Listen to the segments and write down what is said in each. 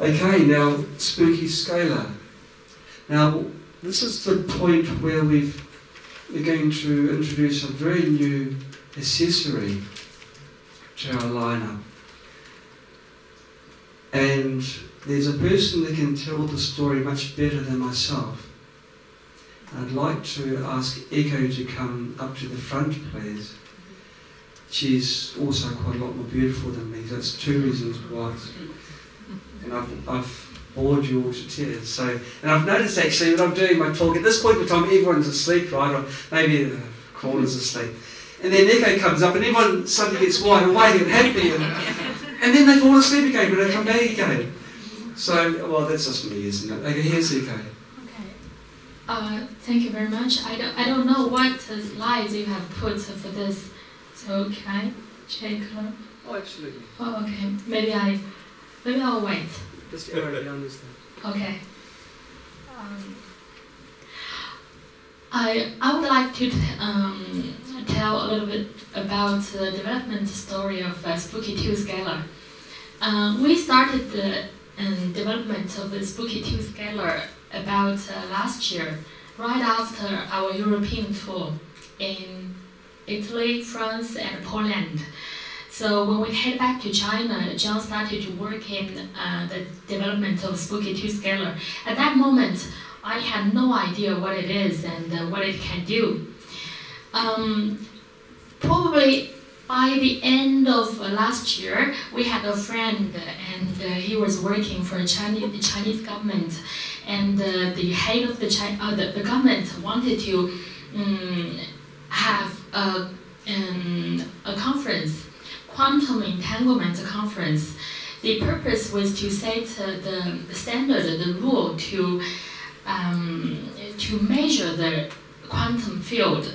Okay, now Spooky Scalar. Now this is the point where we're going to introduce a very new accessory to our lineup. And there's a person that can tell the story much better than myself. I'd like to ask Echo to come up to the front, please. She's also quite a lot more beautiful than me. That's two reasons why. And I've bored you all to tears. So, and I've noticed actually when I'm doing my talk, at this point in time everyone's asleep, right? Or maybe the corner's asleep. And then Echo comes up and everyone suddenly gets wide awake and happy. And then they fall asleep again when they come back again. So, well, that's just me, isn't it? Okay, here's Echo. Thank you very much. I don't know what slides you have put for this. So can I check? Oh, absolutely. Oh, okay. Maybe I'll wait. Just already understand. Okay. I would like to tell a little bit about the development story of Spooky2 Scalar. We started the development of the Spooky2 Scalar about last year, right after our European tour in Italy, France, and Poland. So when we head back to China, John started to work in the development of Spooky2 Scalar. At that moment, I had no idea what it is and what it can do. Probably by the end of last year, we had a friend, and he was working for the Chinese government, and the head of the government wanted to have a conference, quantum entanglement conference. The purpose was to set the standard, the rule to measure the quantum field.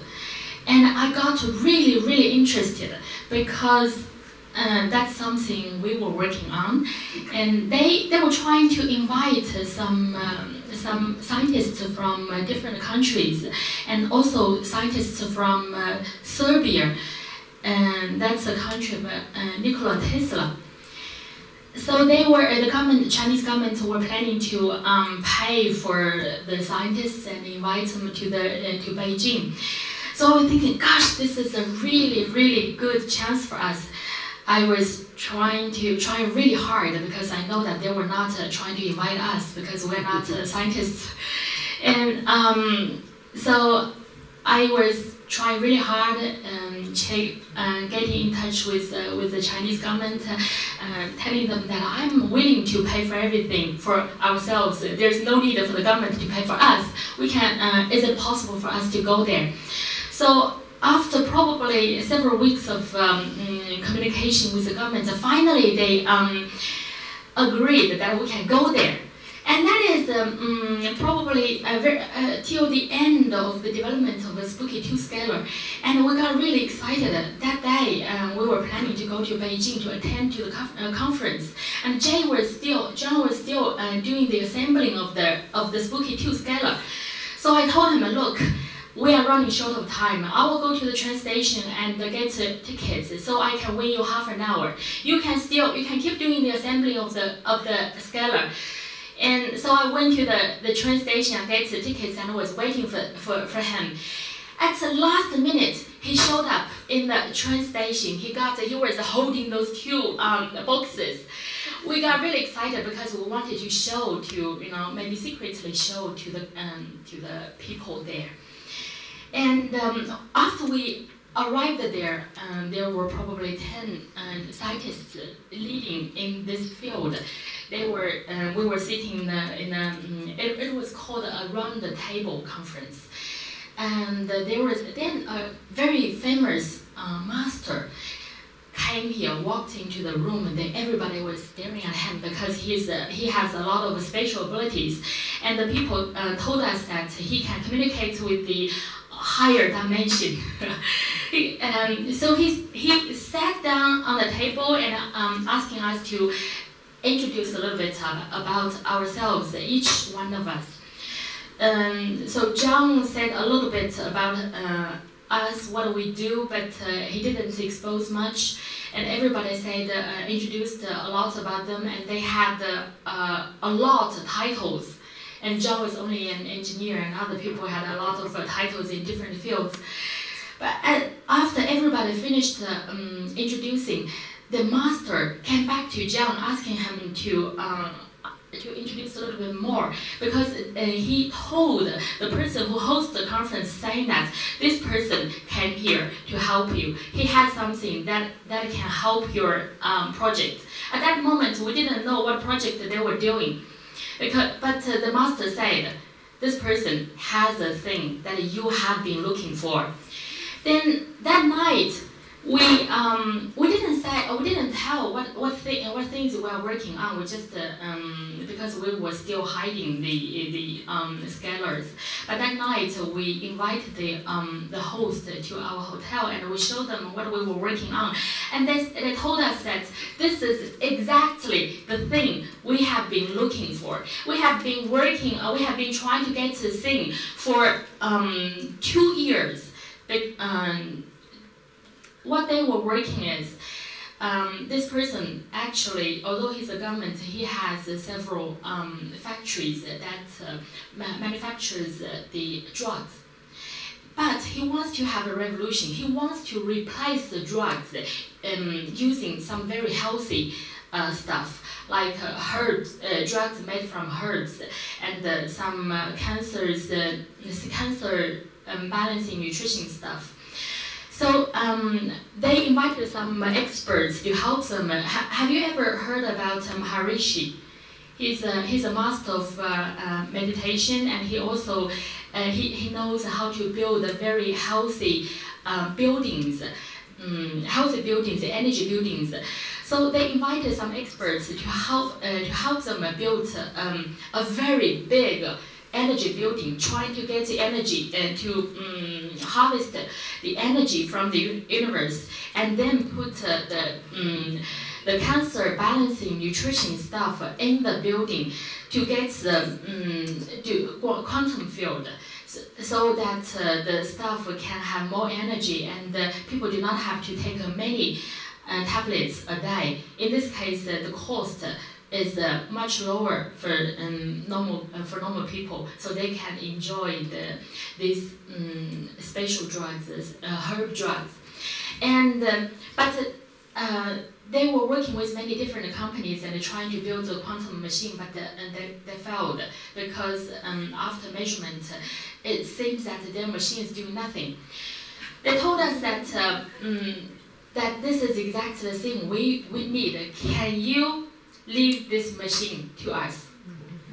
And I got really, really interested because that's something we were working on. And they were trying to invite some scientists from different countries, and also scientists from Serbia, and that's a country of Nikola Tesla. So the Chinese government were planning to pay for the scientists and invite them to Beijing. So I was thinking, gosh, this is a really, really good chance for us. I was trying really hard because I know that they were not trying to invite us because we're not scientists. And so I was trying really hard getting in touch with the Chinese government, telling them that I'm willing to pay for everything for ourselves. There's no need for the government to pay for us. We can. Is it possible for us to go there? So after probably several weeks of communication with the government, finally they agreed that we can go there. And that is probably till the end of the development of the Spooky2 Scalar. And we got really excited. That day, we were planning to go to Beijing to attend to the conference. And John was still doing the assembling of the Spooky2 Scalar. So I told him, look, we are running short of time. I will go to the train station and get tickets so I can win you half an hour. You can keep doing the assembly of the scalar. And so I went to the train station and get the tickets and was waiting for him. At the last minute, he showed up in the train station. He was holding those two boxes. We got really excited because we wanted to show maybe secretly show to the people there. And after we arrived there, there were probably 10 scientists leading in this field. We were sitting it was called a round the table conference. And there was then a very famous master came here, walked into the room, and then everybody was staring at him because he has a lot of special abilities. And the people told us that he can communicate with the higher dimension. So he sat down on the table and asking us to introduce a little bit about ourselves, each one of us. So John said a little bit about us, what we do, but he didn't expose much. and everybody said introduced a lot about them, and they had a lot of titles. And John was only an engineer, and other people had a lot of titles in different fields. But after everybody finished introducing, the master came back to John, asking him to introduce a little bit more, because he told the person who hosted the conference, saying that this person came here to help you. He had something that can help your project. At that moment, we didn't know what project they were doing, but the master said, this person has a thing that you have been looking for. Then that night, we didn't tell what things we were working on. We just because we were still hiding the scholars. But that night we invited the host to our hotel, and we showed them what we were working on, and they told us that this is exactly the thing we have been looking for. We have been working. We have been trying to get to sing for 2 years. What they were working is, this person actually, although he's a government, he has several factories that manufactures the drugs. But he wants to have a revolution. He wants to replace the drugs using some very healthy stuff, like herbs, drugs made from herbs, and some cancer balancing nutrition stuff. So they invited some experts to help them. Have you ever heard about Maharishi? He's a master of meditation, and he also he knows how to build very healthy buildings, energy buildings. So they invited some experts to help them build a very big energy building, trying to get the energy and to harvest the energy from the universe, and then put the cancer balancing nutrition stuff in the building to get the quantum field, so that the stuff can have more energy, and people do not have to take many tablets a day. In this case, the cost is much lower for normal people, so they can enjoy these special drugs, herb drugs. And but they were working with many different companies and trying to build a quantum machine, but they failed, because after measurement, it seems that their machine is doing nothing. They told us that that this is exactly the thing we need. Can you leave this machine to us?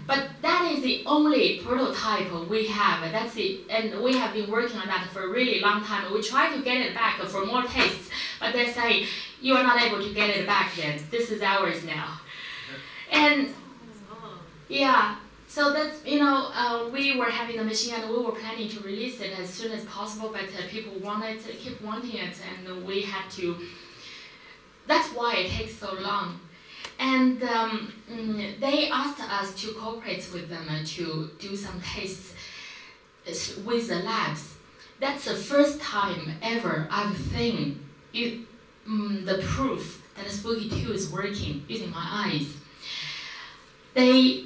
But that is the only prototype we have. And we have been working on that for a really long time. We try to get it back for more tests, but they say you are not able to get it back then. This is ours now. And yeah, so that's, we were having the machine, and we were planning to release it as soon as possible, but people keep wanting it, and we had to. That's why it takes so long. And they asked us to cooperate with them to do some tests with the labs. That's the first time ever I've seen the proof that Spooky2 is working using my eyes. They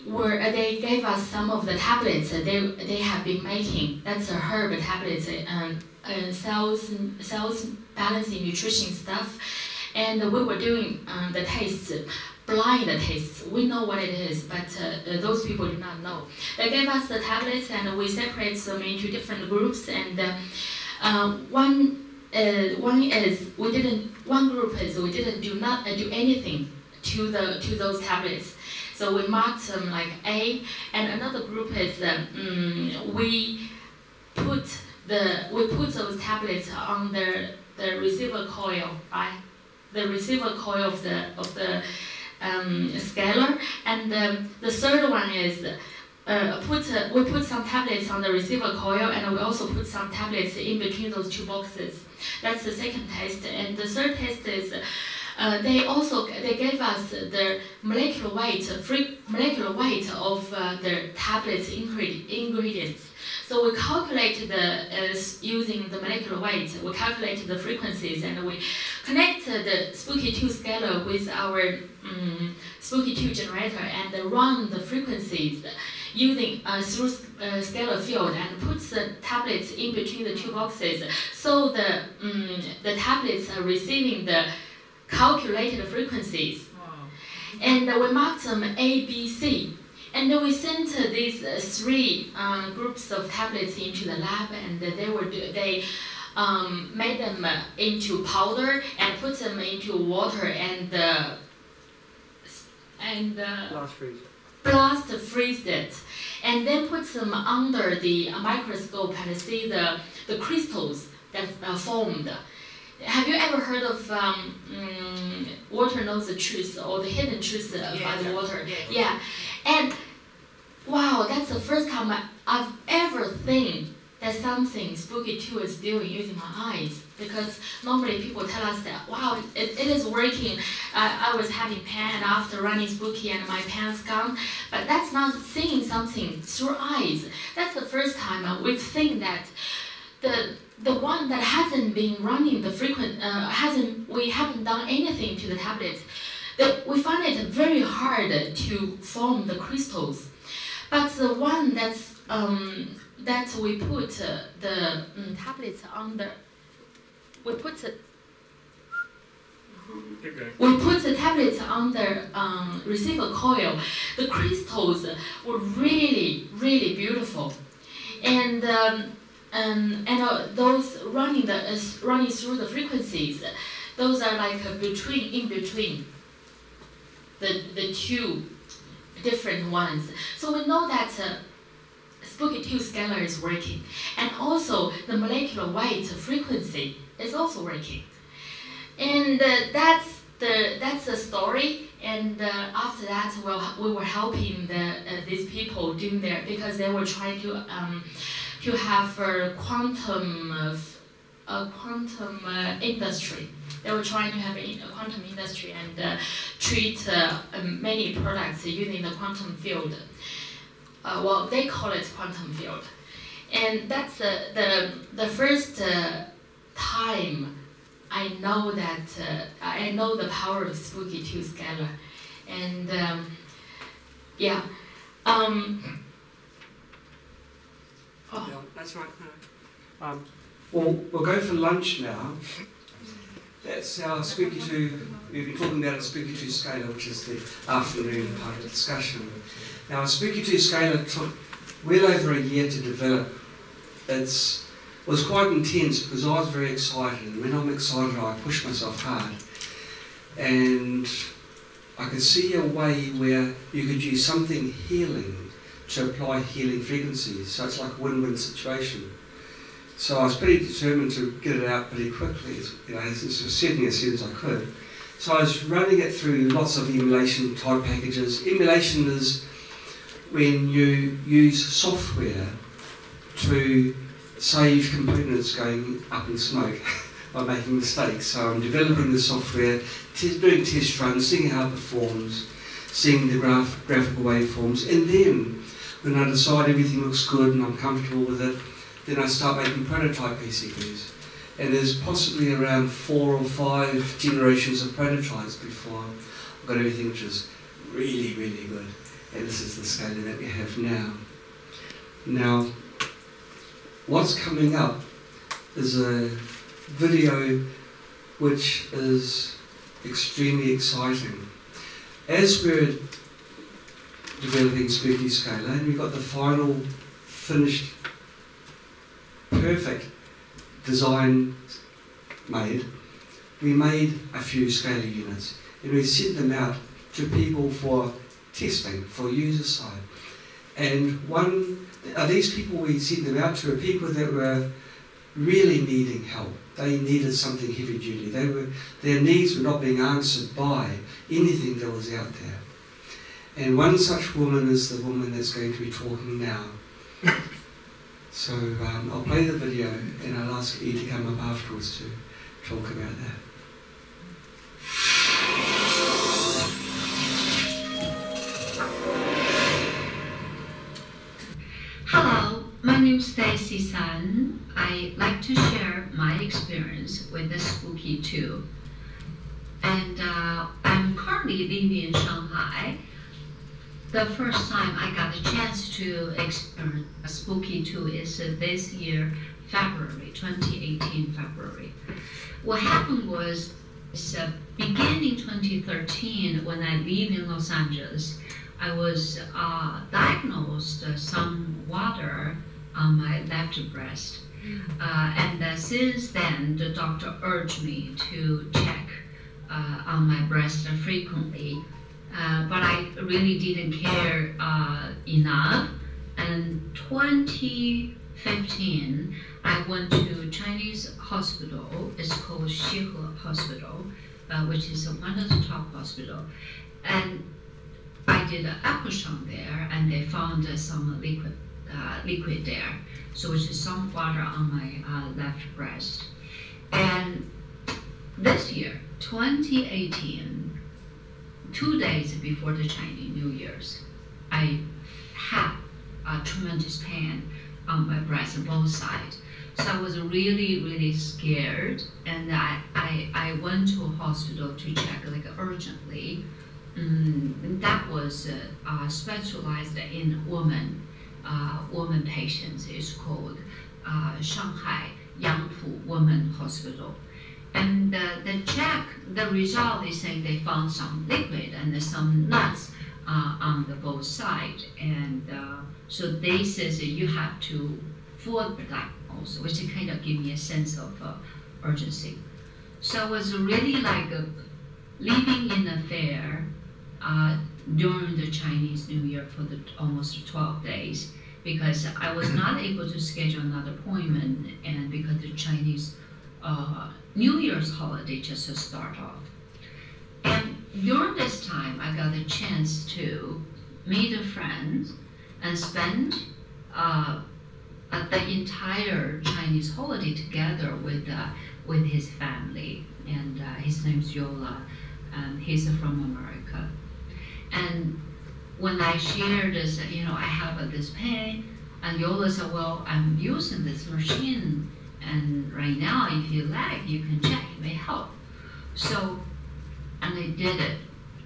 gave us some of the tablets they have been making. That's a herb tablets, cells balancing nutrition stuff. And we were doing the tests, blind tests. We know what it is, but those people do not know. They gave us the tablets, and we separate them into different groups. And one group is we didn't do anything to those tablets. So we marked them like A, and another group is we put those tablets on the receiver coil, right? The receiver coil of the scalar, and the third one is we put some tablets on the receiver coil, and we also put some tablets in between those two boxes. That's the second test, and the third test is they gave us the molecular weight of the tablets ingredients. So we calculated using the molecular weight, we calculated the frequencies, and we connected the Spooky2 scaler with our Spooky2 generator and run the frequencies using through scalar field and puts the tablets in between the two boxes, so the tablets are receiving the calculated frequencies. And we marked them A, B, C. And then we sent these three groups of tablets into the lab, and they made them into powder and put them into water and blast freeze it, and then put them under the microscope and see the crystals that formed. Have you ever heard of water knows the truth, or the hidden truth by the water? Yeah. And wow, that's the first time I've ever think that something Spooky2 is doing using my eyes. Because normally people tell us that, wow, it is working. I was having pain after running Spooky and my pain's gone. But that's not seeing something through eyes. That's the first time we think that the one that hasn't been running the we haven't done anything to the tablets, that we find it very hard to form the crystals. But the one that's that we put the tablets under, we put the tablets on the receiver coil. The crystals were really, really beautiful, and those running through the frequencies, those are like in between the two different ones. So we know that Spooky2 scalar is working, and also the molecular weight frequency is also working, and that's the story. And after that, we were helping these people doing their, because they were trying to have a quantum industry. They were trying to have a quantum industry and treat many products using the quantum field. Well, they call it quantum field. And that's the first time I know that I know the power of Spooky2 scalar. And yeah. Yeah, that's right. Well, we'll go for lunch now. That's our Spooky2. We've been talking about a Spooky2 scalar, which is the afternoon part of the discussion. Now, a Spooky2 scalar took well over a year to develop. It was quite intense because I was very excited, and when I'm excited, I push myself hard. And I could see a way where you could use something healing to apply healing frequencies, so it's like a win-win situation. So I was pretty determined to get it out pretty quickly, certainly as soon as I could. So I was running it through lots of emulation type packages. Emulation is when you use software to save components going up in smoke by making mistakes. So I'm developing the software, doing test runs, seeing how it performs, seeing the graphical waveforms, and then when I decide everything looks good and I'm comfortable with it, then I start making prototype PCBs. And there's possibly around 4 or 5 generations of prototypes before I've got everything which is really, really good. And this is the scalar that we have now. Now, what's coming up is a video which is extremely exciting. As we're developing Spooky scalar, and we've got the final finished perfect design made, we made a few scalar units and we sent them out to people for testing, for user side. And these people we sent them out to are people that were really needing help. They needed something heavy duty. Their needs were not being answered by anything that was out there. And one such woman is the woman that's going to be talking now. So I'll play the video and I'll ask you to come up afterwards to talk about that. Hello, my name is Stacy Sun. I like to share my experience with the Spooky2. and I'm currently living in Shanghai. The first time I got a chance to experience Spooky2 is this year, February, 2018 February. What happened was, beginning 2013, when I lived in Los Angeles, I was diagnosed some water on my left breast. And since then, the doctor urged me to check on my breast frequently. But I really didn't care enough. And 2015, I went to Chinese hospital. It's called Shihe Hospital, which is one of the top hospitals. And I did an ultrasound there, and they found some liquid there, so which is some water on my left breast. And this year, 2018, 2 days before the Chinese New Year's, I had a tremendous pain on my breast on both sides. So I was really, really scared, and I went to a hospital to check urgently. That was specialized in women patients. It's called Shanghai Yangpu Women Hospital. And the result is saying they found some liquid and some nuts on the both sides. And so they says you have to further diagnose, which kind of gave me a sense of urgency. So I was really living in a fair during the Chinese New Year for almost 12 days, because I was not able to schedule another appointment, and because the Chinese New Year's holiday just started off. And during this time, I got a chance to meet a friend and spend the entire Chinese holiday together with his family. And his name's Yola, and he's from America. And when I shared this, I have this pain, and Yola said, well, I'm using this machine, and right now, if you like, you can check, it may help. So, and I did it.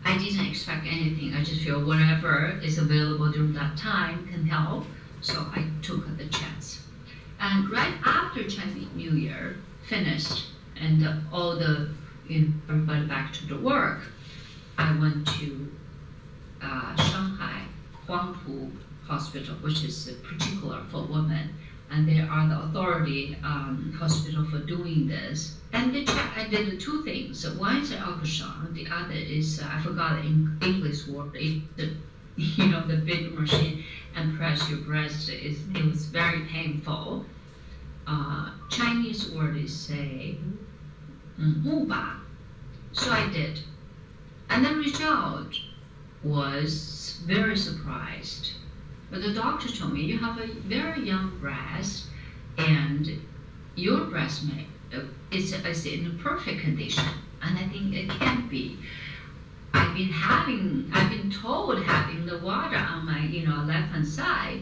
I didn't expect anything. I just feel whatever is available during that time can help. So I took the chance. And right after Chinese New Year finished, and everybody back to the work, I went to Shanghai Huangpu Hospital, which is particular for women, and they are the authority hospital for doing this. And I did two things. One is ultrasound. The other is I forgot the English word. The big machine and press your breast. It was very painful. Chinese word is say 木把. So I did, and the result was very surprised. But the doctor told me, you have a very young breast, and your breast is in perfect condition, and I think it can be. I've been told having the water on my left-hand side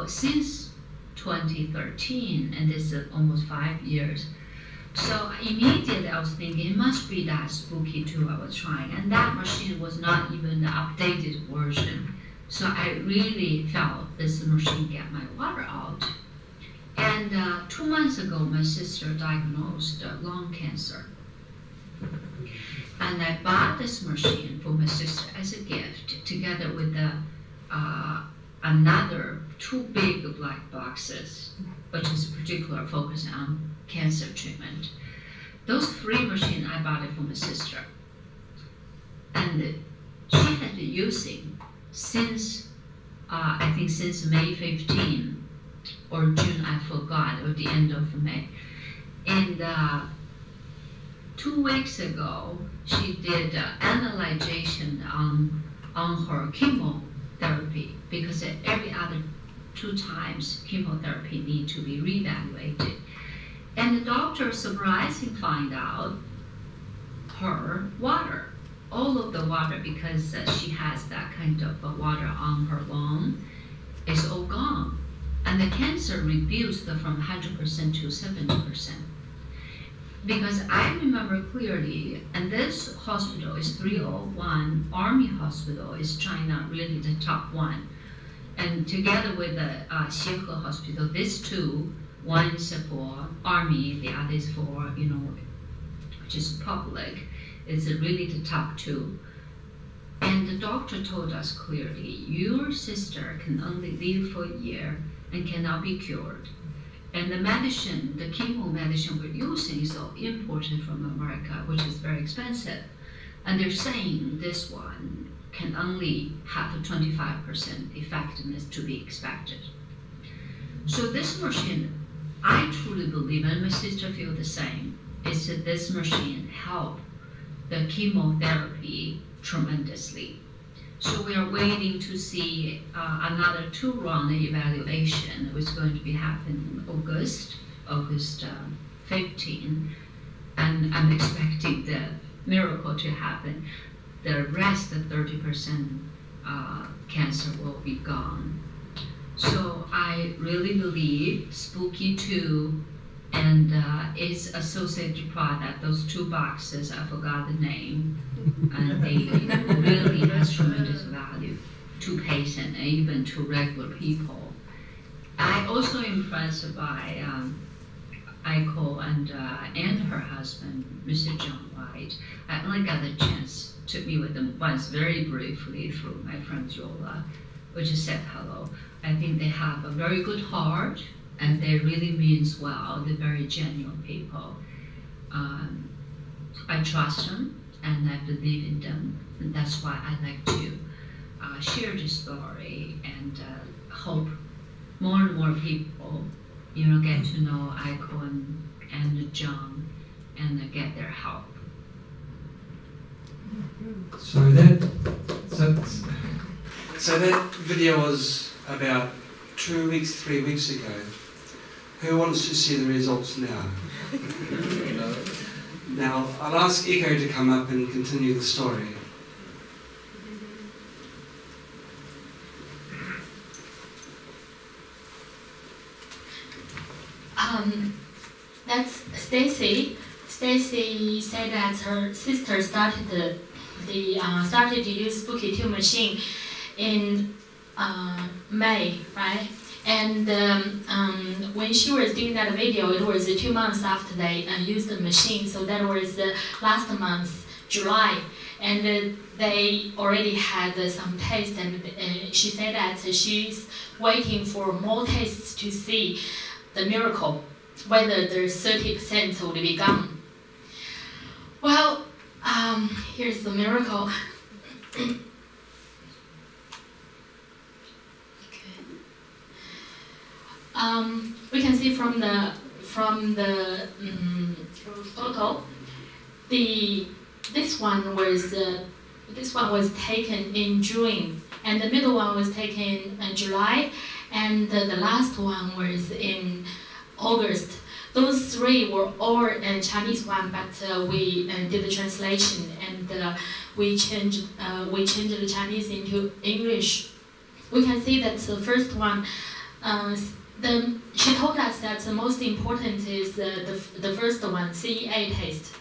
since 2013, and this is almost 5 years. So immediately I was thinking it must be that Spooky2 I was trying, and that machine was not even the updated version. So I really felt this machine get my water out. And 2 months ago, my sister diagnosed lung cancer. And I bought this machine for my sister as a gift, together with another 2 big black boxes, which is particular focus on cancer treatment. Those 3 machines, I bought it for my sister. And she had been using since, I think since May 15 or June, I forgot, or the end of May. And 2 weeks ago, she did analyzation on her chemotherapy, because every other 2 times chemotherapy need to be reevaluated. And the doctor surprisingly find out her water, all of the water, because she has that kind of water on her lung, is all gone. And the cancer reduced from 100% to 70%. because I remember clearly, and this hospital is 301 Army Hospital, is China really the top one. And together with the Xiehe Hospital, these two, one is for Army, the other is for, just public, is really the top two. And the doctor told us clearly, your sister can only live for a year and cannot be cured. And the medicine, the chemo medicine we're using is all imported from America, which is very expensive. And they're saying this one can only have a 25% effectiveness to be expected. So this machine, I truly believe, and my sister feels the same, is that this machine helped the chemotherapy tremendously. So we are waiting to see another 2-round evaluation, which is going to be happening in August 15, and I'm expecting the miracle to happen. The rest, the 30% cancer will be gone. So I really believe Spooky2 and its associated product, those 2 boxes, I forgot the name, and they really has tremendous value to patients and even to regular people. I also impressed by Aiko and her husband, Mr. John White. I only got the chance to meet with them once, very briefly, through my friend Yola, which said hello. I think they have a very good heart, and they really means well. They're very genuine people. I trust them, and I believe in them, and that's why I like to share this story and hope more and more people, get to know Aiko and John and get their help. So that video was about 2 weeks, 3 weeks ago. Who wants to see the results now? Now, I'll ask Echo to come up and continue the story. That's Stacy. Stacy said that her sister started to use Spooky2 machine in May, right? And when she was doing that video, it was 2 months after they used the machine, so that was last month, July. And they already had some tests, and she said that she's waiting for more tests to see the miracle, whether the 30% would be gone. Well, here's the miracle. We can see from the photo, this one was taken in June, and the middle one was taken in July, and the last one was in August. Those 3 were all Chinese one, but we did the translation, and we changed the Chinese into English. We can see that the first one. She told us that the most important is the first one, CEA test.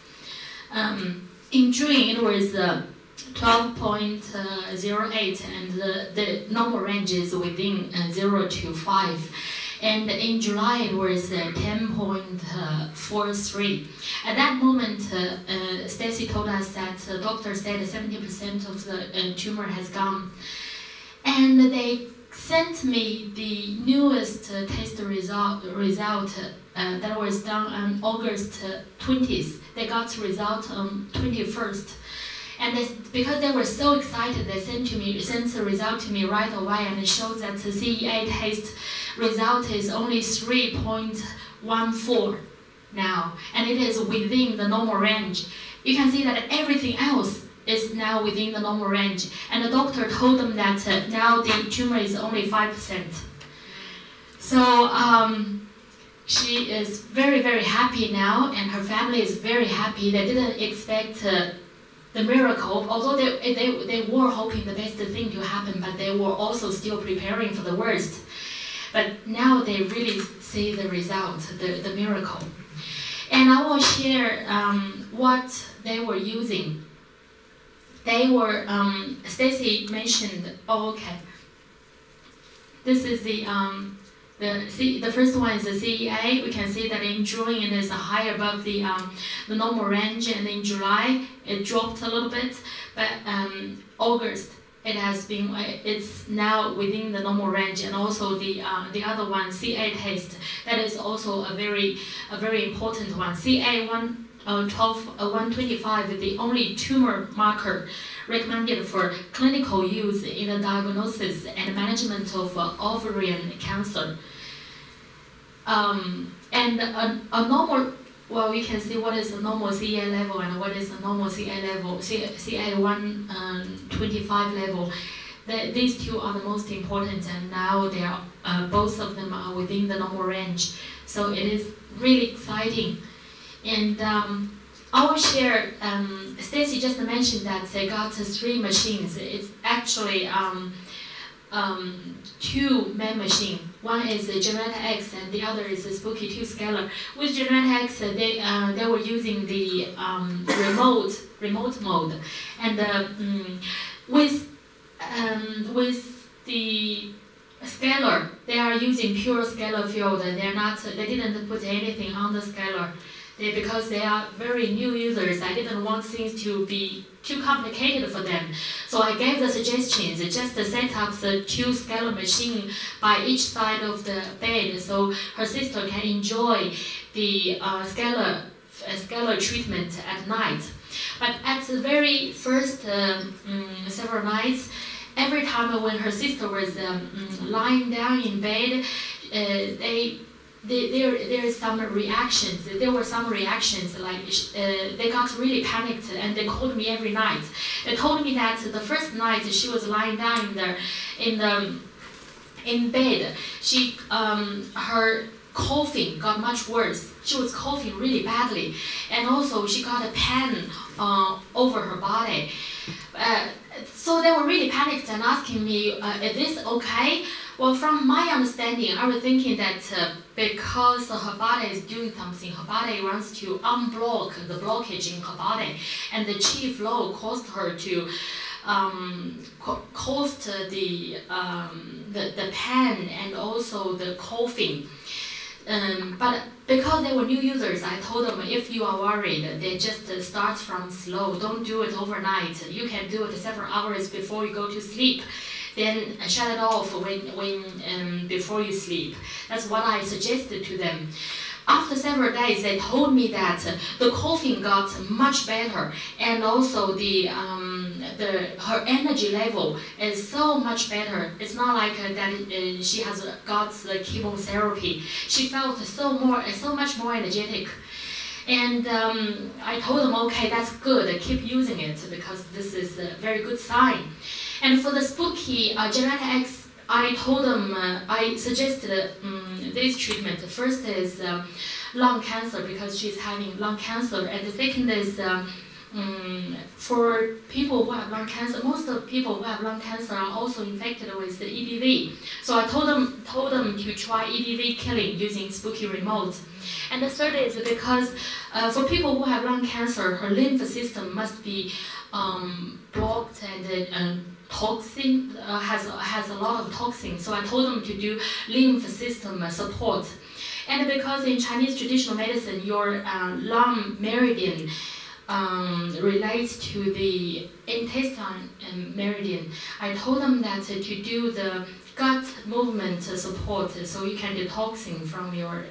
In June, it was 12.08, and the normal range is within 0 to 5. And in July, it was 10.43. At that moment, Stacy told us that the doctor said 70% of the tumor has gone. And they sent me the newest test result that was done on August 20th. They got the result on 21st. And because they were so excited, they sent the result to me right away, and it shows that the CEA test result is only 3.14 now, and it is within the normal range. You can see that everything else is now within the normal range, and the doctor told them that now the tumor is only 5%. So she is very, very happy now, and her family is very happy. They didn't expect the miracle, although they were hoping the best thing to happen, but they were also still preparing for the worst. But now they really see the result, the miracle. And I will share what they were using. They were, Stacy mentioned, oh, okay. This is the first one is the CEA. We can see that in June it is high above the normal range, and in July it dropped a little bit, but August it has been, it's now within the normal range. And also the other one, CA test, that is also a very important one. CA 125 is the only tumor marker recommended for clinical use in the diagnosis and management of ovarian cancer. And a normal, well, we can see what is the normal CA level and what is the normal CA level, CA 125 level. These two are the most important, and now they are, both of them are within the normal range. So it is really exciting. And I will share, Stacy just mentioned that they got 3 machines. It's actually 2 main machines. One is the Genetic X and the other is the Spooky2 scaler. With Genetic X, they were using the remote mode, and with the scaler, they are using pure scalar field. They didn't put anything on the scaler. Because they are very new users, I didn't want things to be too complicated for them. So I gave the suggestions, just set up the 2 scalar machines by each side of the bed, so her sister can enjoy the scalar treatment at night. But at the very first several nights, every time when her sister was lying down in bed, there were some reactions, like they got really panicked, and they called me every night. They told me that the first night she was lying down in bed, her coughing got much worse. She was coughing really badly, and also she got a pain over her body. So they were really panicked and asking me, is this okay? Well, from my understanding, I was thinking that because her body is doing something, her body wants to unblock the blockage in her body, and the chi flow caused her to caused the pain and also the coughing. But because they were new users, I told them, if you are worried, they just start from slow. Don't do it overnight. You can do it several hours before you go to sleep. Then shut it off before you sleep. That's what I suggested to them. After several days, they told me that the coughing got much better, and also her energy level is so much better. It's not like that she has got the chemotherapy. She felt so much more energetic. And I told them, okay, that's good, keep using it, because this is a very good sign. And for the Spooky Genetic X, I told them, I suggested this treatment. The first is lung cancer, because she's having lung cancer, and the second is for people who have lung cancer. Most of the people who have lung cancer are also infected with the EBV. So I told them to try EBV killing using Spooky Remote. And the third is because for people who have lung cancer, her lymph system must be blocked, and toxin has a lot of toxin. So I told them to do lymph system support. And because in Chinese traditional medicine, your lung meridian relates to the intestine meridian, I told them that to do the gut movement support, so you can detoxing from your,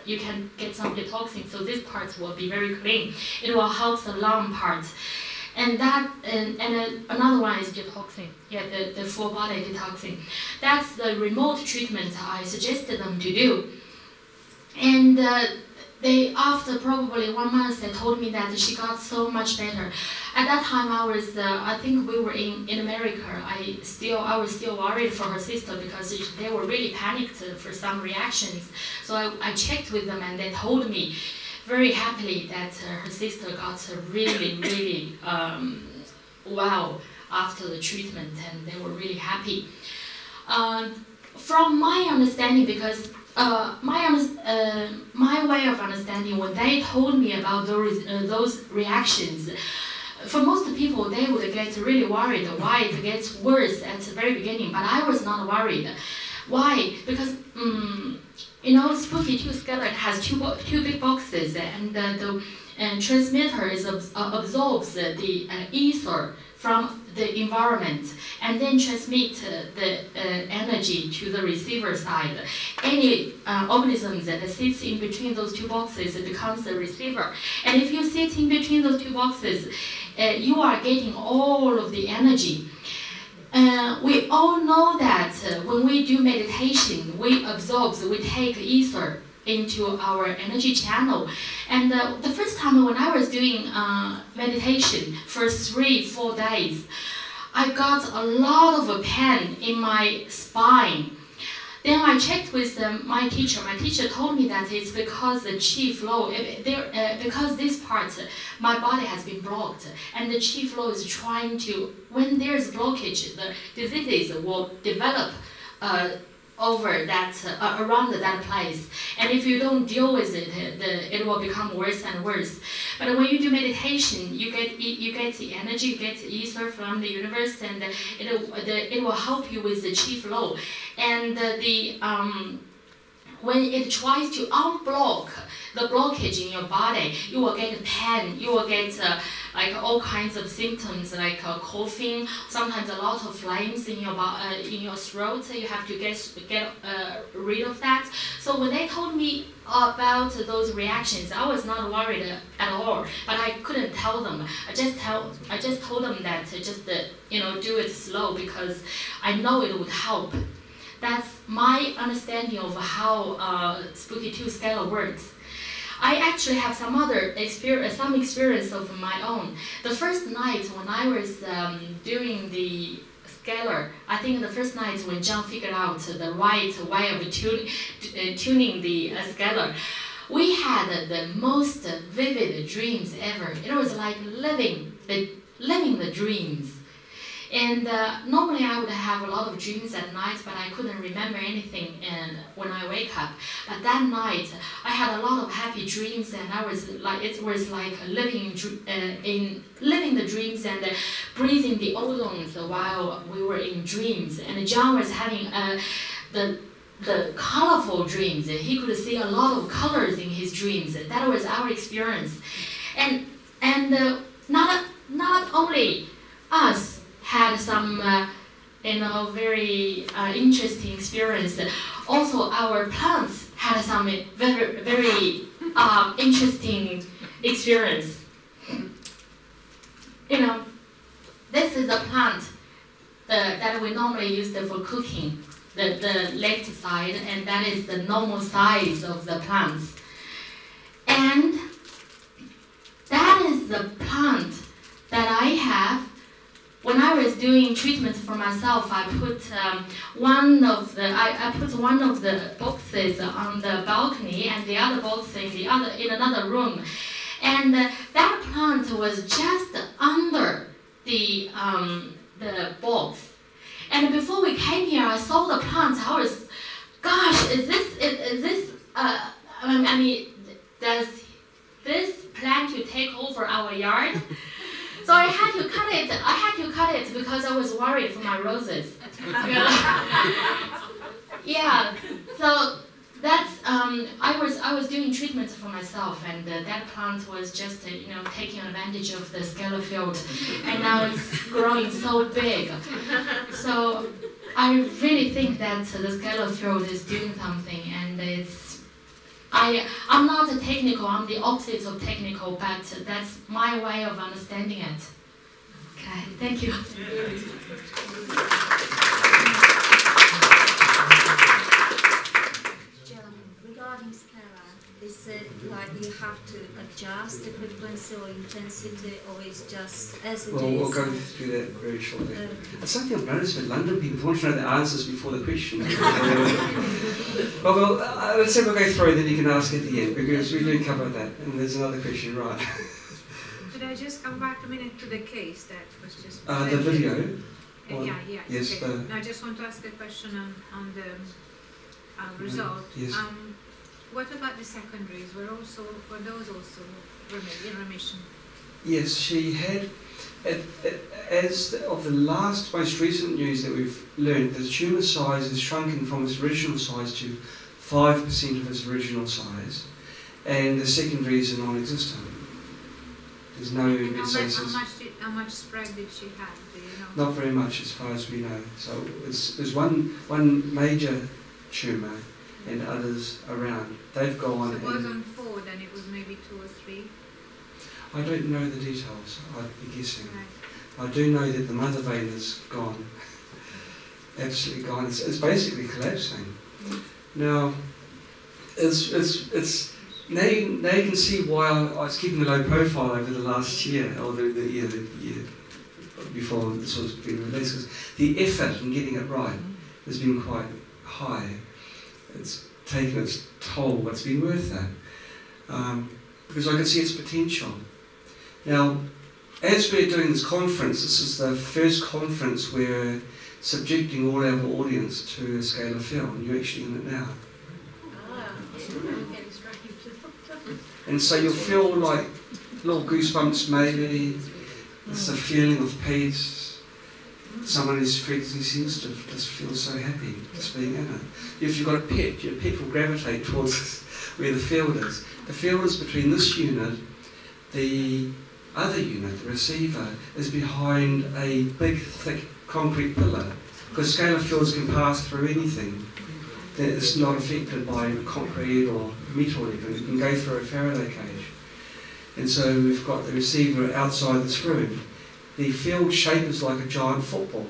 you can get some detoxing, so this part will be very clean. It will help the lung part. And that, and another one is detoxing, the full body detoxing. That's the remote treatment I suggested them to do. And they, after probably 1 month, they told me that she got so much better. At that time, I think we were in America. I was still worried for her sister, because they were really panicked for some reactions. So I checked with them, and they told me very happily that her sister got really well after the treatment, and they were really happy. From my understanding, because my way of understanding, when they told me about those reactions, for most people, they would get really worried why it gets worse at the very beginning, but I was not worried. Why? Because, you know, Spooky2 skeleton has two big boxes, and the transmitter absorbs the ether from the environment and then transmit the energy to the receiver side. Any organism that sits in between those two boxes becomes the receiver. And if you sit in between those two boxes, you are getting all of the energy. We all know that when we do meditation, we take ether into our energy channel. And the first time when I was doing meditation for 3-4 days, I got a lot of pain in my spine. Then I checked with my teacher. My teacher told me that it's because the chi flow, because this part, my body has been blocked, and the chi flow is trying to, when there's blockage, the diseases will develop over that, around that place. And if you don't deal with it, it will become worse and worse. But when you do meditation, you get the energy, you get the ether from the universe, and it will help you with the chi flow. And when it tries to unblock the blockage in your body, you will get pain, you will get like all kinds of symptoms like coughing, sometimes a lot of flames in your throat. You have to get rid of that. So when they told me about those reactions, I was not worried at all. But I couldn't tell them. I just told them that just do it slow because I know it would help. That's my understanding of how Spooky2 scalar works. I actually have some experience of my own. The first night when I was doing the scalar, I think the first night when John figured out the right way of tuning the scalar, we had the most vivid dreams ever. It was like living the dreams. And normally I would have a lot of dreams at night, but I couldn't remember anything when I wake up. But that night, I had a lot of happy dreams, and it was like living the dreams and breathing the ozons while we were in dreams. And John was having the colorful dreams. He could see a lot of colors in his dreams. That was our experience. And not only us had some very interesting experience. Also, our plants had some very interesting experience. This is a plant that we normally use for cooking, the left side, and that is the normal size of the plants. And that is the plant that I have. When I was doing treatment for myself, I put one of the boxes on the balcony and the other box in another room, and that plant was just under the box. And before we came here, I saw the plant. I was, gosh, is this? I mean, does this plant to take over our yard? So I had to cut it. I had to cut it because I was worried for my roses. Yeah. So that's I was doing treatment for myself, and that plant was just taking advantage of the scalar field, and now it's growing so big. So I really think that the scalar field is doing something, and it's. I'm not a technical, I'm the opposite of technical, but that's my way of understanding it. Okay, thank you. John, regarding scalar, is it like you have to adjust the frequency or intensity, or is just as it is? We'll go through that very shortly. It's something I've noticed with London people, they want to know the answers before the question. Well, let's say we'll go through, then you can ask at the end, because we do cover that, and there's another question, right? Could I just come back a minute to the case that was just the video? Yeah, yes. Okay. I just want to ask a question on result. Yes. What about the secondaries? Were those also in remission? Yes, she had, as of the most recent news that we've learned, the tumour size is shrunken from its original size to 5% of its original size, and the secondaries are non-existent. There's no metastasis. How much spread did she have? Do you know? Not very much, as far as we know. So there's one major tumour and others around. They've gone. So it wasn't 4, then it was maybe 2 or 3. I don't know the details. I'd be guessing. Right. I do know that the mother vein is gone, absolutely gone. It's basically collapsing. Now, it's now you can see why I was keeping a low profile over the last year, or the year before this was being released, because the effort in getting it right has been quite high. It's taken its toll, but it's been worth that, because I can see its potential. Now, as we're doing this conference, this is the first conference we're subjecting all our audience to a scalar field, and you're actually in it now. And so you'll feel like little goosebumps maybe, it's a feeling of peace. Someone who's frequently sensitive just feels so happy just being in it. If you've got a pet, your pet will gravitate towards where the field is. The field is between this unit, the other unit, the receiver, is behind a big, thick concrete pillar, because scalar fields can pass through anything that is not affected by concrete or metal even. It can go through a Faraday cage. And so we've got the receiver outside this room. The field shape is like a giant football.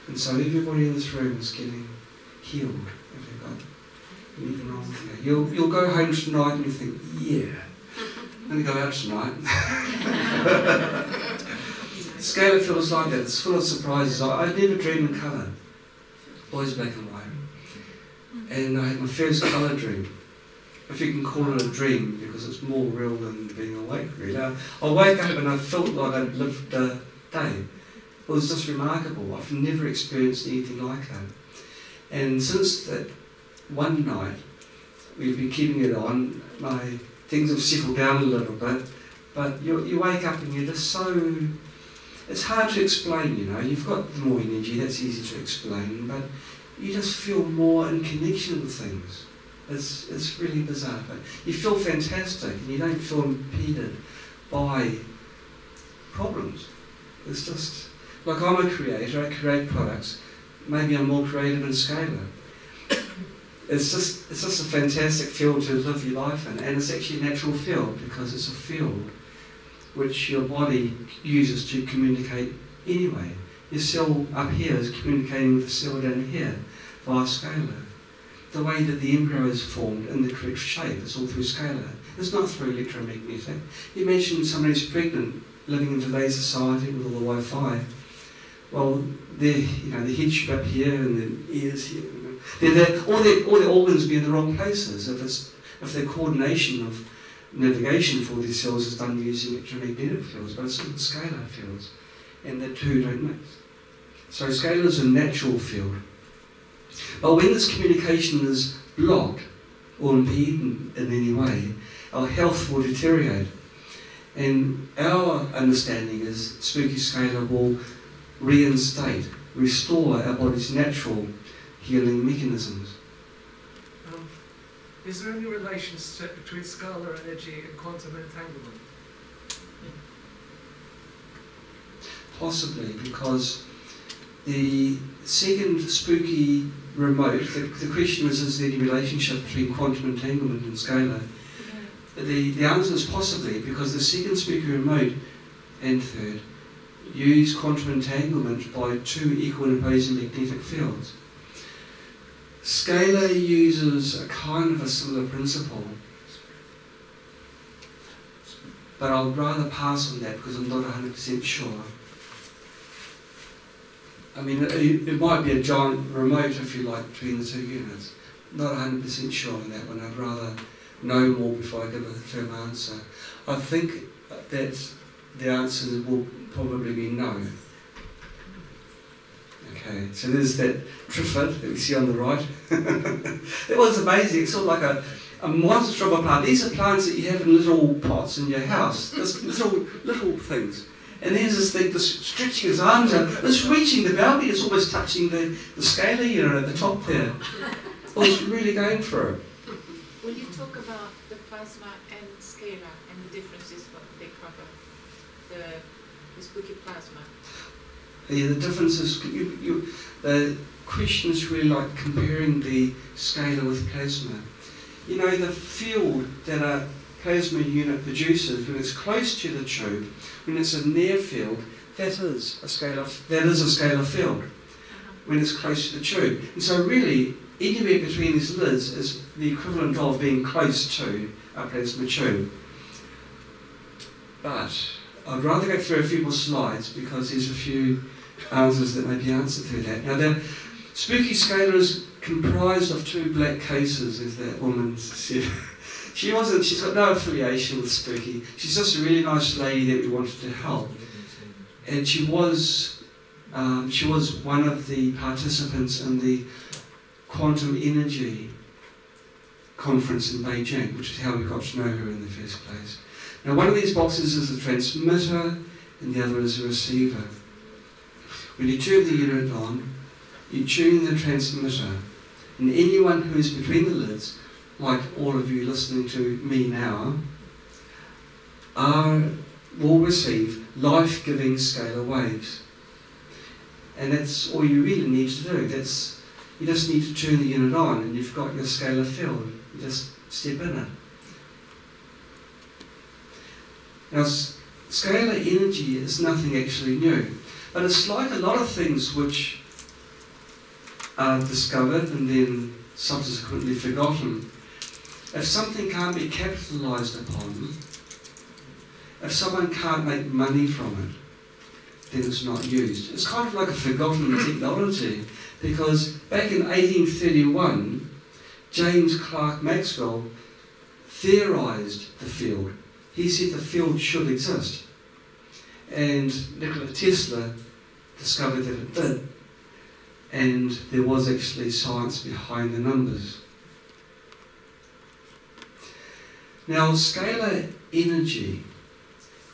And so everybody in this room is getting healed if they've got anything wrong with you. You'll go home tonight and you think, yeah, I'm going to go out tonight. Scalar field is like that. It's full of surprises. I never dream in colour. Always black and white. And I had my first colour dream, if you can call it a dream, because it's more real than being awake, really. I wake up and I felt like I'd lived the day. It was just remarkable. I've never experienced anything like that. And since that one night, we've been keeping it on. Things have settled down a little bit, but you wake up and you're just so... It's hard to explain, you know. You've got more energy, that's easy to explain, but you just feel more in connection with things. It's really bizarre, but you feel fantastic and you don't feel impeded by problems. It's just, like I'm a creator, I create products, maybe I'm more creative in scalar. It's just a fantastic field to live your life in, and it's actually a natural field because it's a field which your body uses to communicate anyway. Your cell up here is communicating with the cell down here via scalar. The way that the embryo is formed in the correct shape is all through scalar. It's not through electromagnetic. You mentioned somebody who's pregnant living in today's society with all the Wi-Fi. Well, the head should be up here and the ears here. All their organs be in the wrong places if their coordination of navigation for these cells is done using electromagnetic fields, but it's in scalar fields, and the two don't mix. So scalar is a natural field. But when this communication is blocked or impeded in any way, our health will deteriorate. And our understanding is Spooky Scalar will reinstate, restore our body's natural healing mechanisms. Is there any relationship between scalar energy and quantum entanglement? Possibly, because the second spooky remote, the question was, is there any relationship between quantum entanglement and scalar? The answer is possibly, because the second spooky remote and third use quantum entanglement by two equal and opposing magnetic fields. Scalar uses a kind of a similar principle, but I'll rather pass on that because I'm not 100% sure. I mean, it might be a giant remote, if you like, between the two units. Not 100% sure on that one. I'd rather know more before I give a firm answer. I think that the answer will probably be no. Okay. Okay, so there's that triffid that we see on the right. It was amazing. It's sort of like a monster of a plant. These are plants that you have in little pots in your house, just little things. And there's this thing just stretching his arms out. It's reaching the balcony, it's almost touching the scala unit at the top there. It was really going for it. Will you talk about the plasma and scala and the differences what they cover? The spooky plasma. Yeah, the difference is, the question is really like comparing the scala with plasma. You know, the field that a plasma unit produces when it's close to the tube, when it's a near field, that is a scalar field when it's close to the tube. And so really, anywhere between these lids is the equivalent of being close to a plasma tube. But I'd rather go through a few more slides because there's a few answers that may be answered through that. Now, the spooky scala is comprised of two black cases, as that woman said. She's got no affiliation with Spooky. She's just a really nice lady that we wanted to help. And she was one of the participants in the quantum energy conference in Beijing, which is how we got to know her in the first place. Now, one of these boxes is a transmitter and the other is a receiver. When you turn the unit on, you tune the transmitter, and anyone who is between the lids, like all of you listening to me now, will receive life-giving scalar waves. And that's all you really need to do. You just need to turn the unit on and you've got your scalar field. You just step in it. Now, scalar energy is nothing actually new, but it's like a lot of things which are discovered and then subsequently forgotten. If something can't be capitalised upon, if someone can't make money from it, then it's not used. It's kind of like a forgotten technology, because back in 1831, James Clerk Maxwell theorised the field. He said the field should exist. And Nikola Tesla discovered that it did. And there was actually science behind the numbers. Now, scalar energy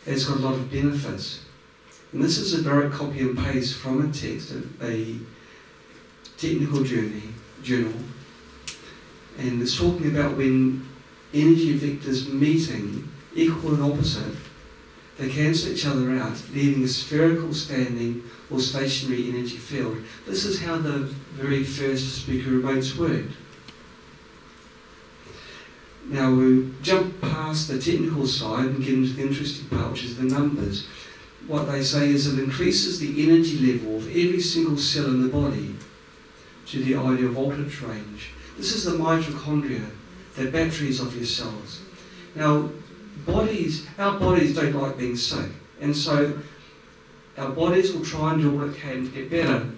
has got a lot of benefits. And this is a direct copy and paste from a text, a technical journal. And it's talking about when energy vectors meeting, equal and opposite, they cancel each other out, leaving a spherical standing or stationary energy field. This is how the very first spooky remotes worked. Now we jump past the technical side and get into the interesting part, which is the numbers. What they say is it increases the energy level of every single cell in the body to the ideal voltage range. This is the mitochondria, the batteries of your cells. Now, our bodies don't like being sick, and so our bodies will try and do what it can to get better.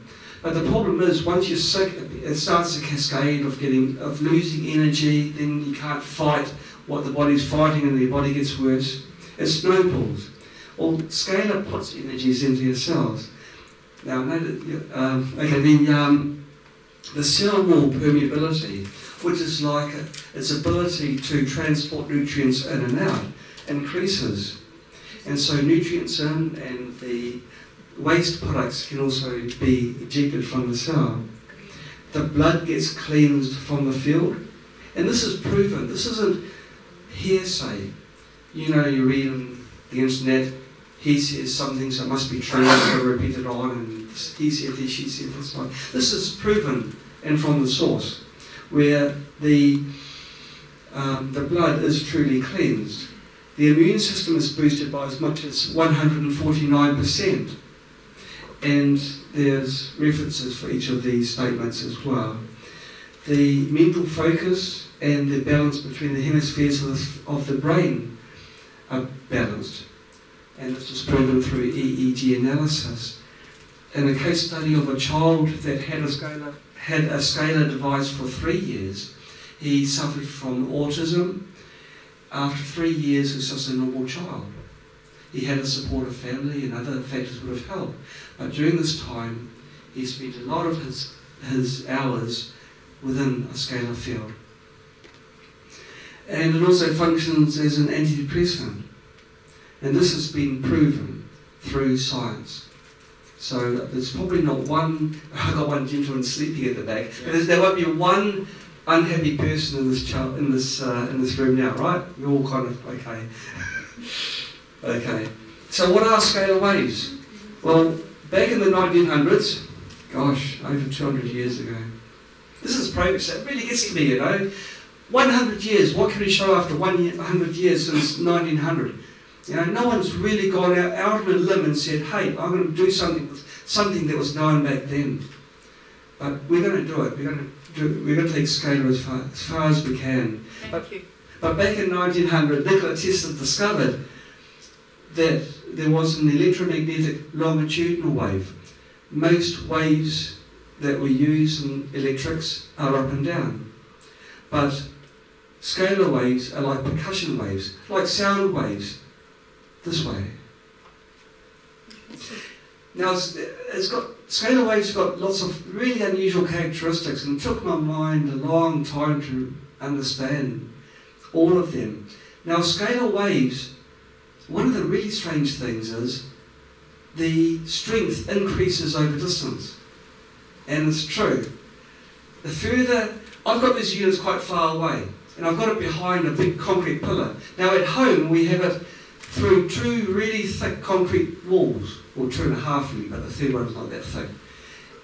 But the problem is, once you're sick, it starts a cascade of losing energy, then you can't fight what the body's fighting and your body gets worse. It snowballs. Well, scalar puts energies into your cells. Now, the cell wall permeability, which is like its ability to transport nutrients in and out, increases. And so nutrients in and the waste products can also be ejected from the cell. The blood gets cleansed from the field. And this is proven. This isn't hearsay. You know, you read on the internet, he says something, so it must be true, so repeat it on, and he said this, she said this one. This is proven and from the source, where the blood is truly cleansed. The immune system is boosted by as much as 149%. And there's references for each of these statements as well. The mental focus and the balance between the hemispheres of the brain are balanced. And this was proven through EEG analysis. In a case study of a child that had a scalar device for 3 years, he suffered from autism. After 3 years, he was just a normal child. He had a supportive family and other factors would have helped. But during this time, he spent a lot of his hours within a scalar field. And it also functions as an antidepressant. And this has been proven through science. So there's probably not one, I've got one gentleman sleeping at the back, but there won't be one unhappy person in this room now, right? You're all kind of okay. Okay. So what are scalar waves? Well, back in the 1900s, gosh, over 200 years ago, this is progress that really gets to me, you know. 100 years, what can we show after 100 years since 1900? You know, no one's really gone out on a limb and said, hey, I'm going to do something that was known back then. But we're going to do it. We're going to take scalar as far as we can. But back in 1900, Nikola Tesla discovered that there was an electromagnetic longitudinal wave. Most waves that we use in electrics are up and down. But scalar waves are like percussion waves, like sound waves, this way. Now, scalar waves got lots of really unusual characteristics, and it took my mind a long time to understand all of them. Now, scalar waves, one of the really strange things is the strength increases over distance. And it's true. The further, I've got these units quite far away, and I've got it behind a big concrete pillar. Now at home we have it through two really thick concrete walls, or 2.5 really, but the third one's not that thick.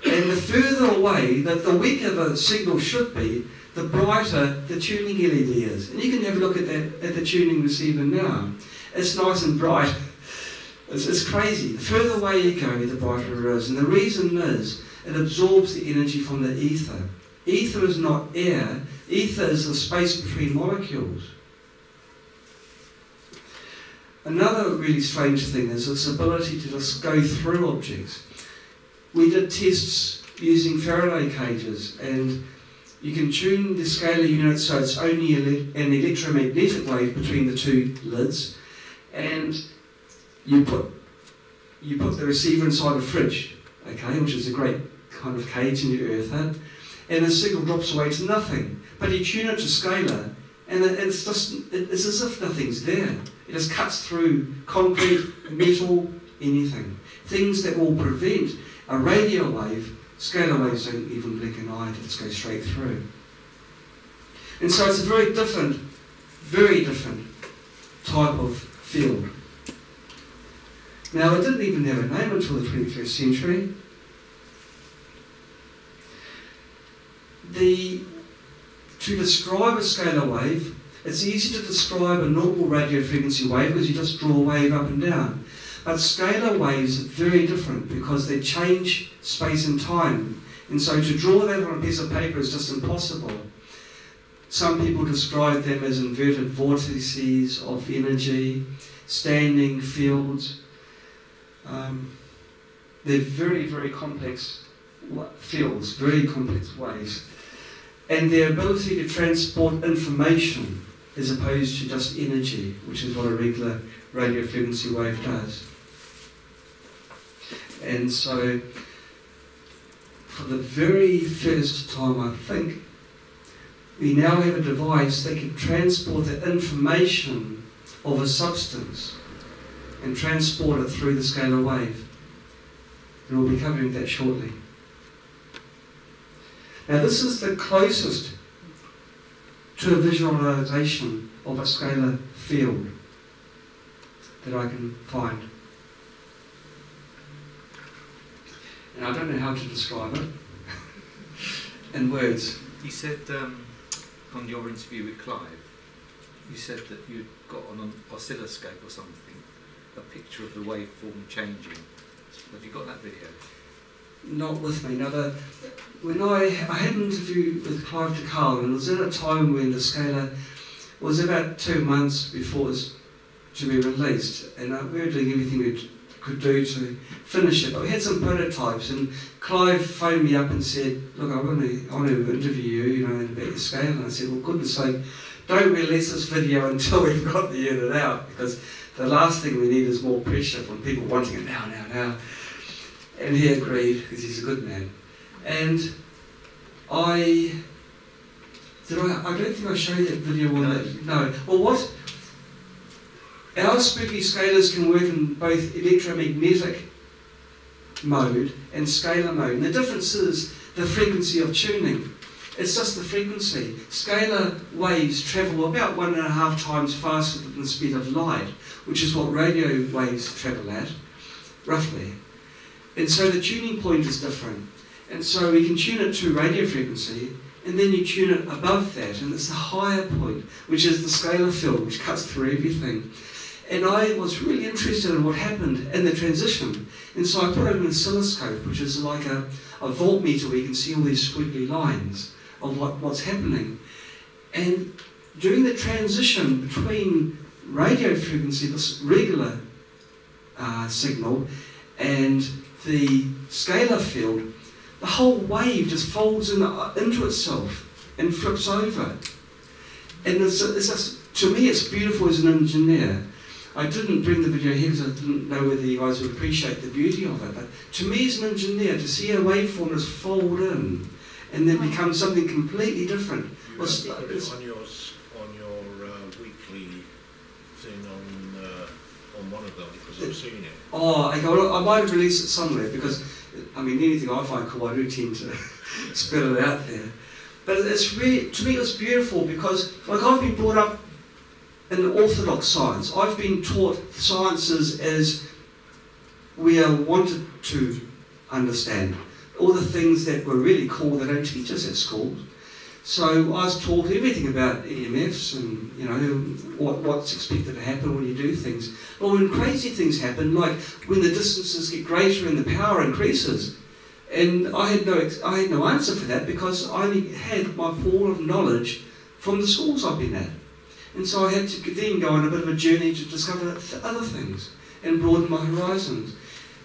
And the further away, the weaker the signal should be, the brighter the tuning LED is. And you can have a look at the tuning receiver now. It's nice and bright. It's crazy. The further away you go, the brighter it is. And the reason is, it absorbs the energy from the ether. Ether is not air. Ether is the space between molecules. Another really strange thing is its ability to just go through objects. We did tests using Faraday cages, and you can tune the scalar unit so it's only an electromagnetic wave between the two lids, and you put the receiver inside a fridge, okay, which is a great kind of cage in your earth head, and the signal drops away to nothing. But you tune it to scalar, and it's as if nothing's there. It just cuts through concrete, metal, anything. Things that will prevent a radio wave. Scalar waves don't even blink an eye, they just go straight through. And so it's a very different type of field. Now, it didn't even have a name until the 21st century. To describe a scalar wave, it's easy to describe a normal radio frequency wave because you just draw a wave up and down. But scalar waves are very different because they change space and time. And so to draw that on a piece of paper is just impossible. Some people describe them as inverted vortices of energy, standing fields. They're very, very complex fields, very complex waves. And their ability to transport information as opposed to just energy, which is what a regular radio frequency wave does. And so, for the very first time, I think, we now have a device that can transport the information of a substance and transport it through the scalar wave. And we'll be covering that shortly. Now, this is the closest to a visualization of a scalar field that I can find. And I don't know how to describe it in words. You said on your interview with Clive, you said that you'd got on an oscilloscope or something a picture of the waveform changing. Have you got that video? Not with me. Now, when I had an interview with Clive de Carl, and it was at a time when the scalar was about 2 months before it was to be released, and we were doing everything we could do to finish it. But we had some prototypes, and Clive phoned me up and said, "Look, I want to interview you, about your scale." And I said, "Well, goodness sake, don't release this video until we've got the unit out, because the last thing we need is more pressure from people wanting it now. And he agreed, because he's a good man. And I don't think I showed that video on that. No. Well, what? Our spooky scalars can work in both electromagnetic mode and scalar mode. And the difference is the frequency of tuning. It's just the frequency. Scalar waves travel about 1.5 times faster than the speed of light, which is what radio waves travel at, roughly. And so the tuning point is different. And so we can tune it to radio frequency, and then you tune it above that, and it's the higher point, which is the scalar field, which cuts through everything. And I was really interested in what happened in the transition. And so I put it in an oscilloscope, which is like a voltmeter where you can see all these squiggly lines of what's happening. And during the transition between radio frequency, this regular signal, and the scalar field, the whole wave just folds into itself and flips over. And it's just, to me, it's beautiful as an engineer. I didn't bring the video here because I didn't know whether you guys would appreciate the beauty of it. But to me as an engineer, to see a waveform just fold in and then become something completely different. You have to put it on your weekly thing on one of them, because I've seen it. Oh, okay, well, I might have released it somewhere, because, I mean, anything I find cool, I do tend to spit it out there. But it's really, to me it was beautiful, because like I've been brought up in orthodox science. I've been taught sciences as we are wanted to understand. All the things that were really cool that don't teach us at school. So I was taught everything about EMFs and, you know, what's expected to happen when you do things. But when crazy things happen, like when the distances get greater and the power increases, and I had no answer for that, because I only had my pool of knowledge from the schools I've been at. And so I had to then go on a bit of a journey to discover other things and broaden my horizons.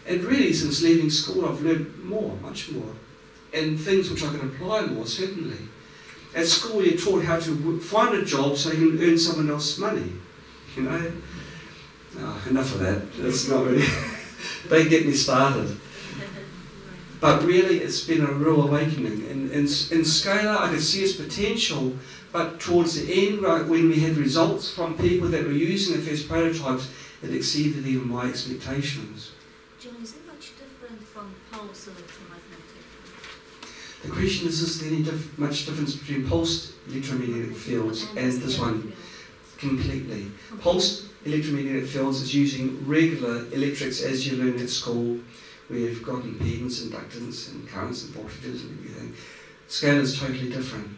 And really, since leaving school, I've learned more, much more, and things which I can apply more, certainly. At school, you're taught how to find a job so you can earn someone else's money, you know. Oh, enough of that. It's not really. Don't get me started. But really, it's been a real awakening. In Scalar, I could see its potential, but towards the end, right, when we had results from people that were using the first prototypes, it exceeded even my expectations. John, is it much different from pulse electromagnetic? The question is there any much difference between pulsed electromagnetic fields and this one? Completely. Okay. Pulsed electromagnetic fields is using regular electrics as you learn at school, where you've got impedance, inductance, and currents and voltages and everything. Scalar is totally different.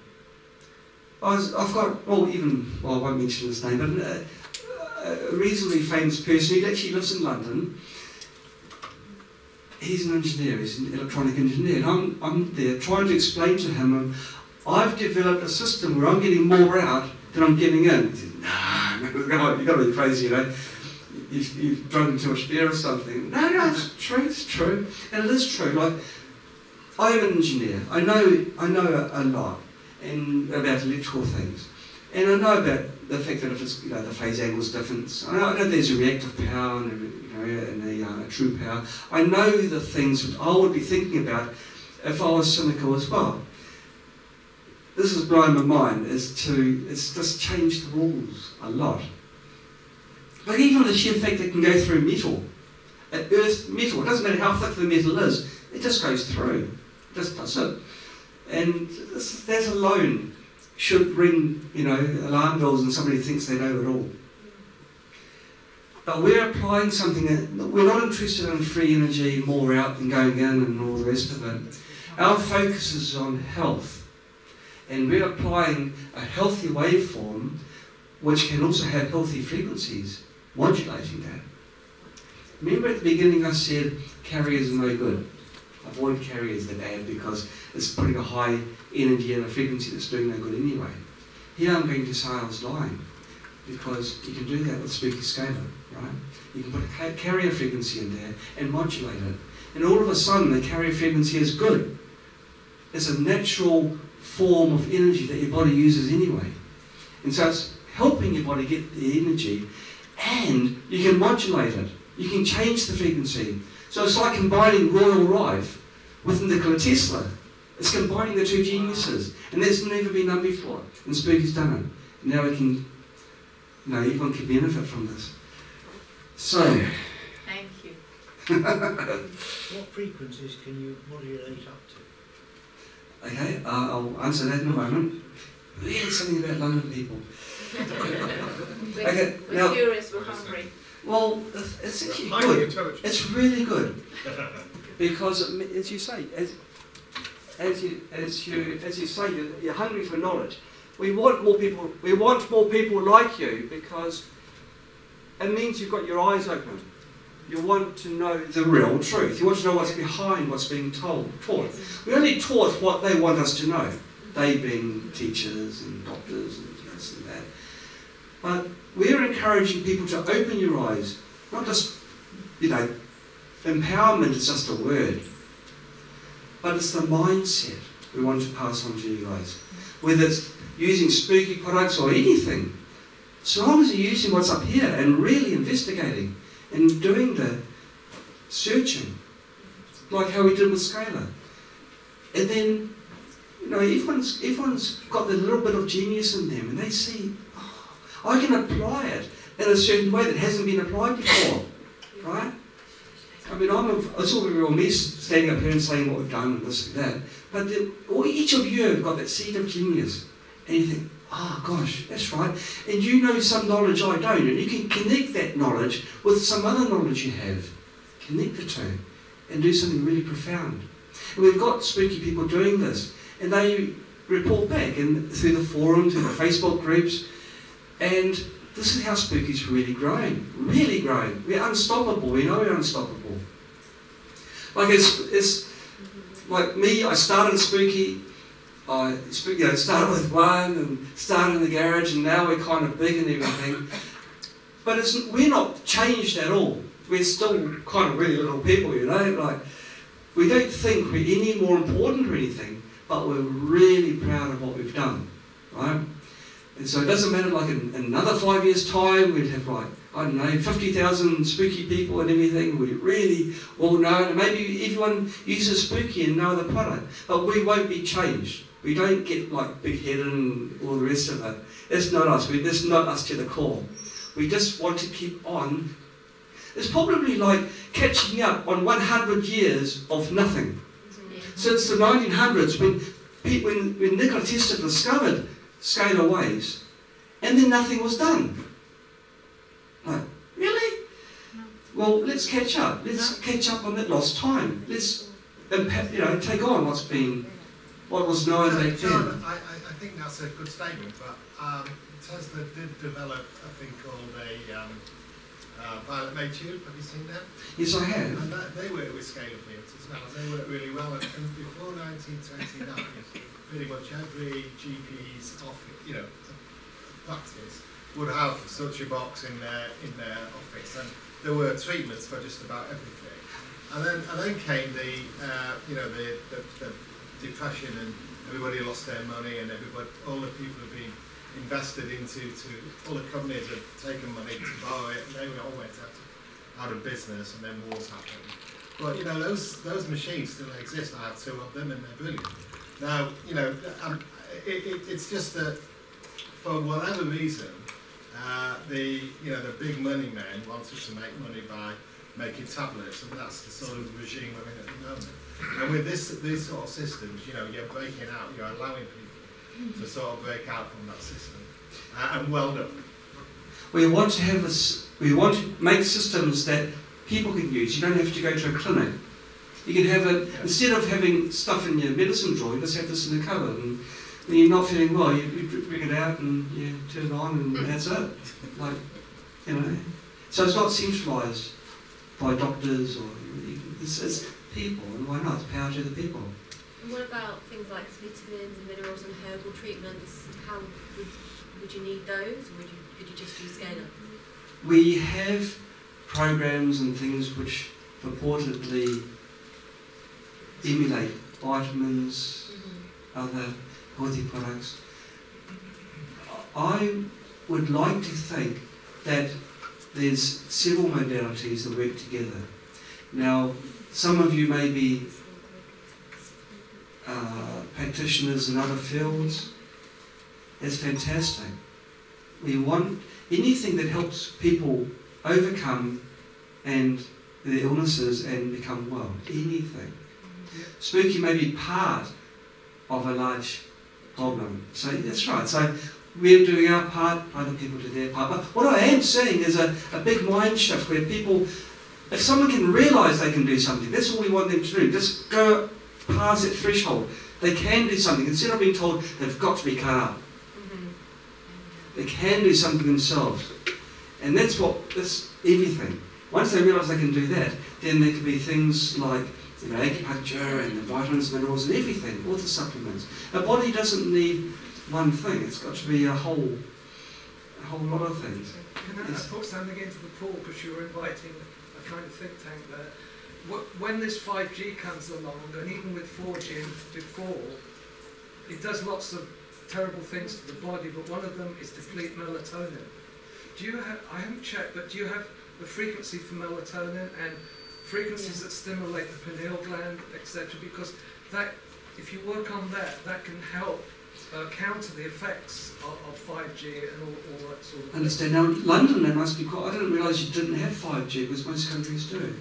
I've got, well, I won't mention his name, but a reasonably famous person who actually lives in London. He's an engineer, he's an electronic engineer, and I'm there trying to explain to him, I've developed a system where I'm getting more out than I'm getting in. He said, no, you've got to be crazy, you know. You've drunk too much beer or something. No, it's true, and it is true. Like, I am an engineer. I know a lot about electrical things, and I know about the fact that if it's, you know, the phase angle is different. I know there's a reactive power and a true power. I know the things which I would be thinking about if I was cynical as well. This is blowing my mind. It's just changed the rules a lot. Like even the sheer fact that it can go through metal, earth metal, it doesn't matter how thick the metal is, it just goes through. It just does it. And that alone should ring, you know, alarm bells and somebody thinks they know it all. But we're applying something that we're not interested in free energy, more out than going in and all the rest of it. Our focus is on health. And we're applying a healthy waveform which can also have healthy frequencies, modulating that. Remember at the beginning I said carriers are no good. Avoid carriers, they're bad because it's putting a high energy and a frequency that's doing no good anyway. Here I'm going to say I was lying, because you can do that with Spooky2, right? You can put a carrier frequency in there and modulate it. And all of a sudden the carrier frequency is good. It's a natural form of energy that your body uses anyway. And so it's helping your body get the energy, and you can modulate it. You can change the frequency. So it's like combining Royal Rife with Nikola Tesla. It's combining the two geniuses, and that's never been done before. And Spooky's done it. And now we can, everyone can benefit from this. So. Thank you. What frequencies can you modulate up to? Okay, I'll answer that in a moment. Really something about London people. Okay, we're curious, we're hungry. Well, it's actually good. It's really good. Because, as you say, as you say, you're hungry for knowledge. We want more people. We want more people like you because it means you've got your eyes open. You want to know the real truth. You want to know what's behind what's being taught. We only taught what they want us to know. They being teachers and doctors and this and that. But we're encouraging people to open your eyes. Not just, empowerment is just a word. But it's the mindset we want to pass on to you guys. Whether it's using spooky products or anything. So long as you're using what's up here and really investigating and doing the searching. Like how we did with Scalar. And then, everyone's got the little bit of genius in them and they see, I can apply it in a certain way that hasn't been applied before. Right? I mean, it's all very well me standing up here and saying what we've done and this and that, but each of you have got that seed of genius, and you think, oh gosh, that's right, and you know some knowledge I don't, and you can connect that knowledge with some other knowledge you have, connect the two, and do something really profound. And we've got spooky people doing this, and they report back, and through the forums, through the Facebook groups, and this is how Spooky's really growing. Really growing. We're unstoppable. We know we're unstoppable. Like it's like me. I started Spooky. I started with one and started in the garage, and now we're kind of big and everything. But we're not changed at all. We're still kind of really little people, Like we don't think we're any more important or anything, but we're really proud of what we've done, right? And so it doesn't matter, like in another 5 years' time, we'd have 50,000 spooky people and everything. We're really well known. And maybe everyone uses Spooky and no other product. But we won't be changed. We don't get big-headed and all the rest of it. It's not us. It's not us to the core. We just want to keep on. It's probably like catching up on 100 years of nothing. Since the 1900s, when Nikola Tesla discovered scalar waves, and then nothing was done. Like, really? Well, let's catch up. Let's catch up on that lost time. Let's, take on what was known back then. I think that's a good statement, but Tesla did develop a thing called a violet made tube. Have you seen that? Yes, I have. And they work with scalar fields as well. They work really well. And before 1929, pretty much every GP's office, practice would have such a box in their office, and there were treatments for just about everything. And then came the depression, and everybody lost their money, and all the people have been invested into all the companies have taken money to borrow it, and they all went out of business, and then wars happened. But those machines still exist. I have 2 of them, and they're brilliant. Now, it's just that for whatever reason, the big money men wanted to make money by making tablets, and that's the sort of regime we're in at the moment. And with these sort of systems, you're breaking out, you're allowing people to sort of break out from that system, and well done. We want to make systems that people can use. You don't have to go to a clinic. You can have it, instead of having stuff in your medicine drawer, you just have this in the cupboard, and when you're not feeling well, you bring it out and you turn it on, and that's it. So it's not centralised by doctors, or it's people, and why not? It's power to the people. And what about things like vitamins and minerals and herbal treatments? How would you need those, or could you just use scalar? We have programs and things which purportedly emulate vitamins, other healthy products. I would like to think that there's several modalities that work together. Now, some of you may be practitioners in other fields. It's fantastic. We want anything that helps people overcome and their illnesses and become well. Anything. Spooky may be part of a large problem. So that's right. So we're doing our part, other people do their part. But what I am seeing is a big mind shift where people, if someone can realise they can do something, that's all we want them to do. Just go past that threshold. They can do something. Instead of being told they've got to be cut up. They can do something themselves. And that's everything. Once they realise they can do that, then there can be things like acupuncture and the vitamins, minerals and everything, all the supplements. A body doesn't need one thing, it's got to be a whole lot of things. Can I put something into the pool, because you were inviting a kind of think tank there. When this 5G comes along, and even with 4G before, it does lots of terrible things to the body, but one of them is deplete melatonin. Do you have, I haven't checked, but do you have the frequency for melatonin and frequencies that stimulate the pineal gland, etc.? Because that, if you work on that, that can help counter the effects of 5G and all that sort of thing. Understand. Now, London, there must be quite, I didn't realise you didn't have 5G, because most countries do.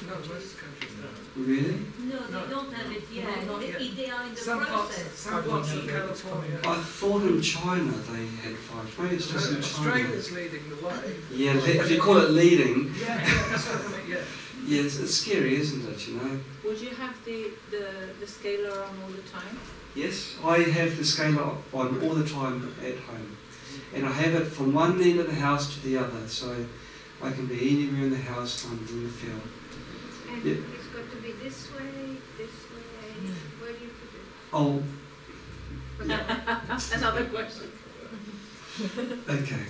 No, most countries don't. Really? No, they don't have it yet. Not yet. They are in the Some process. parts of California. I thought in China they had 5G. Maybe it's just in China. Australia's leading the way. Yeah, if you call it leading. Yeah, that's what I mean, yeah. Yes, it's scary, isn't it, you know? Would you have the scaler on all the time? Yes, I have the scaler on all the time at home. And I have it from one end of the house to the other, so I can be anywhere in the house, I'm in the field. And it's got to be this way. Where do you put it? Oh. Another question. Okay.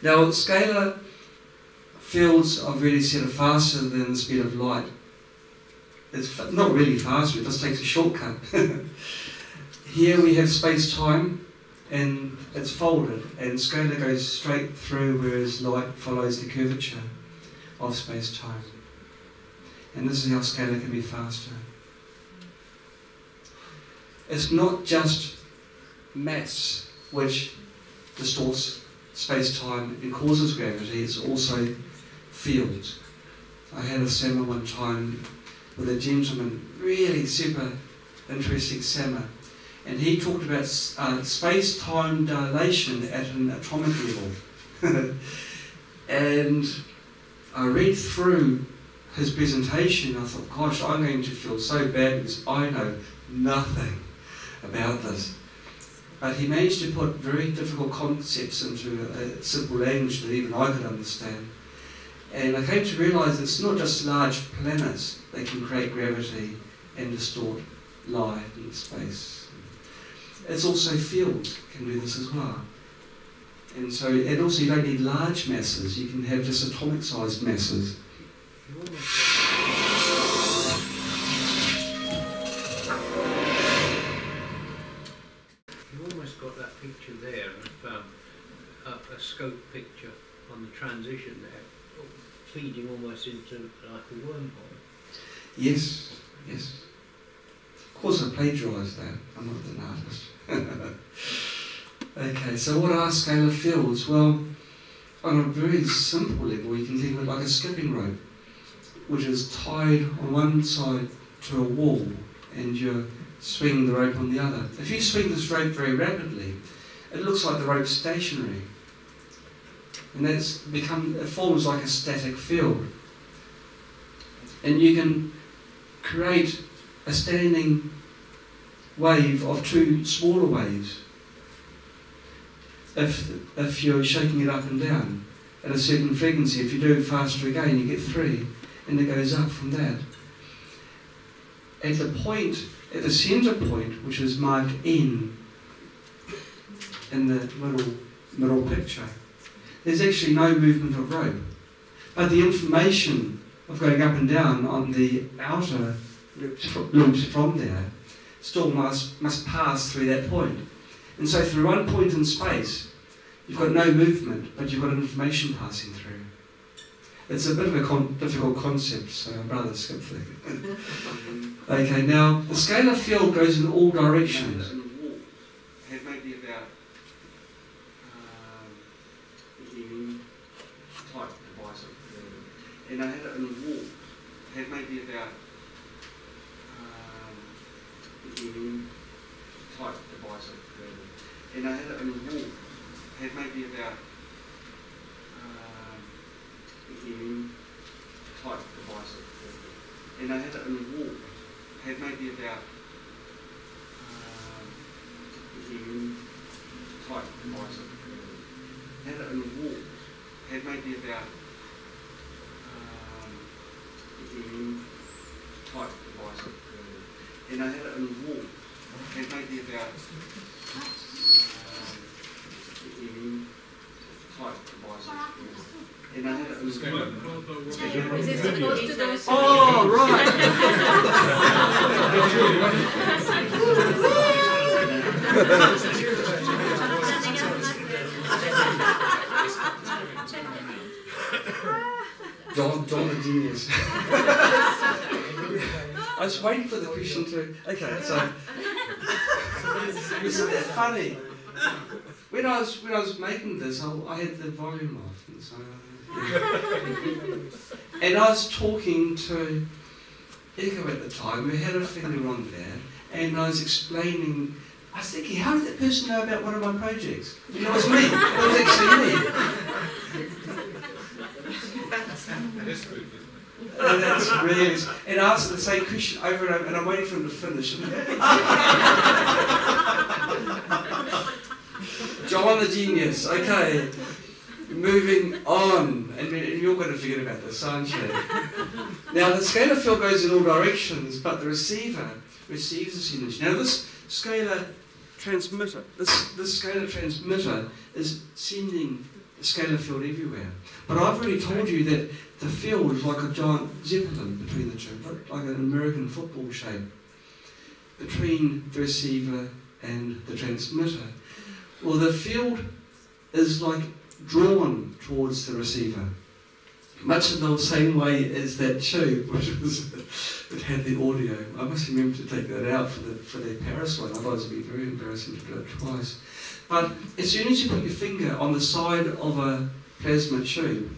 Now, scalar fields are really sort of faster than the speed of light. It's not really faster, it just takes a shortcut. Here we have space-time, and it's folded, and scalar goes straight through, whereas light follows the curvature of space-time. And this is how scalar can be faster. It's not just mass which distorts space-time and causes gravity, it's also fields. I had a seminar one time with a gentleman, really super interesting seminar, and he talked about space-time dilation at an atomic level. And I read through his presentation, I thought, gosh, I'm going to feel so bad because I know nothing about this. But he managed to put very difficult concepts into a simple language that even I could understand. And I came to realise it's not just large planets that can create gravity and distort light and space. It's also fields can do this as well. And so, and also you don't need large masses, you can have just atomic-sized masses. You've almost got that picture there of a scope picture on the transition there, feeding almost into like a wormhole. Yes, yes. Of course I plagiarised that, I'm not an artist. Okay, so what are scalar fields? Well, on a very simple level, you can think of it like a skipping rope, which is tied on one side to a wall, and you're swinging the rope on the other. If you swing this rope very rapidly, it looks like the rope's stationary. And it forms like a static field. And you can create a standing wave of two smaller waves if you're shaking it up and down at a certain frequency. If you do it faster again, you get 3, and it goes up from that. At the centre point, which is marked N in the middle picture, there's actually no movement of rope. But the information of going up and down on the outer loops from there still must pass through that point. And so through one point in space, you've got no movement, but you've got information passing through. It's a bit of a difficult concept, so I'd rather skip that. Okay, now the scalar field goes in all directions. Had maybe about type device, and I had it in a wall. Had maybe about type device, and I had it in a wall. Had maybe about type device, and I had it in a wall. Had maybe about type device, had it in a wall. Had maybe about type device, and I had it in a wall. Had maybe about type device, and I had it in a wall. Is it supposed to go? Oh, right. John the genius. I was waiting for the question to. Okay, so isn't that funny? When I was making this, I had the volume off, and so. And I was talking to Echo at the time, who had a finger on there, and I was explaining. I was thinking, how did that person know about one of my projects? And it was me. It was actually me. And that's really. And I asked the same question over and over, and I'm waiting for him to finish. John the genius. Okay. Moving on, and you're going to forget about this, aren't you? Now, the scalar field goes in all directions, but the receiver receives this energy. Now, this scalar transmitter is sending the scalar field everywhere. But I've already told you that the field is like a giant zeppelin between the two, like an American football shape, between the receiver and the transmitter. Well, the field is like drawn towards the receiver, much in the same way as that tube, which had the audio. I must remember to take that out for the Paris one, otherwise it would be very embarrassing to do it twice. But as soon as you put your finger on the side of a plasma tube,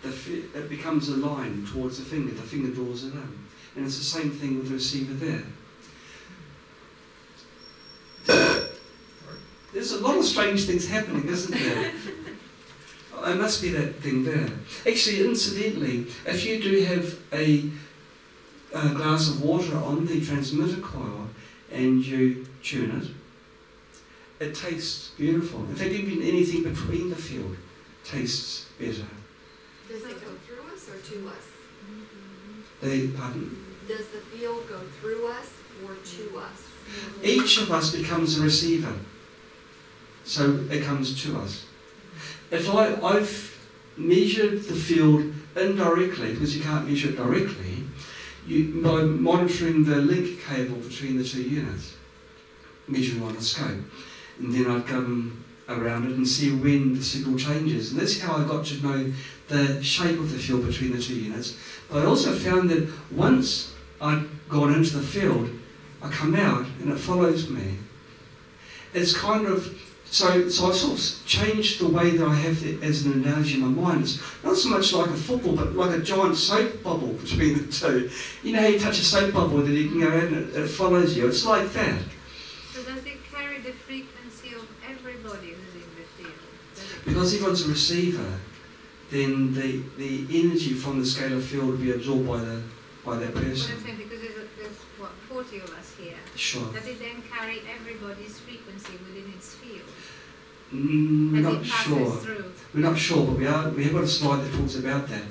it becomes a line towards the finger draws it in. And it's the same thing with the receiver there. There's a lot of strange things happening, isn't there? There must be that thing there. Actually, incidentally, if you do have a glass of water on the transmitter coil and you tune it, it tastes beautiful. In fact, even anything between the field tastes better. Does it go through us or to us? Pardon? Does the field go through us or to us? Each of us becomes a receiver. So it comes to us. If I've measured the field indirectly, because you can't measure it directly, by monitoring the link cable between the two units, measuring on a scope, and then I'd come around it and see when the signal changes. And that's how I got to know the shape of the field between the two units. But I also found that once I'd gone into the field, I come out and it follows me. It's kind of. So I've sort of changed the way that I have it as an analogy in my mind. It's not so much like a football, but like a giant soap bubble between the two. You know how you touch a soap bubble and then you can go in and it follows you. It's like that. So does it carry the frequency of everybody who's in the field? Because everyone's a receiver, then the energy from the scalar field will be absorbed by that person. What I'm saying, because there's what, 40 of us here. Sure. Does it then carry everybody's frequency within its field? We're not sure. Through? We're not sure, but we have got a slide that talks about that.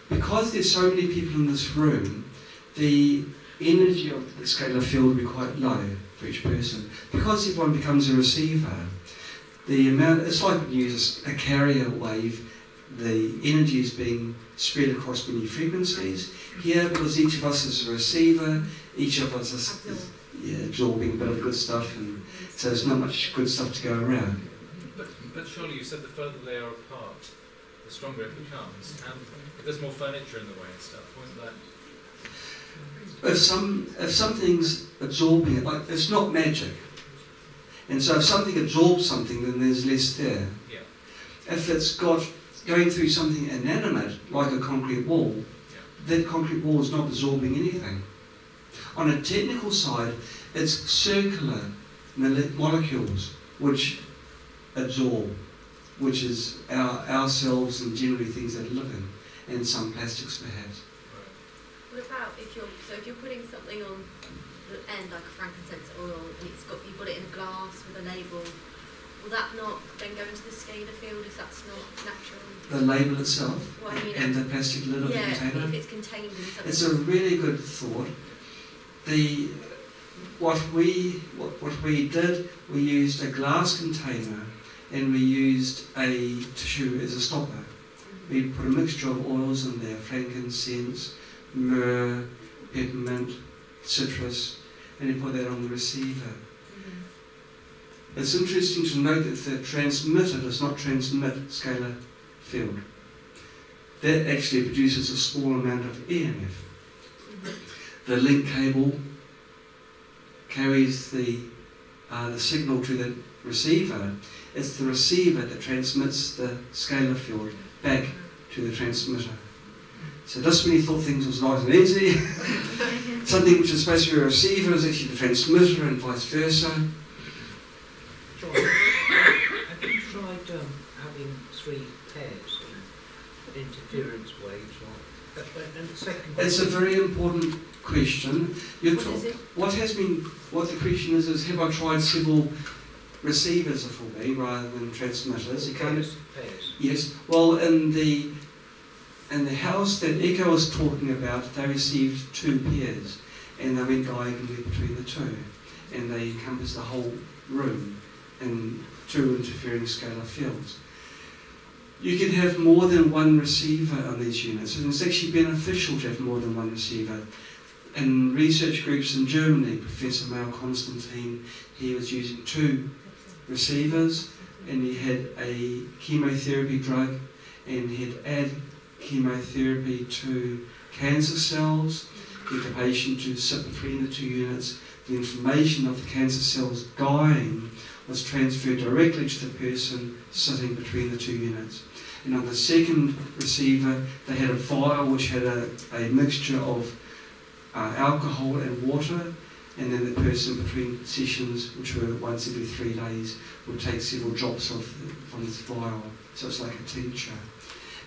Because there's so many people in this room, the energy of the scalar field will be quite low for each person. Because everyone becomes a receiver, the amount, it's like when you use a carrier wave, the energy is being spread across many frequencies. Here, because each of us is a receiver, each of us is absorbing a bit of good stuff, and so there's not much good stuff to go around. But surely you said the further they are apart, the stronger it becomes. And if there's more furniture in the way and stuff, won't that? If something's absorbing it, like it's not magic, and so if something absorbs something, then there's less there. Yeah. If it's going through something inanimate, like a concrete wall, that concrete wall is not absorbing anything. On a technical side, it's circular molecules which absorb, which is our cells and generally things that are living, and some plastics perhaps. What about if you're putting something on the end, like a frankincense oil, and you've got it in a glass with a label, will that not then go into the scalar field if that's not natural? The label itself, Well, I mean, and the plastic lid of the container? If it's contained in something. It's a really good thought. What we did, we used a glass container and we used a tissue as a stopper. We put a mixture of oils in there, frankincense, myrrh, peppermint, citrus, and you put that on the receiver. It's interesting to note that the transmitter does not transmit scalar field. That actually produces a small amount of EMF. The link cable carries the signal to the receiver. It's the receiver that transmits the scalar field back to the transmitter. So just when you thought things was nice and easy, something which is supposed to be a receiver is actually the transmitter and vice versa. John, have you tried having 3 pairs of interference waves? And the second it's a very important question. What the question is have I tried several receivers, it will be, rather than transmitters? You can't. Pairs. Yes. Well, in the house that Echo was talking about, they received 2 pairs, and they went diagonally between the 2, and they encompassed the whole room in 2 interfering scalar fields. You can have more than one receiver on these units, and it's actually beneficial to have more than one receiver. In research groups in Germany, Professor Mael Constantine, he was using 2 receivers, and he had a chemotherapy drug, and he'd add chemotherapy to cancer cells, get the patient to sit between the 2 units. The information of the cancer cells dying was transferred directly to the person sitting between the 2 units. And on the second receiver, they had a vial which had a mixture of alcohol and water, and then the person between sessions, which were once every 3 days, would take several drops from this vial. So it's like a tincture.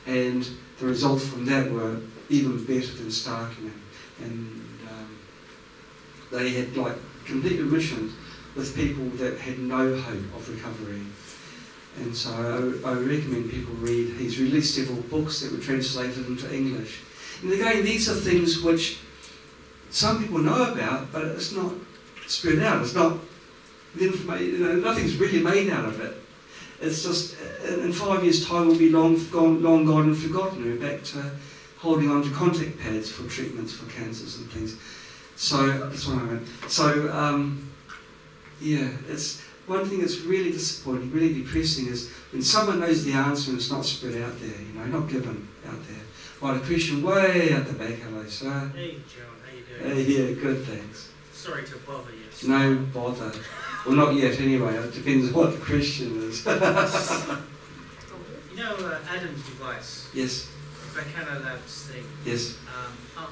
And the results from that were even better than Starkman. And they had like complete remissions with people that had no hope of recovery. And so I recommend people read. He's released several books that were translated into English. And again, these are things which some people know about, but it's not spread out. It's not the information. Nothing's really made out of it. It's just in 5 years' time we'll be long gone and forgotten. We're back to holding on to contact pads for treatments for cancers and things. So that's what I meant. So yeah, it's one thing that's really disappointing, really depressing is when someone knows the answer and it's not spread out there, not given out there. While a question way at the back, hello sir. Hey John, how you doing? Yeah, good, thanks. Sorry to bother you. No bother. Well, not yet anyway. It depends what the question is. You know Adam's device? Yes. Bacano Labs thing? Yes.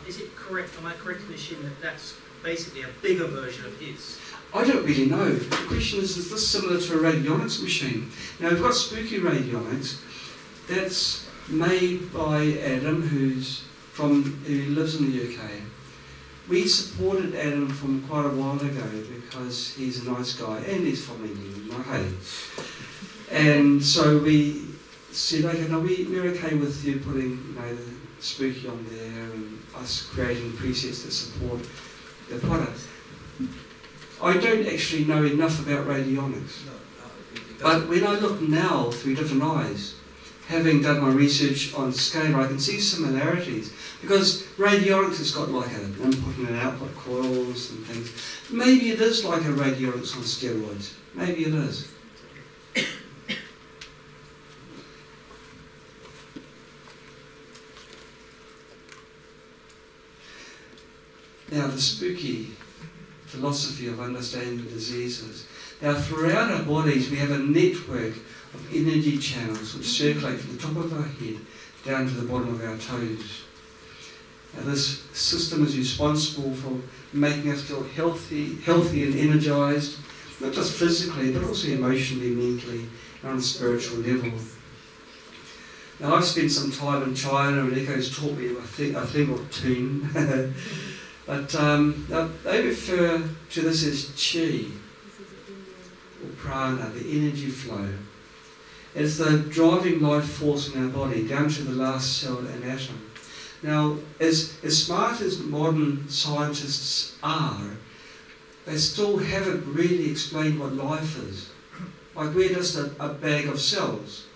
Is it correct, am I correct in assuming that that's basically a bigger version of his? I don't really know. The question is this similar to a radionics machine? Now we've got Spooky Radionics. That's made by Adam, who lives in the UK. We supported Adam from quite a while ago because he's a nice guy and he's from England, hey. And so we said, okay, no, we're okay with you putting the Spooky on there and us creating presets that support the product. I don't actually know enough about radionics, but when I look now through different eyes, having done my research on scalar, I can see similarities because radionics has got like an input and an output coils and things. Maybe it is like a radionics on steroids. Maybe it is. Now, the spooky philosophy of understanding diseases. Now, throughout our bodies, we have a network of energy channels which circulate from the top of our head down to the bottom of our toes. Now, this system is responsible for making us feel healthy and energised, not just physically, but also emotionally, mentally, and on a spiritual level. Now, I've spent some time in China, and Echo's taught me a thing or two. But they refer to this as qi, or prana, the energy flow. It's the driving life force in our body, down to the last cell and atom. Now, as smart as modern scientists are, they still haven't really explained what life is. Like, we're just a bag of cells.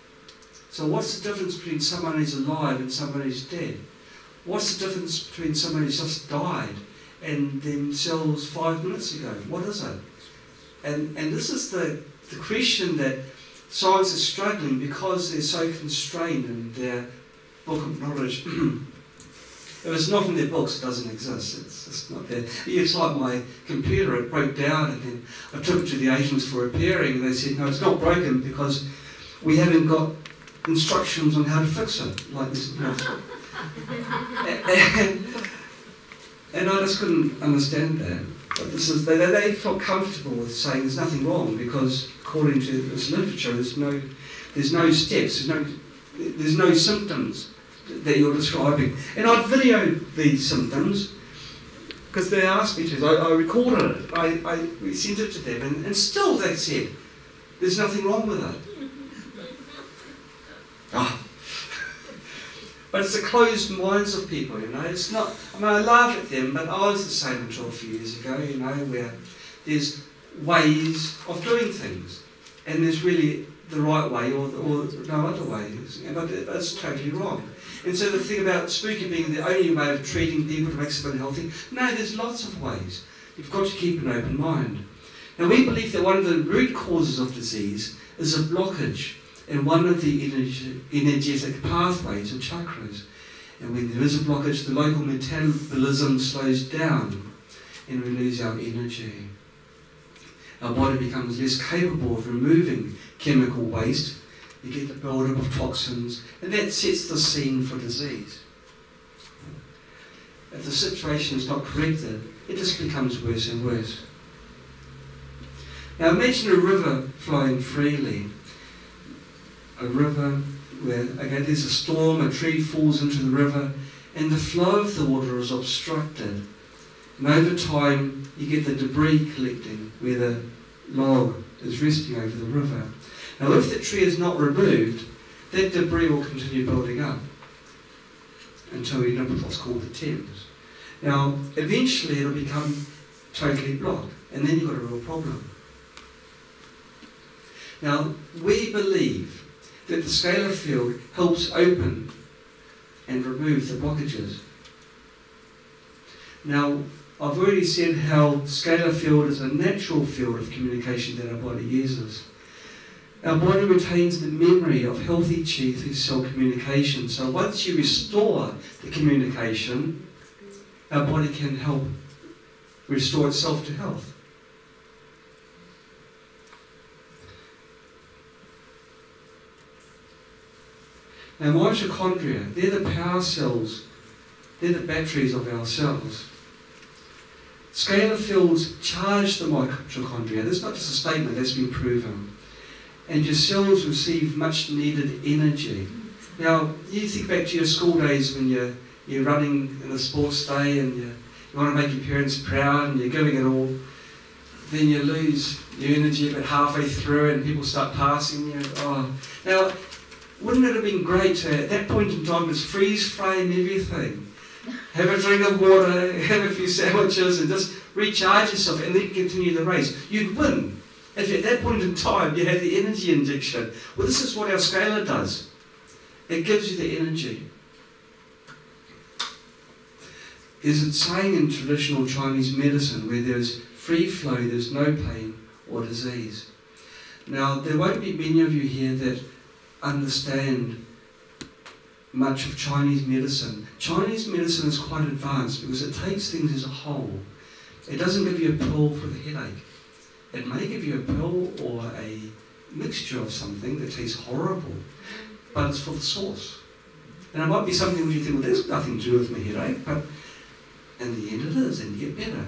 So what's the difference between someone who's alive and someone who's dead? What's the difference between someone who's just died and themselves 5 minutes ago? What is it? And this is the question that science is struggling because they're so constrained in their book of knowledge. If it's not in their books, it doesn't exist. It's just not there. It's like my computer, it broke down, and then I took it to the agents for repairing, and they said, no, it's not broken because we haven't got instructions on how to fix it, like this. And I just couldn't understand that. But this is, they felt comfortable with saying there's nothing wrong because, according to this literature, there's no steps, there's no symptoms that you're describing. And I'd videoed these symptoms because they asked me to. I recorded it. We sent it to them, and still they said there's nothing wrong with it. Oh. But it's the closed minds of people, you know. It's not. I mean, I laugh at them, but I was the same until a few years ago, you know, where there's ways of doing things, and there's really the right way or no other way, but it's totally wrong. And so the thing about spooky being the only way of treating people to make someone healthy, no, there's lots of ways. You've got to keep an open mind. Now, we believe that one of the root causes of disease is a blockage in one of the energetic pathways or chakras. And when there is a blockage, the local metabolism slows down and we lose our energy. Our body becomes less capable of removing chemical waste. You get the build-up of toxins, and that sets the scene for disease. If the situation is not corrected, it just becomes worse and worse. Now imagine a river flowing freely. A river where, again, there's a storm, a tree falls into the river, and the flow of the water is obstructed. And over time, you get the debris collecting where the log is resting over the river. Now, if the tree is not removed, that debris will continue building up until you end up with what's called the Thames. Now, eventually it'll become totally blocked, and then you've got a real problem. Now, we believe that the scalar field helps open and remove the blockages. Now, I've already said how scalar field is a natural field of communication that our body uses. Our body retains the memory of healthy qi through cell communication. So once you restore the communication, our body can help restore itself to health. Now mitochondria, they're the power cells, they're the batteries of our cells. Scalar fields charge the mitochondria. That's not just a statement, that's been proven. And your cells receive much needed energy. Now, you think back to your school days when you're running in a sports day and you want to make your parents proud and you're giving it all. Then you lose your energy about halfway through and people start passing you. Oh. Now, wouldn't it have been great to, at that point in time, just freeze frame everything? Have a drink of water, have a few sandwiches and just recharge yourself and then continue the race. You'd win. If at that point in time you have the energy injection. Well, this is what our scalar does. It gives you the energy. There's a saying in traditional Chinese medicine where there's free flow, there's no pain or disease. Now, there won't be many of you here that understand much of Chinese medicine. Chinese medicine is quite advanced because it takes things as a whole. It doesn't give you a pill for the headache. It may give you a pill or a mixture of something that tastes horrible, but it's for the source. And it might be something where you think, well, there's nothing to do with my headache, but in the end it is, and you get better.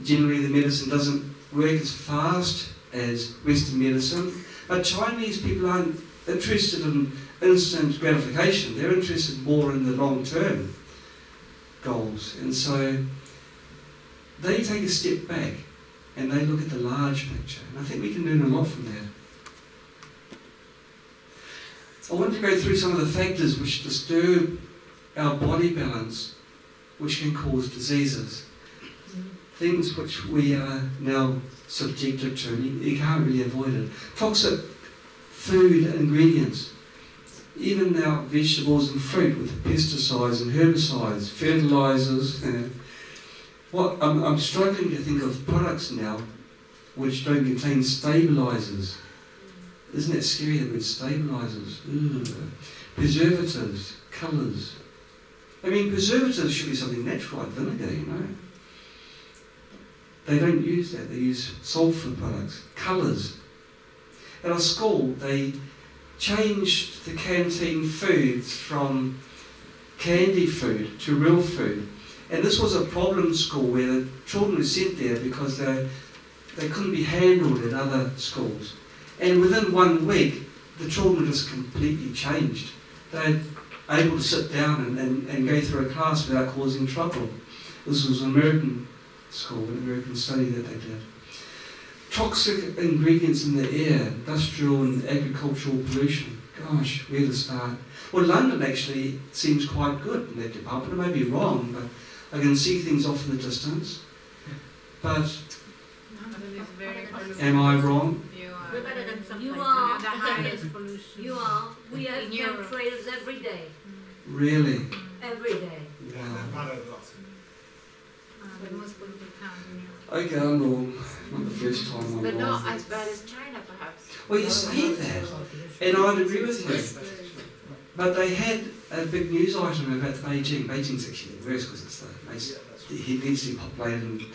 Generally the medicine doesn't work as fast as Western medicine, but Chinese people aren't interested in instant gratification. They're interested more in the long-term goals. And so they take a step back and they look at the large picture. And I think we can learn a lot from that. I want to go through some of the factors which disturb our body balance, which can cause diseases. Things which we are now subjected to, and you can't really avoid it. Toxic food ingredients, even now vegetables and fruit with pesticides and herbicides, fertilizers. I'm struggling to think of products now which don't contain stabilizers. Isn't that scary, the word stabilizers? Preservatives, colours. I mean, preservatives should be something natural, like vinegar, you know. They don't use that, they use sulphur products. Colours. At our school, they changed the canteen foods from candy food to real food. And this was a problem school where the children were sent there because they couldn't be handled at other schools. And within 1 week, the children just completely changed. They were able to sit down and go through a class without causing trouble. This was an American school, an American study that they did. Toxic ingredients in the air, industrial and agricultural pollution. Gosh, where to start? Well, London actually seems quite good in that department. I may be wrong, but I can see things off in the distance. But am I wrong? We're better than some You places. are. The highest pollution. You are. We have In Europe. chemtrails every day. Really? Every day. Wow. The most polluted town in Europe. Okay, I'm wrong. Not the first time I'm But wrong. not as bad as China, perhaps. Well, you say that, and I'd agree with you. But they had a big news item about Beijing. Beijing's actually the worst because it's the most densely populated.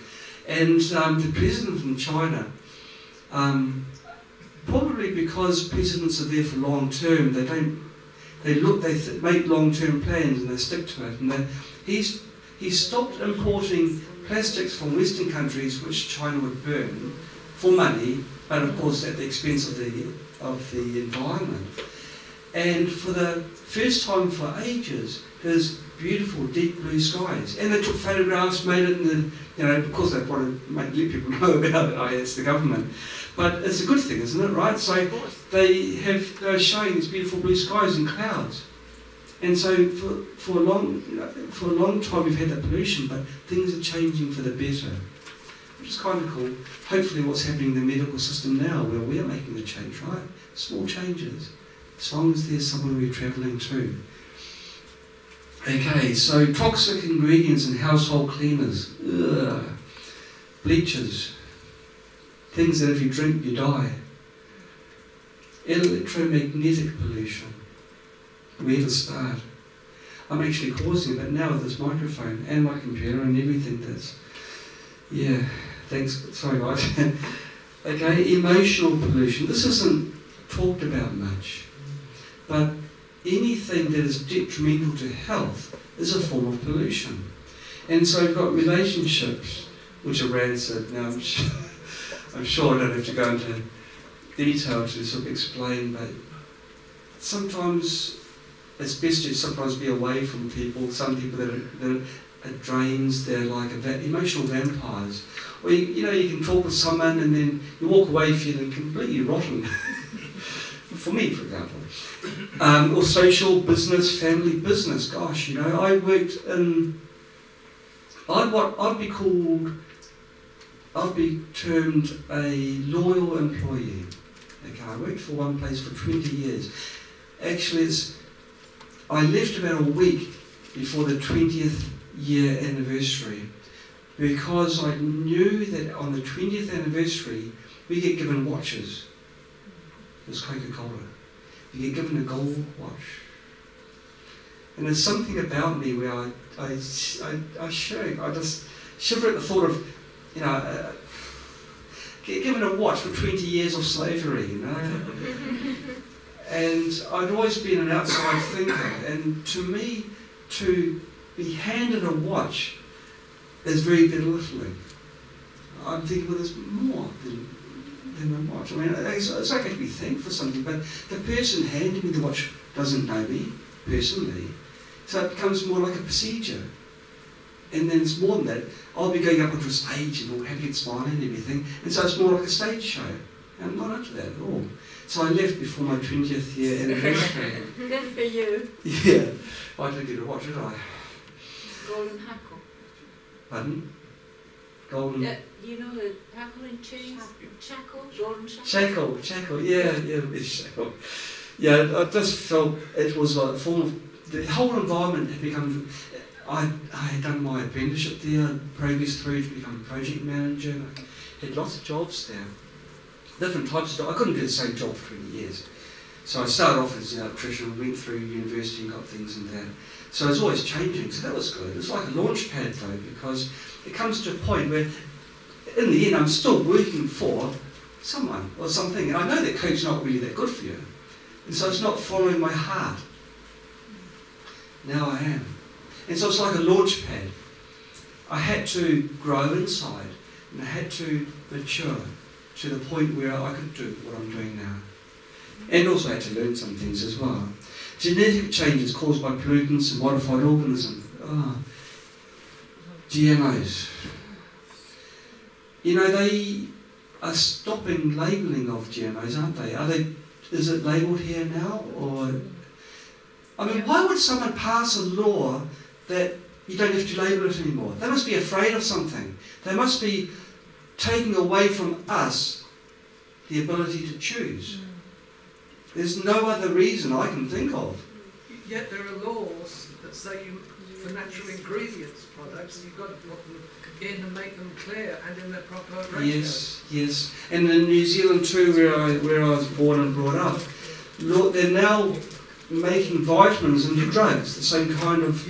And the president in China, probably because presidents are there for long term, they make long term plans and they stick to it. And he stopped importing plastics from Western countries which China would burn for money, but of course at the expense of the environment. And for the first time for ages, there's beautiful deep blue skies. And they took photographs, made it in the, of course they want to let people know about it. Oh, it's the government. But it's a good thing, isn't it, right? So they're showing these beautiful blue skies and clouds. And so for a long time we've had that pollution, but things are changing for the better, which is kind of cool. Hopefully what's happening in the medical system now, where we're making the change, right? Small changes, as long as there's somewhere we're travelling to. Okay, so toxic ingredients in household cleaners, bleachers, things that if you drink you die. Electromagnetic pollution. Where to start? I'm actually causing it, but now with this microphone and my computer and everything that's... Yeah, thanks, sorry guys. Okay, emotional pollution. This isn't talked about much, but anything that is detrimental to health is a form of pollution. And so we've got relationships which are rancid. Now I'm sure I don't have to go into detail to sort of explain, but sometimes it's best to sometimes be away from people. Some people that are drains, they're like emotional vampires. Or you can talk with someone and then you walk away feeling completely rotten. For me, for example. Or social, business, family business. Gosh, I worked in... I'd be termed a loyal employee. Okay, I worked for one place for 20 years. Actually, I left about a week before the 20th year anniversary because I knew that on the 20th anniversary we get given watches. It was Coca-Cola. You get given a gold watch. And there's something about me where I shake. I just shiver at the thought of, you know, given a watch for 20 years of slavery, you know. And I'd always been an outside thinker, and to me, to be handed a watch is very belittling. I'm thinking, well, there's more than a watch. I mean, it's okay to be thankful for something, but the person handing me the watch doesn't know me personally, so it becomes more like a procedure. And then it's more than that. I'll be going up onto a stage and all happy and smiling and everything, and so it's more like a stage show. And I'm not into that at all. So I left before my 20th year anniversary. Good for you. Yeah, I didn't get a watch, did I? Golden hackle. Pardon? Golden. Yeah, you know the hackle in chains? Shackle? Golden shackle. Shackle, yeah, it's shackle. Yeah, I just felt it was like a form of, the whole environment had become, I had done my apprenticeship there, progressed through to become a project manager, and I had lots of jobs there. Different types of jobs. I couldn't do the same job for 20 years. So I started off as an electrician, went through university and got things in that. So it was always changing, so that was good. It was like a launch pad though, because it comes to a point where, in the end, I'm still working for someone or something. And I know that code's not really that good for you. And so it's not following my heart. Now I am. And so it's like a launch pad. I had to grow inside, and I had to mature to the point where I could do what I'm doing now. And also I had to learn some things as well. Genetic changes caused by pollutants and modified organisms. GMOs. You know, they are stopping labelling of GMOs, aren't they? Is it labelled here now? Or, I mean, why would someone pass a law that you don't have to label it anymore? They must be afraid of something. They must be taking away from us the ability to choose. There's no other reason I can think of. Yet there are laws that say for natural ingredients products, you've got to put them in and make them clear and in their proper ratio. Yes. And in New Zealand too, where I was born and brought up, they're now making vitamins into drugs, the same kind of...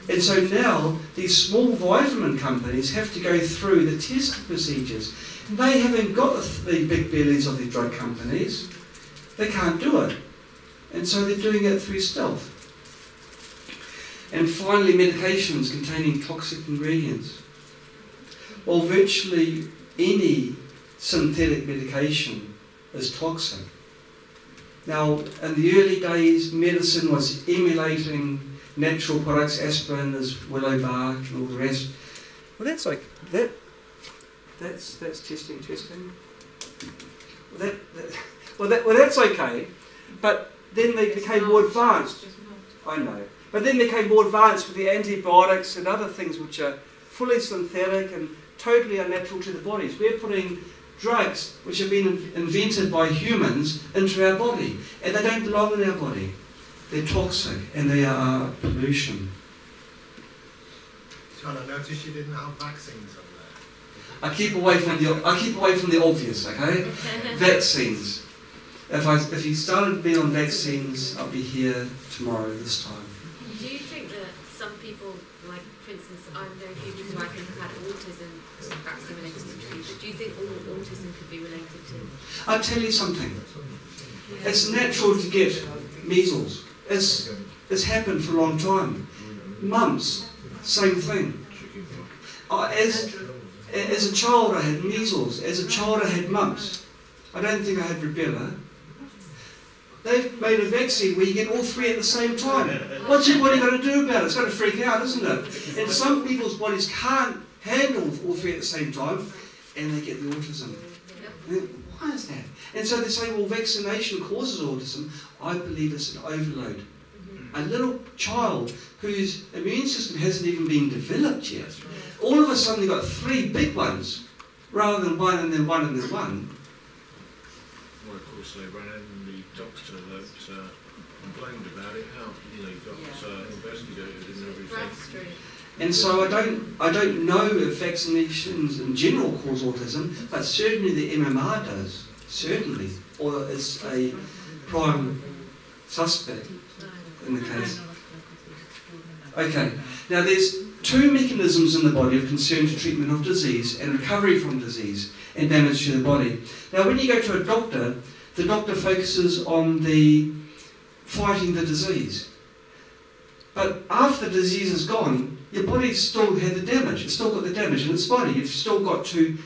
And so now, these small vitamin companies have to go through the testing procedures. They haven't got the big bellies of the drug companies. They can't do it. And so they're doing it through stealth. And finally, medications containing toxic ingredients. Well, virtually any synthetic medication is toxic. Now, in the early days, medicine was emulating natural products, aspirin is willow bark and all the rest. Well, that's like that's testing. Well, that's okay, but then they became more advanced. I know, but then they became more advanced with the antibiotics and other things which are fully synthetic and totally unnatural to the bodies. We're putting drugs which have been invented by humans into our body, and they don't belong in our body. They're toxic and they are pollution. John, I noticed you didn't have vaccines on there. I keep away from the obvious, okay? Vaccines. If you started me on vaccines, I'll be here tomorrow this time. Do you think that some people, like for instance, I know people who I think have had autism vaccine related to treatment. Do you think all autism could be related to? I'll tell you something. It's natural to get measles. It's happened for a long time. Mumps, same thing. As a child I had measles. As a child I had mumps. I don't think I had rubella. They've made a vaccine where you get all three at the same time. What's your body got to do about it? It's got to freak out, isn't it? And some people's bodies can't handle all three at the same time, and they get the autism. Why is that? And so they say, well, vaccination causes autism. I believe it's an overload. A little child whose immune system hasn't even been developed yet, all of a sudden they've got three big ones, rather than one and then one and then one. Well, of course, they ran in the doctor that complained about it. How you've got investigated and everything. And so I don't know if vaccinations in general cause autism, but certainly the MMR does, certainly, or is a prime suspect in the case. Okay. Now there's two mechanisms in the body of concern to treatment of disease and recovery from disease and damage to the body. Now when you go to a doctor, the doctor focuses on the fighting the disease. But after the disease is gone, your body's still had the damage. It's still got the damage in its body. You've still got to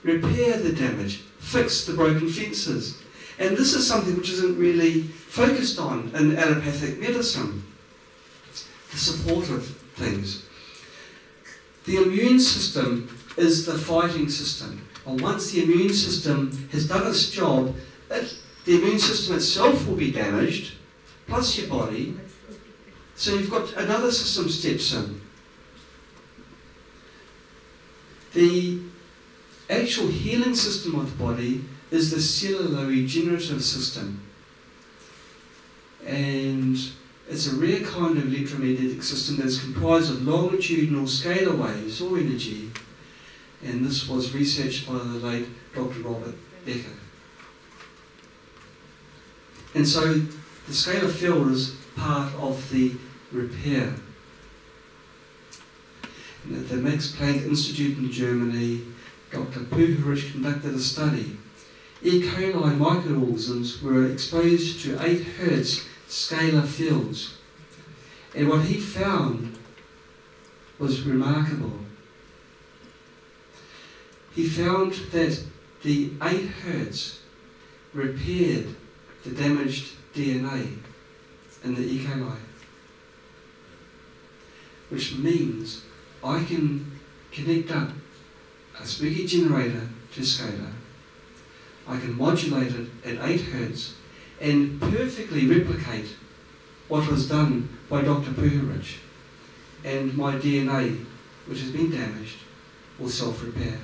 repair the damage, fix the broken fences. And this is something which isn't really focused on in allopathic medicine, the supportive things. The immune system is the fighting system. And once the immune system has done its job, the immune system itself will be damaged, plus your body. So you've got another system steps in. The actual healing system of the body is the cellular regenerative system. And it's a rare kind of electromagnetic system that's comprised of longitudinal scalar waves or energy. And this was researched by the late Dr. Robert Becker. And so the scalar field is part of the repair. And at the Max Planck Institute in Germany, Dr. Pucherich conducted a study. E. coli microorganisms were exposed to 8 Hz scalar fields. And what he found was remarkable. He found that the 8 Hz repaired the damaged DNA in the E. coli. Which means I can connect up a spooky generator to scalar. I can modulate it at 8 Hz and perfectly replicate what was done by Dr. Pucherich. And my DNA, which has been damaged, will self-repair.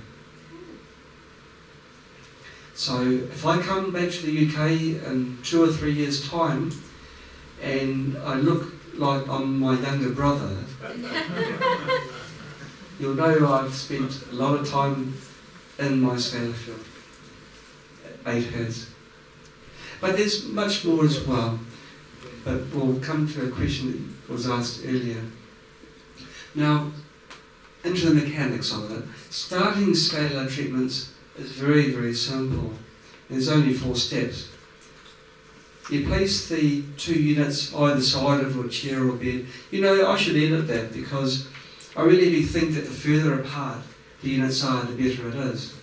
So if I come back to the UK in 2 or 3 years' time and I look like I'm my younger brother, you'll know I've spent a lot of time in my scalar field, 8 Hz. But there's much more as well. But we'll come to a question that was asked earlier. Now, into the mechanics of it. Starting scalar treatments is very, very simple. There's only 4 steps. You place the 2 units either side of your chair or bed. You know, I should edit that because I really think that the further apart the units are, the better it is.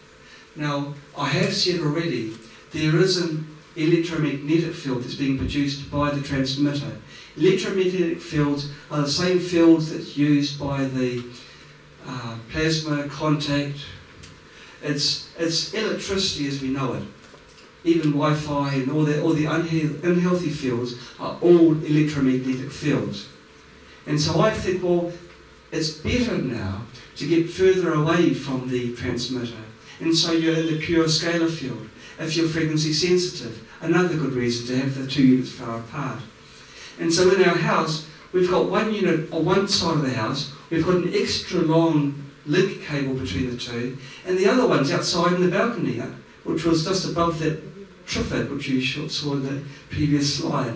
Now, I have said already, there is an electromagnetic field that's being produced by the transmitter. Electromagnetic fields are the same fields that's used by the plasma contact. It's electricity as we know it. Even Wi-Fi and all the unhealthy fields are all electromagnetic fields. And so I think, well, it's better now to get further away from the transmitter. And so you're in the pure scalar field. If you're frequency sensitive, another good reason to have the 2 units far apart. And so in our house, we've got 1 unit on one side of the house, we've got an extra long link cable between the 2, and the other one's outside in the balcony, which was just above that trifid, which you saw in the previous slide.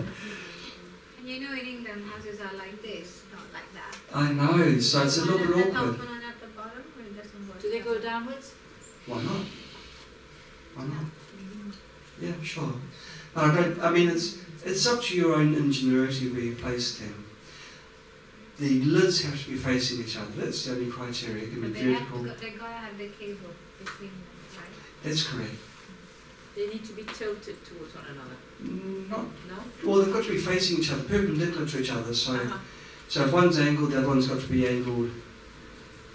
And you know in England houses are like this, not like that. I know, so it's a little bit awkward. One at the bottom, or it doesn't work? Do they go downwards? Why not? Why not? Yeah, sure. But I mean, it's up to your own ingenuity where you place them. The lids have to be facing each other. That's the only criteria. It can be vertical. They gotta have the cable between them, right? That's correct. They need to be tilted towards one another. Not. No? Well, they've got to be facing each other, perpendicular to each other. So, so if one's angled, the other one's got to be angled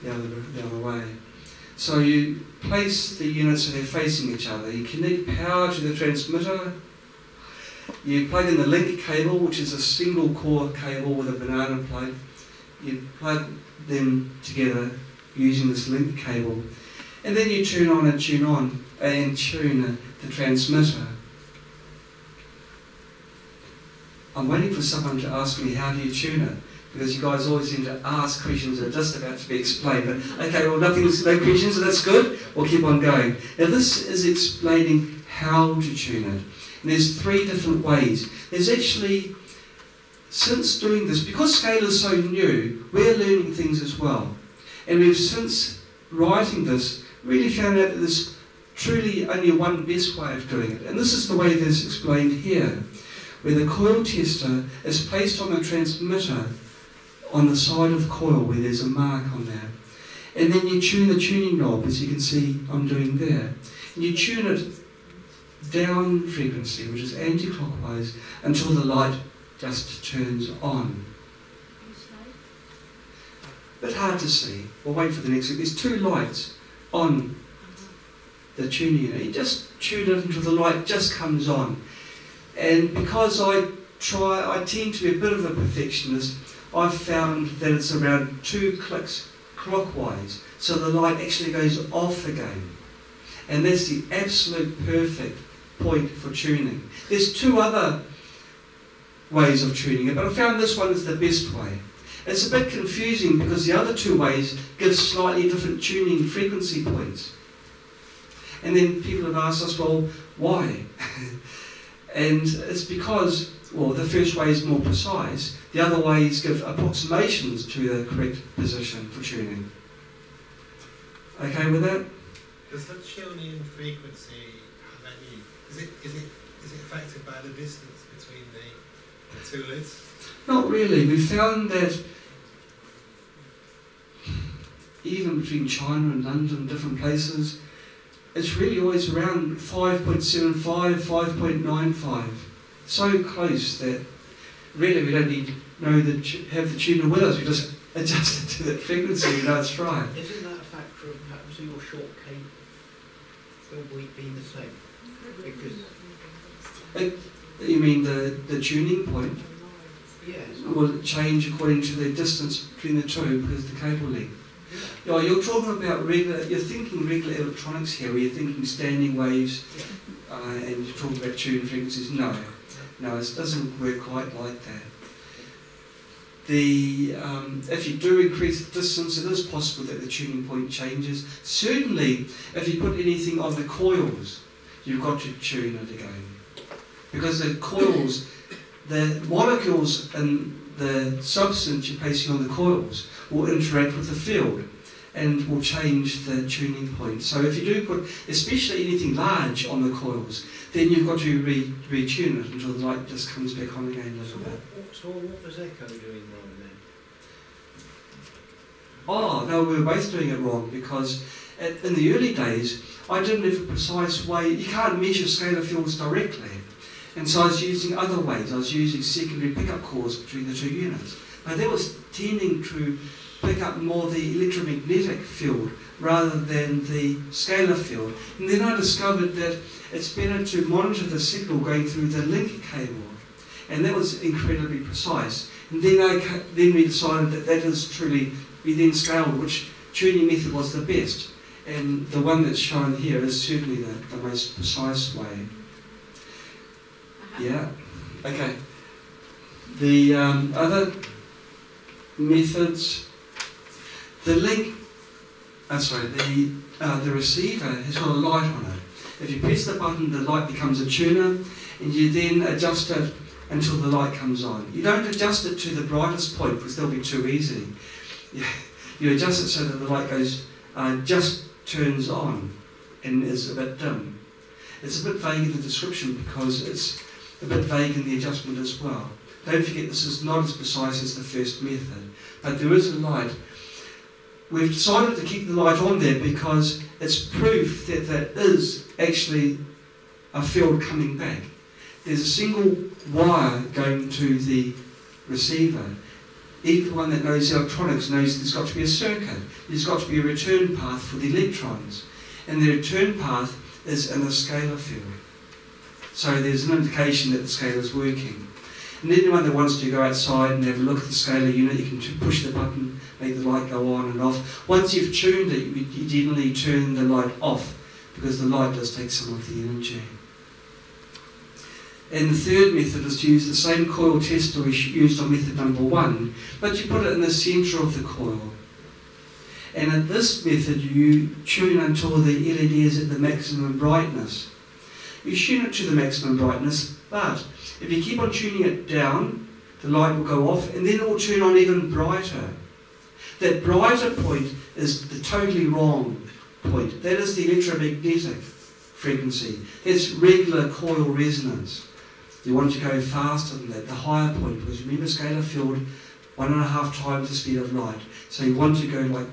the other way. So you place the units so they're facing each other. You connect power to the transmitter. You plug in the link cable, which is a single core cable with a banana plate. You plug them together using this link cable. And then you turn on and tune the transmitter. I'm waiting for someone to ask me, how do you tune it? Because you guys always seem to ask questions that are just about to be explained. But okay, well, no questions, so that's good. We'll keep on going. Now this is explaining how to tune it. And there's 3 different ways. There's actually since doing this, because scale is so new, we're learning things as well. And we've, since writing this, really found out that there's truly only one best way of doing it. And this is the way that's explained here, where the coil tester is placed on the transmitter on the side of the coil where there's a mark on there. And then you tune the tuning knob, as you can see I'm doing there. And you tune it down frequency, which is anti-clockwise, until the light just turns on. Bit hard to see. We'll wait for the next one. There's two lights on the tuning unit. You just tune it until the light just comes on. And because I tend to be a bit of a perfectionist, I've found that it's around 2 clicks clockwise, so the light actually goes off again. And that's the absolute perfect point for tuning. There's 2 other ways of tuning it, but I found this one is the best way. It's a bit confusing because the other 2 ways give slightly different tuning frequency points. And then people have asked us, well, why? And it's because, well, the first way is more precise, the other ways give approximations to the correct position for tuning. Okay with that? Does the tuning frequency have any, is it affected by the distance between the 2 lids? Not really. We found that even between China and London, different places, it's really always around 5.75, 5.95. So close that really we don't need to have the tuner with us, we just adjust it to that frequency, you know it's right. Isn't that a factor of perhaps your short cable will be the same? Because you mean the tuning point? yes. Will change according to the distance between the 2 because of the cable length. Yeah, you're talking about you're thinking regular electronics here, where you're thinking standing waves, and you're talking about tuning frequencies. No, it doesn't work quite like that. If you do increase the distance, it is possible that the tuning point changes. Certainly, if you put anything on the coils, you've got to tune it again. Because the coils, the molecules and the substance you're placing on the coils will interact with the field and will change the tuning point. So if you do put, especially anything large on the coils, then you've got to retune it until the light just comes back on again a little bit. So what was Echo doing wrong then? Oh, no, we were both doing it wrong because in the early days, I didn't have a precise way. You can't measure scalar fields directly. And so I was using other ways. I was using secondary pickup cores between the 2 units. But that was tending to pick up more the electromagnetic field rather than the scalar field. And then I discovered that it's better to monitor the signal going through the link cable. And that was incredibly precise. And then we decided that is truly, we then scaled which tuning method was the best. And the one that's shown here is certainly the most precise way. Yeah, okay. The other methods, the receiver has got a light on it. If you press the button, the light becomes a tuner, and you then adjust it until the light comes on. You don't adjust it to the brightest point because they'll be too easy. You adjust it so that the light goes, just turns on and is a bit dim. It's a bit vague in the description because it's a bit vague in the adjustment as well. Don't forget this is not as precise as the first method, but there is a light. We've decided to keep the light on there because it's proof that there is actually a field coming back. There's a single wire going to the receiver. Even one that knows electronics knows there's got to be a circuit. There's got to be a return path for the electrons. And the return path is in a scalar field. So there's an indication that the scalar is working. And anyone that wants to go outside and have a look at the scalar unit, you can push the button, make the light go on and off. Once you've tuned it, you generally turn the light off because the light does take some of the energy. And the third method is to use the same coil tester we used on method number 1, but you put it in the centre of the coil. And in this method, you tune until the LED is at the maximum brightness. You tune it to the maximum brightness, but if you keep on tuning it down, the light will go off, and then it will turn on even brighter. That brighter point is the totally wrong point. That is the electromagnetic frequency. That's regular coil resonance. You want to go faster than that, the higher point, because remember scalar field, 1.5 times the speed of light. So you want to go like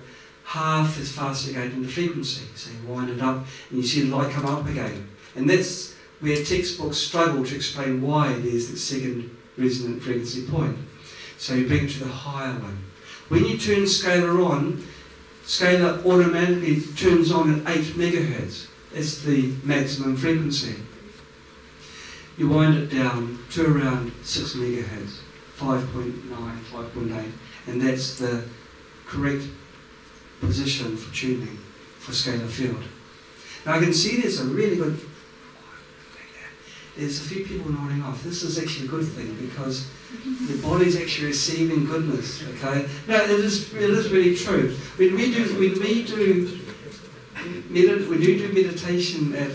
half as fast again in the frequency. So you wind it up and you see the light come up again. And that's where textbooks struggle to explain why there's the second resonant frequency point. So you bring it to the higher one. When you turn scalar on, scalar automatically turns on at 8 megahertz. It's the maximum frequency. You wind it down to around 6 megahertz, 5.9, 5.8, and that's the correct position for tuning for scalar field. Now I can see there's a really good, there's a few people nodding off. This is actually a good thing because the body's actually receiving goodness, okay? No, it is really true. When we do meditation at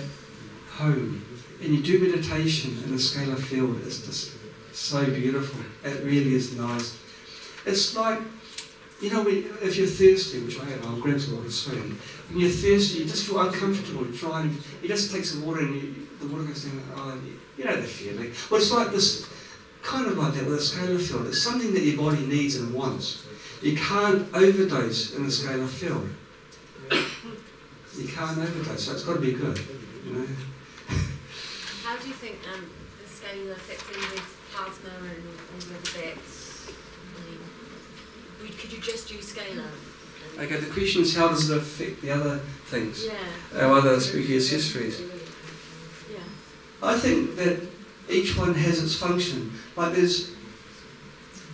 home, and you do meditation in a scalar field, it's just so beautiful. It really is nice. It's like, you know, if you're thirsty, which I am, I'll grab some water soon. When you're thirsty, you just feel uncomfortable. You just take some water and the water goes down, you know the feeling. Well, it's like this, kind of like that with a scalar field. It's something that your body needs and wants. You can't overdose in a scalar field. You can't overdose, so it's got to be good, you know. How do you think the scalar fits in with plasma and all the other bits? I mean, could you just use scalar? Okay, the question is how does it affect the other things? Yeah. Our other spooky accessories? Yeah. I think that each one has its function. Like there's,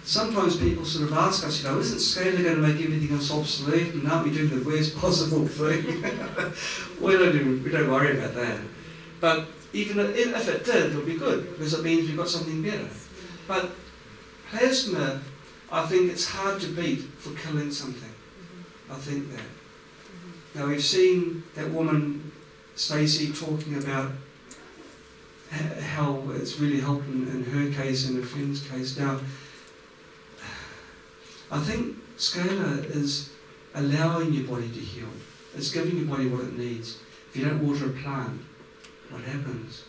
sometimes people sort of ask us, you know, isn't scalar going to make everything else obsolete and aren't we doing the worst possible thing? we don't worry about that. But even if it did, it would be good, because it means we've got something better. But plasma, I think it's hard to beat for killing something. I think that. Now we've seen that woman, Stacey, talking about how it's really helped in her case and her friend's case. Now, I think scalar is allowing your body to heal. It's giving your body what it needs. If you don't water a plant, what happens?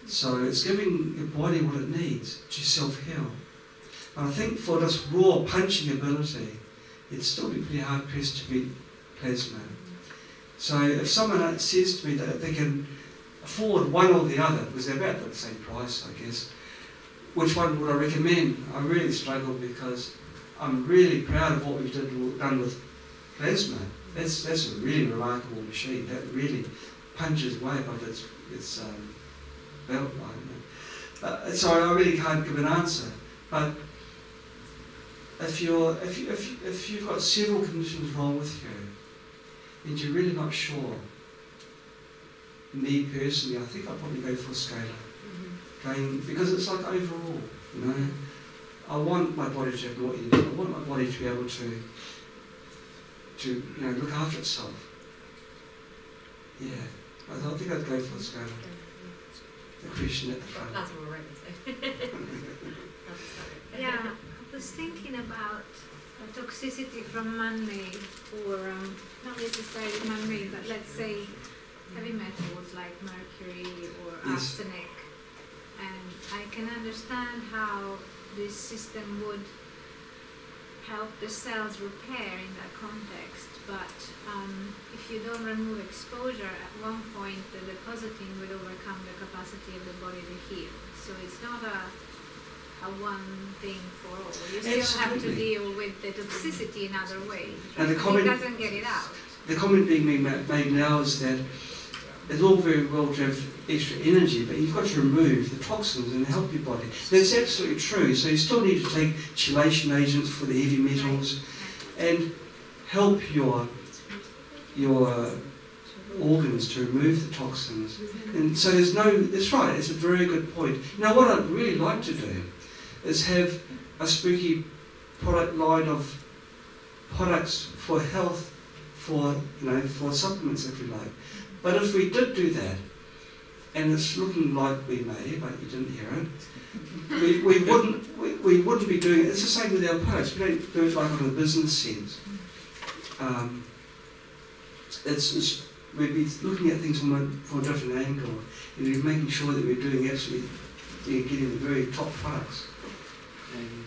So it's giving your body what it needs to self-heal. And I think for this raw punching ability, it'd still be pretty hard pressed to beat plasma. So if someone says to me that they can afford one or the other, because they're about the same price, I guess, which one would I recommend? I really struggle because I'm really proud of what we've done with plasma. That's a really remarkable machine. That really punches way above its belt line. So I really can't give an answer. But if you've got several conditions wrong with you, and you're really not sure, me personally, I think I'd probably go for a scalar. Because it's like overall, you know. I want my body to have more energy. I want my body to be able to look after itself. Yeah, I think I'd go for a scalar. The question at the front. That's all right, yeah, I was thinking about toxicity from man-made, or not necessarily man-made, but let's say heavy metals like mercury or arsenic. And I can understand how this system would help the cells repair in that context, but if you don't remove exposure, at one point the depositing will overcome the capacity of the body to heal. So it's not a one thing for all. You still have to deal with the toxicity in other ways. And it doesn't get it out. The comment being made now is that it's all very well to have extra energy, but you've got to remove the toxins and help your body. That's absolutely true. So you still need to take chelation agents for the heavy metals and help your organs to remove the toxins. And so it's right, it's a very good point. Now what I'd really like to do is have a spooky product line of products for health, for supplements if you like. But if we did do that, and it's looking like we may, but you didn't hear it. We wouldn't be doing it. It's the same with our posts. We don't do it like on a business sense. We'd be looking at things from a different angle, and we're making sure that we're doing absolutely, getting the very top products. And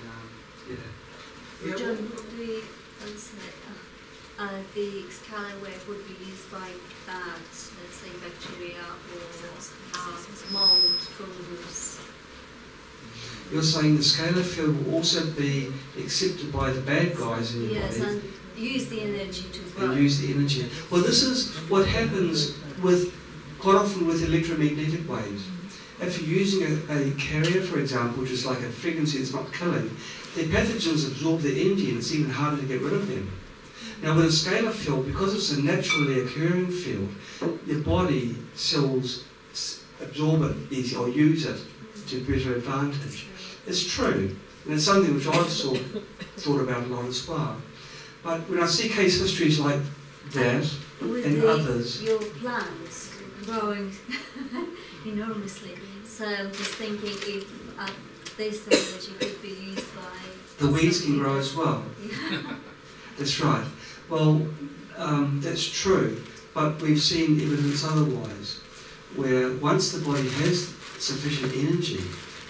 yeah. John, the scalar wave would be used by bad, let's say, bacteria or mold, fungus. You're saying the scalar field will also be accepted by the bad guys in your body? Yes, and use the energy to grow. And use the energy. Well, this is what happens quite often with electromagnetic waves. If you're using a carrier, for example, which is like a frequency that's not killing, the pathogens absorb the energy and it's even harder to get rid of them. Now with a scalar field, because it's a naturally occurring field, your body cells absorb it easy or use it to better advantage. It's true, and it's something which I've thought about a lot as well. But when I see case histories like that and others, your plants growing enormously. So I'm just thinking if this energy could be used by the weeds can grow as well. That's right. Well, that's true, but we've seen evidence otherwise, where once the body has sufficient energy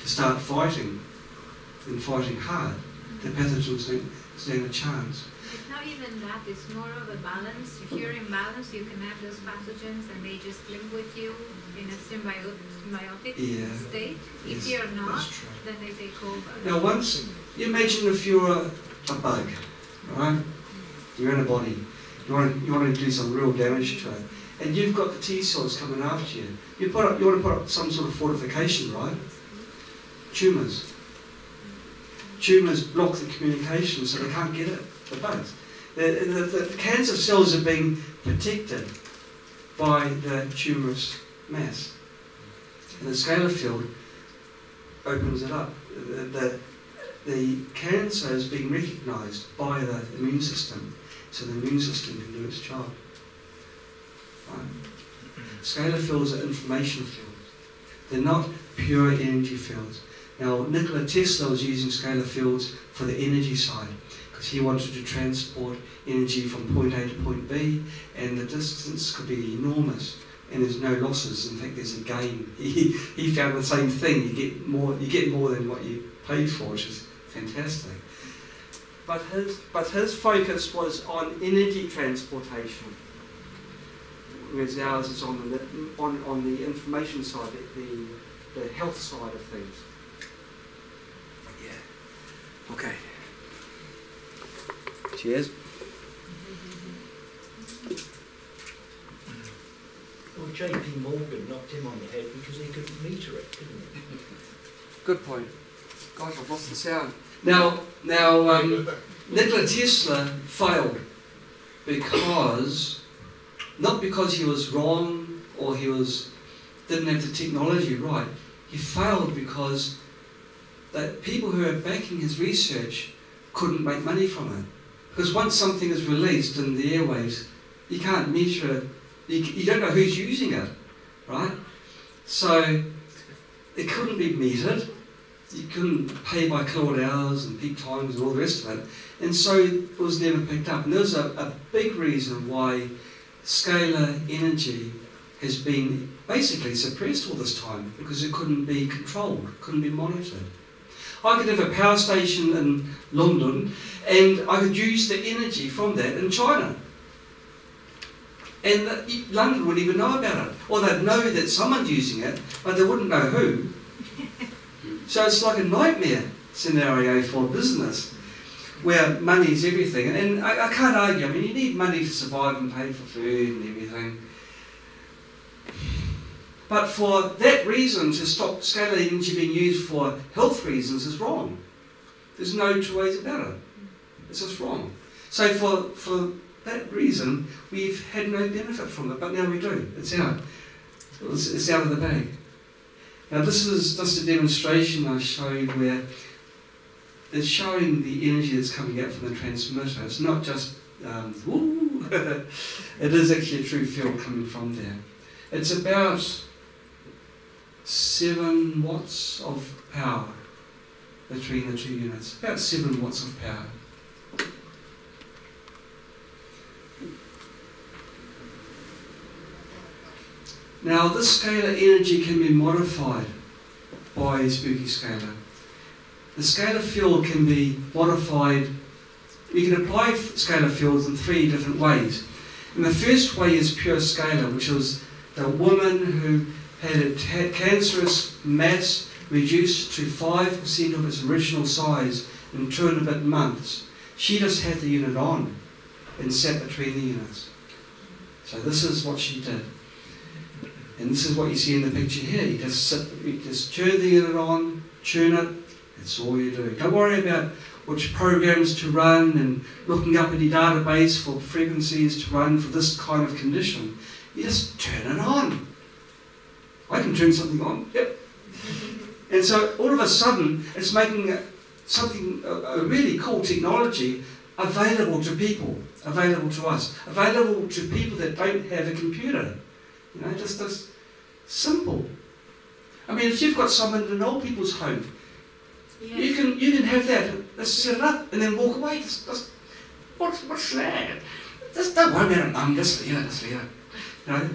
to start fighting, and fighting hard, the pathogens don't stand a chance. It's not even that, it's more of a balance. If you're in balance, you can have those pathogens and they just live with you in a symbiotic state. If you're not, then they take over. Now once, you imagine if you're a bug, right? You're in a body, you want to do some real damage to it, and you've got the T cells coming after you. You want to put up some sort of fortification, right? Tumours. Tumours block the communication so they can't get it, the bugs. The cancer cells are being protected by the tumorous mass. And the scalar field opens it up. The cancer is being recognised by the immune system, so the immune system can do its job. Right? Scalar fields are information fields. They're not pure energy fields. Now, Nikola Tesla was using scalar fields for the energy side, because he wanted to transport energy from point A to point B, and the distance could be enormous, and there's no losses. In fact, there's a gain. He found the same thing. You get more than what you paid for, which is fantastic. But his focus was on energy transportation, whereas ours is on the information side, the health side of things. Yeah. Okay. Cheers. Well, J.P. Morgan knocked him on the head because he couldn't meter it, couldn't he? Good point. Gosh, I've lost the sound. Now, Nikola Tesla failed not because he was wrong or didn't have the technology right. He failed because the people who were backing his research couldn't make money from it. Because once something is released in the airwaves, you can't measure it. You don't know who's using it, right? So it couldn't be metered. You couldn't pay by kilowatt hours and peak times and all the rest of it. And so it was never picked up. And there's a big reason why scalar energy has been basically suppressed all this time, because it couldn't be controlled, couldn't be monitored. I could have a power station in London and I could use the energy from that in China. And London wouldn't even know about it. Or they'd know that someone's using it, but they wouldn't know who. So it's like a nightmare scenario for business, where money is everything. And I can't argue. I mean, you need money to survive and pay for food and everything. But for that reason, to stop scalar energy being used for health reasons is wrong. There's no two ways about it. It's just wrong. So for that reason, we've had no benefit from it, but now we do. It's out. It's out of the bag. Now this is just a demonstration I showed where it's showing the energy that's coming out from the transmitter. It's not just woo. It is actually a true field coming from there. It's about 7 watts of power between the 2 units. About 7 watts of power. Now this scalar energy can be modified by Spooky Scalar. The scalar field can be modified. You can apply scalar fields in 3 different ways. And the first way is pure scalar, which was the woman who had a cancerous mass reduced to 5% of its original size in 2 and a bit months. She just had the unit on and sat between the units. So this is what she did. And this is what you see in the picture here. You just turn the unit on, tune it, that's all you do. Don't worry about which programs to run and looking up in your database for frequencies to run for this kind of condition. You just turn it on. I can turn something on, yep. And so all of a sudden, it's making a really cool technology available to people, available to us, available to people that don't have a computer. You know, just as simple. I mean, if you've got someone in an old people's home, you can have that. Let's set it up and then walk away. What's that? Just don't worry about it, Mum. Just leave it. You know,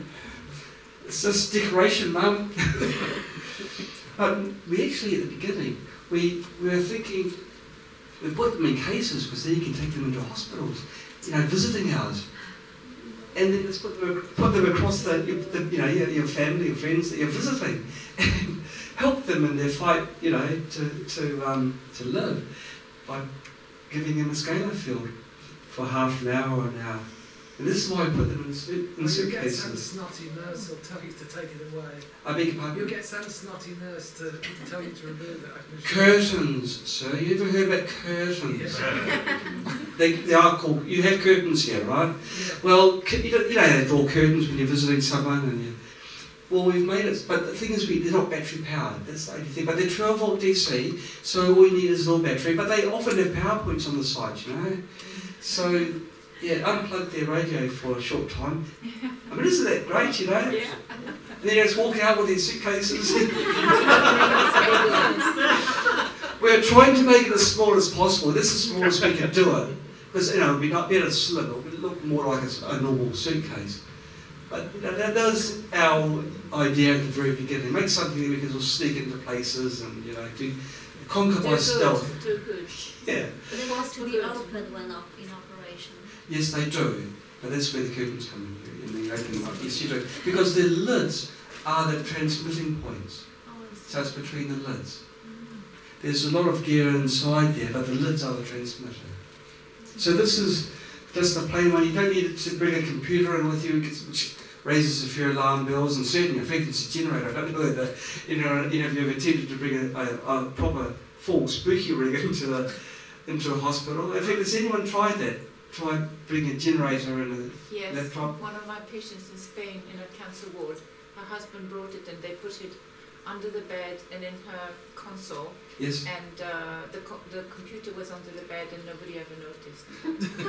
it's just decoration, Mum. But we actually, at the beginning, we were thinking we put them in cases because then you can take them into hospitals. You know, visiting hours. And then just put them across your family, your friends that you're visiting, and help them in their fight, you know, to live by giving them a scalar field for half an hour or an hour. And this is why I put them in suitcases. You get some snotty nurse will tell you to take it away. I beg your pardon? You'll get some snotty nurse to tell you to remove it. Curtains, sir. You ever heard about curtains? Yeah. They are called, you have curtains here, right? Yeah. Well, you know they draw curtains when you're visiting someone and well, we've made it, but the thing is they're not battery powered, that's the only thing. But they're 12 volt DC, so all you need is a little battery, but they often have power points on the side, you know? So, yeah, unplug their radio for a short time. I mean, isn't that great, you know? Yeah. And then just walk out with their suitcases. We're trying to make it as small as possible. This is as small as we can do it. Because, you know, it would be not better slim, it would look more like a normal suitcase. But you know, that was our idea at the very beginning. Make something that we can sort of sneak into places and, you know, conquer by stealth. Do good. Yeah. But it was to be open when in operation. Yes, they do. But that's where the curtains come in the open one. Yes, you do. Because the lids are the transmitting points. So it's between the lids. There's a lot of gear inside there, but the lids are the transmitter. So this is just a plain one. You don't need to bring a computer in with you, which raises a few alarm bells, and certainly a frequency generator. I don't know whether if you've ever attempted to bring a proper full spooky rig into a hospital. In fact, has anyone tried that? Try bring a generator in a laptop? One of my patients in Spain in a cancer ward, her husband brought it and they put it under the bed and in her console. Yes. And the computer was under the bed and nobody ever noticed.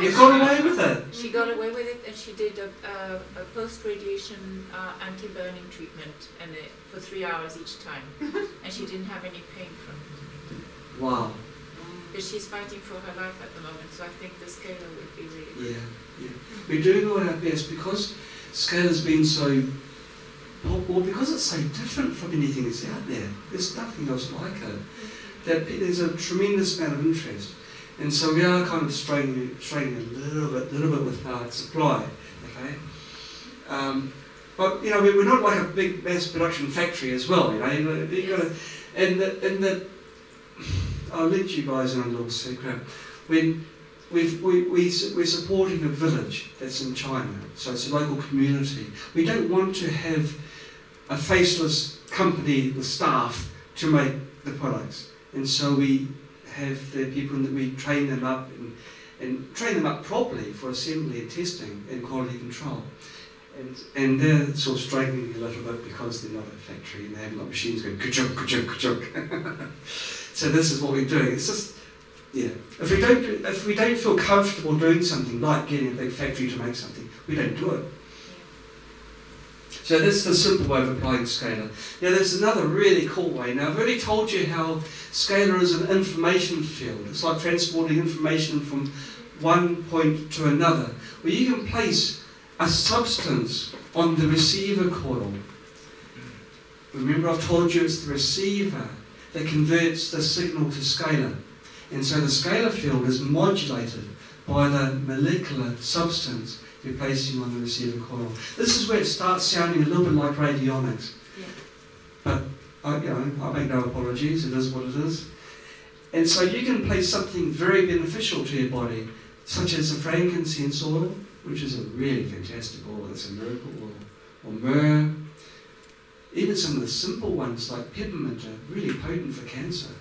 You got away with it? She got away with it, and she did a post-radiation anti-burning treatment for 3 hours each time. And she didn't have any pain from it. Wow. But she's fighting for her life at the moment, so I think the scalar would be really good. Yeah. We're doing all our best because scalar's been so popular, because it's so different from anything that's out there. There's nothing else like it. That there's a tremendous amount of interest, and so we are kind of straining a little bit with our supply. Okay. But you know, we're not like a big mass production factory as well. You know, you've got to, and I'll let you guys in a little secret. When we're supporting a village that's in China, so it's a local community. We don't want to have a faceless company with staff to make the products, and so we have the people that we train them up and train them up properly for assembly and testing and quality control. And they're sort of struggling a little bit because they're not a factory and they haven't got machines going ka-chunk, ka-chunk, ka-chunk. So this is what we're doing. It's just, yeah. If we don't feel comfortable doing something like getting a big factory to make something, we don't do it. So that's the simple way of applying scalar. Now there's another really cool way. Now I've already told you how scalar is an information field. It's like transporting information from one point to another. Well, you can place a substance on the receiver coil. Remember, I've told you it's the receiver that converts the signal to scalar. And so the scalar field is modulated by the molecular substance you're placing on the receiver coil. This is where it starts sounding a little bit like radionics. Yeah. But I make no apologies, it is what it is. And so you can place something very beneficial to your body, such as a frankincense oil, which is a really fantastic oil, it's a miracle oil, or myrrh. Even some of the simple ones like peppermint are really potent for cancer.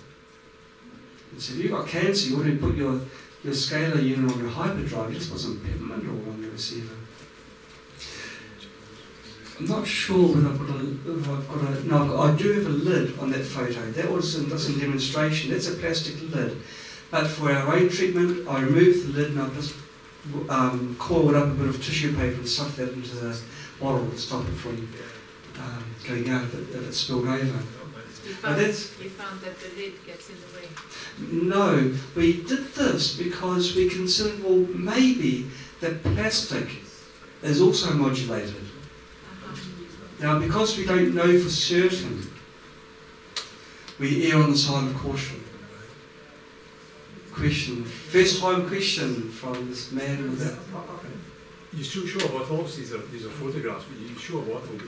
And so if you've got cancer, you want to put your scalar unit on your hyperdrive, you just put some peppermint oil on your receiver. I'm not sure whether I do have a lid on that photo. That was in this demonstration. That's a plastic lid. But for our own treatment, I removed the lid and I just coiled up a bit of tissue paper and stuffed that into the bottle to stop it from going out if it spilled over. You found that the lid gets in the way? No, we did this because we considered, well, maybe the plastic is also modulated. Now, because we don't know for certain, we err on the side of caution. First time question from this man with that. You're still sure about obviously these are photographs, but you're sure what you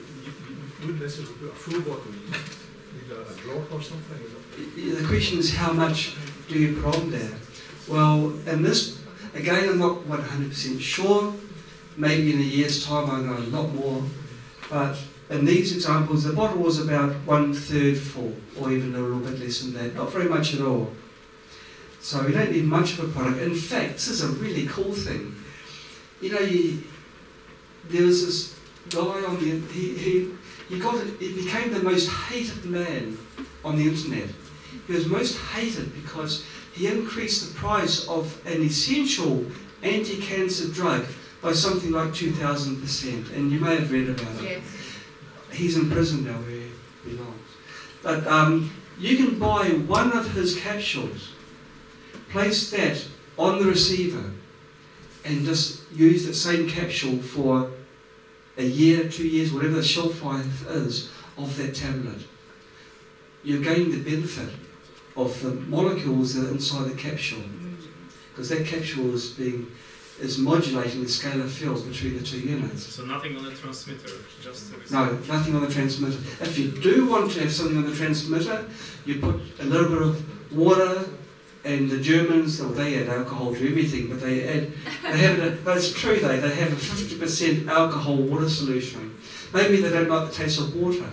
wouldn't necessarily put a full bottle, you need a drop or something? The question is how much do you put on there? Well, in this, again, I'm not 100% sure. Maybe in a year's time I know a lot more. But in these examples, the bottle was about 1/3 full, or even a little bit less than that. Not very much at all. So we don't need much of a product. In fact, this is a really cool thing. You know, there was this guy on the he became the most hated man on the internet. He was most hated because he increased the price of an essential anti-cancer drug by something like 2,000%, and you may have read about it. Yes. He's in prison now where he belongs. But you can buy one of his capsules, place that on the receiver, and just use that same capsule for a year, 2 years, whatever the shelf life is of that tablet. You're gaining the benefit of the molecules that are inside the capsule, because that capsule is modulating the scalar field between the two units. So nothing on the transmitter, just the No, nothing on the transmitter. If you do want to have something on the transmitter, you put a little bit of water, and the Germans, well, they add alcohol to everything, but but it's true they have a 50% alcohol water solution. Maybe they don't like the taste of water,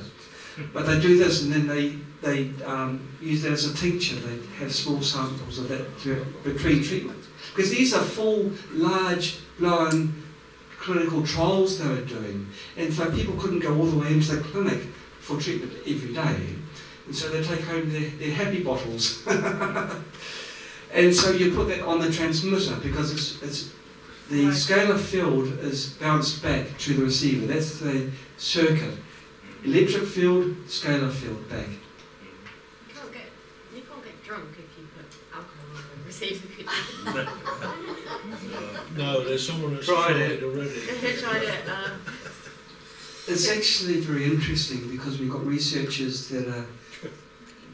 but they do this and then they use that as a tincture. They have small samples of that between treatments. Because these are full, large, blown clinical trials they were doing. And so people couldn't go all the way into the clinic for treatment every day. And so they take home their happy bottles. And so you put that on the transmitter because it's the scalar field is bounced back to the receiver. That's the circuit. Electric field, scalar field back. You can't get drunk if you put alcohol on the receiver, could you? No, there's someone that's tried it already. Tried it. It's actually very interesting because we've got researchers that are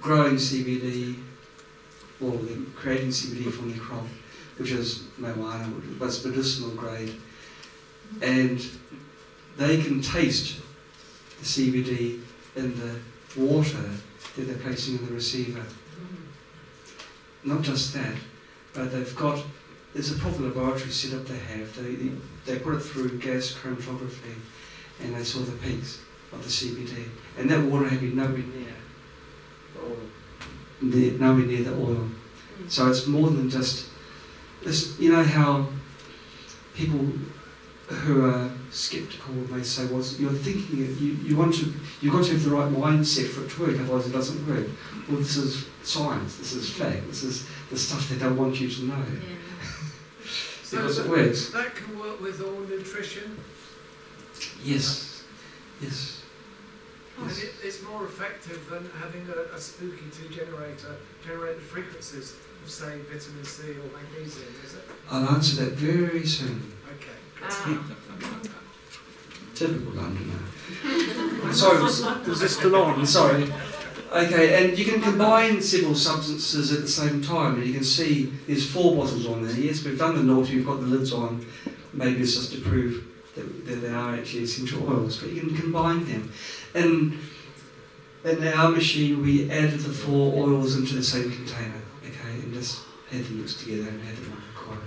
growing CBD, or they're creating CBD from the crop, which is marijuana, but it's medicinal grade, and they can taste the CBD in the water that they're placing in the receiver. Not just that, but there's a proper laboratory setup they have. They put it through gas chromatography, and they saw the peaks of the CBD, and that water had been nowhere near the oil. Nowhere near the oil. So it's more than just this. You know how people who are sceptical may say, well, you're thinking you've got to have the right mindset for it to work, otherwise it doesn't work. Well, this is science, this is fact, this is the stuff they don't want you to know. Because it works. That can work with all nutrition? Yes. Yes. And it's more effective than having a Spooky2 generator generate the frequencies of, say, vitamin C or magnesium, is it? I'll answer that very soon. Okay. Typical Londoner. Sorry, was this still on? Sorry. Okay, and you can combine several substances at the same time, and you can see there's 4 bottles on there. Yes, we've done the naughty, we've got the lids on. Maybe it's just to prove that they are actually essential oils, but you can combine them. And in our machine, we added the 4 oils into the same container, okay, and just had them mixed together and had them on the coil.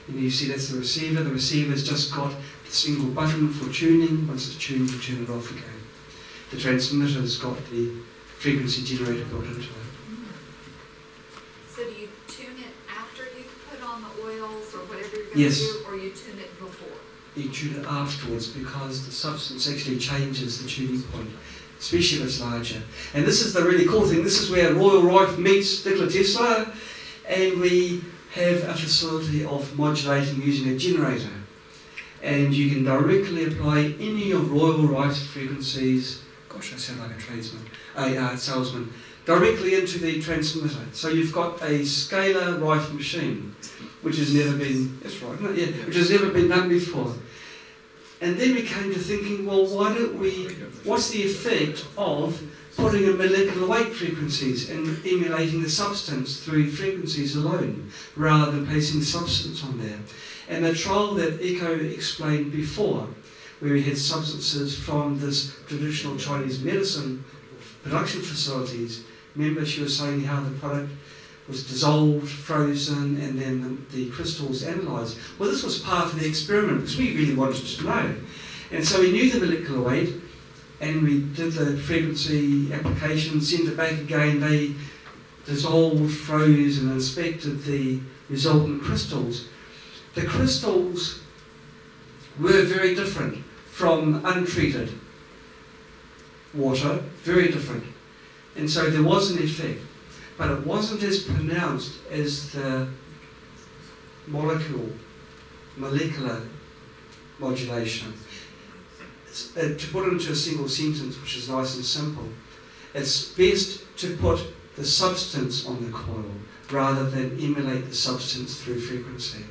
And you see that's the receiver. The receiver's just got the single button for tuning. Once it's tuned, you turn it off again. The transmitter's got the frequency generator built into it. So do you tune it after you put on the oils or whatever you're going Yes. to do, or you tune it before? You tune it afterwards because the substance actually changes the tuning point, especially if it's larger. And this is the really cool thing. This is where Royal Rife meets Nikola Tesla, and we have a facility of modulating using a generator. And you can directly apply any of Royal Rife's frequencies. Gosh, I sound like a tradesman, a salesman, directly into the transmitter. So you've got a scalar Rife machine, which has never been, that's right, isn't it? Yeah, which has never been done before. And then we came to thinking, well, why don't we, what's the effect of putting in molecular weight frequencies and emulating the substance through frequencies alone, rather than placing the substance on there? And the trial that Echo explained before, where we had substances from this traditional Chinese medicine production facilities. Remember, she was saying how the product was dissolved, frozen, and then the crystals analysed. Well, this was part of the experiment because we really wanted to know. And so we knew the molecular weight, and we did the frequency application, sent it back again. They dissolved, froze, and inspected the resultant crystals. The crystals were very different from untreated water, very different. And so there was an effect, but it wasn't as pronounced as the molecular modulation. To put it into a single sentence, which is nice and simple, it's best to put the substance on the coil rather than emulate the substance through frequency.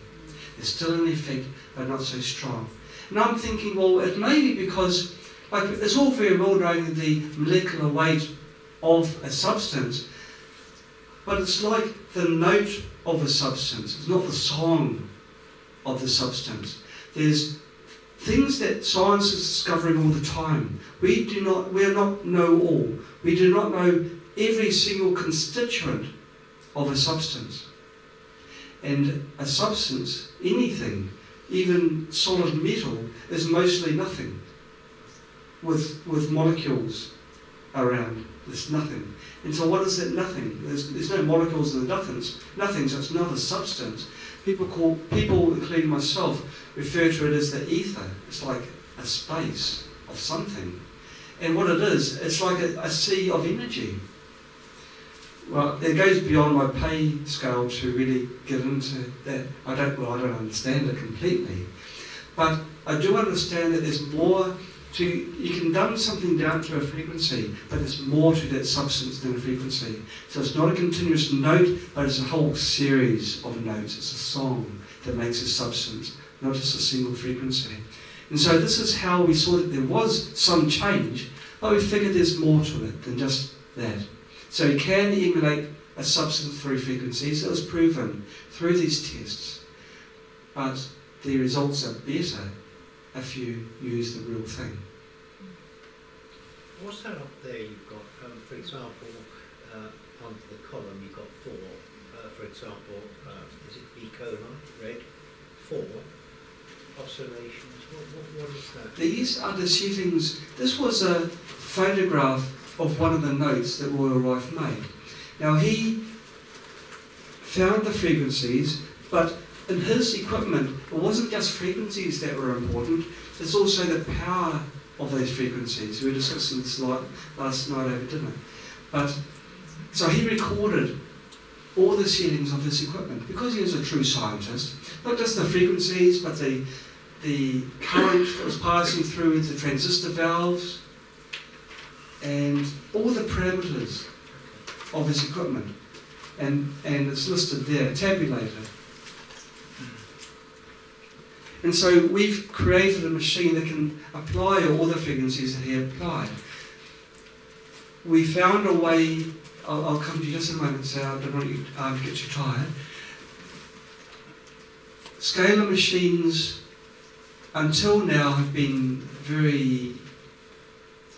There's still an effect, but not so strong. And I'm thinking, well, it may be because, like, it's all very well knowing the molecular weight of a substance, but it's like the note of a substance. It's not the song of the substance. There's things that science is discovering all the time. We are not know-all. We do not know every single constituent of a substance. And a substance, anything, even solid metal, is mostly nothing. With molecules around, there's nothing. And so what is that nothing? There's no molecules in the nothing, so it's not a substance. People, including myself, refer to it as the ether. It's like a space of something. And what it is, it's like a sea of energy. Well, it goes beyond my pay scale to really get into that. I don't understand it completely. But I do understand that there's more to, you can dumb something down to a frequency, but there's more to that substance than a frequency. So it's not a continuous note, but it's a whole series of notes. It's a song that makes a substance, not just a single frequency. And so this is how we saw that there was some change, but we figured there's more to it than just that. So you can emulate a substance through frequencies. It was proven through these tests. But the results are better if you use the real thing. What's that up there you've got? For example, under the column you've got 4. For example, is it Eco Light, red? 4 oscillations. What is that? These are the settings. This was a photograph of one of the notes that Royal Rife made. Now he found the frequencies, but in his equipment, it wasn't just frequencies that were important, it's also the power of those frequencies. We were discussing this last night over dinner. But so he recorded all the settings of his equipment because he was a true scientist, not just the frequencies, but the the current that was passing through into transistor valves, and all the parameters of his equipment. And it's listed there, tabulated. And so we've created a machine that can apply all the frequencies that he applied. We found a way, I'll come to you just in a moment, so I don't want you to get you tired. Scalar machines until now have been very,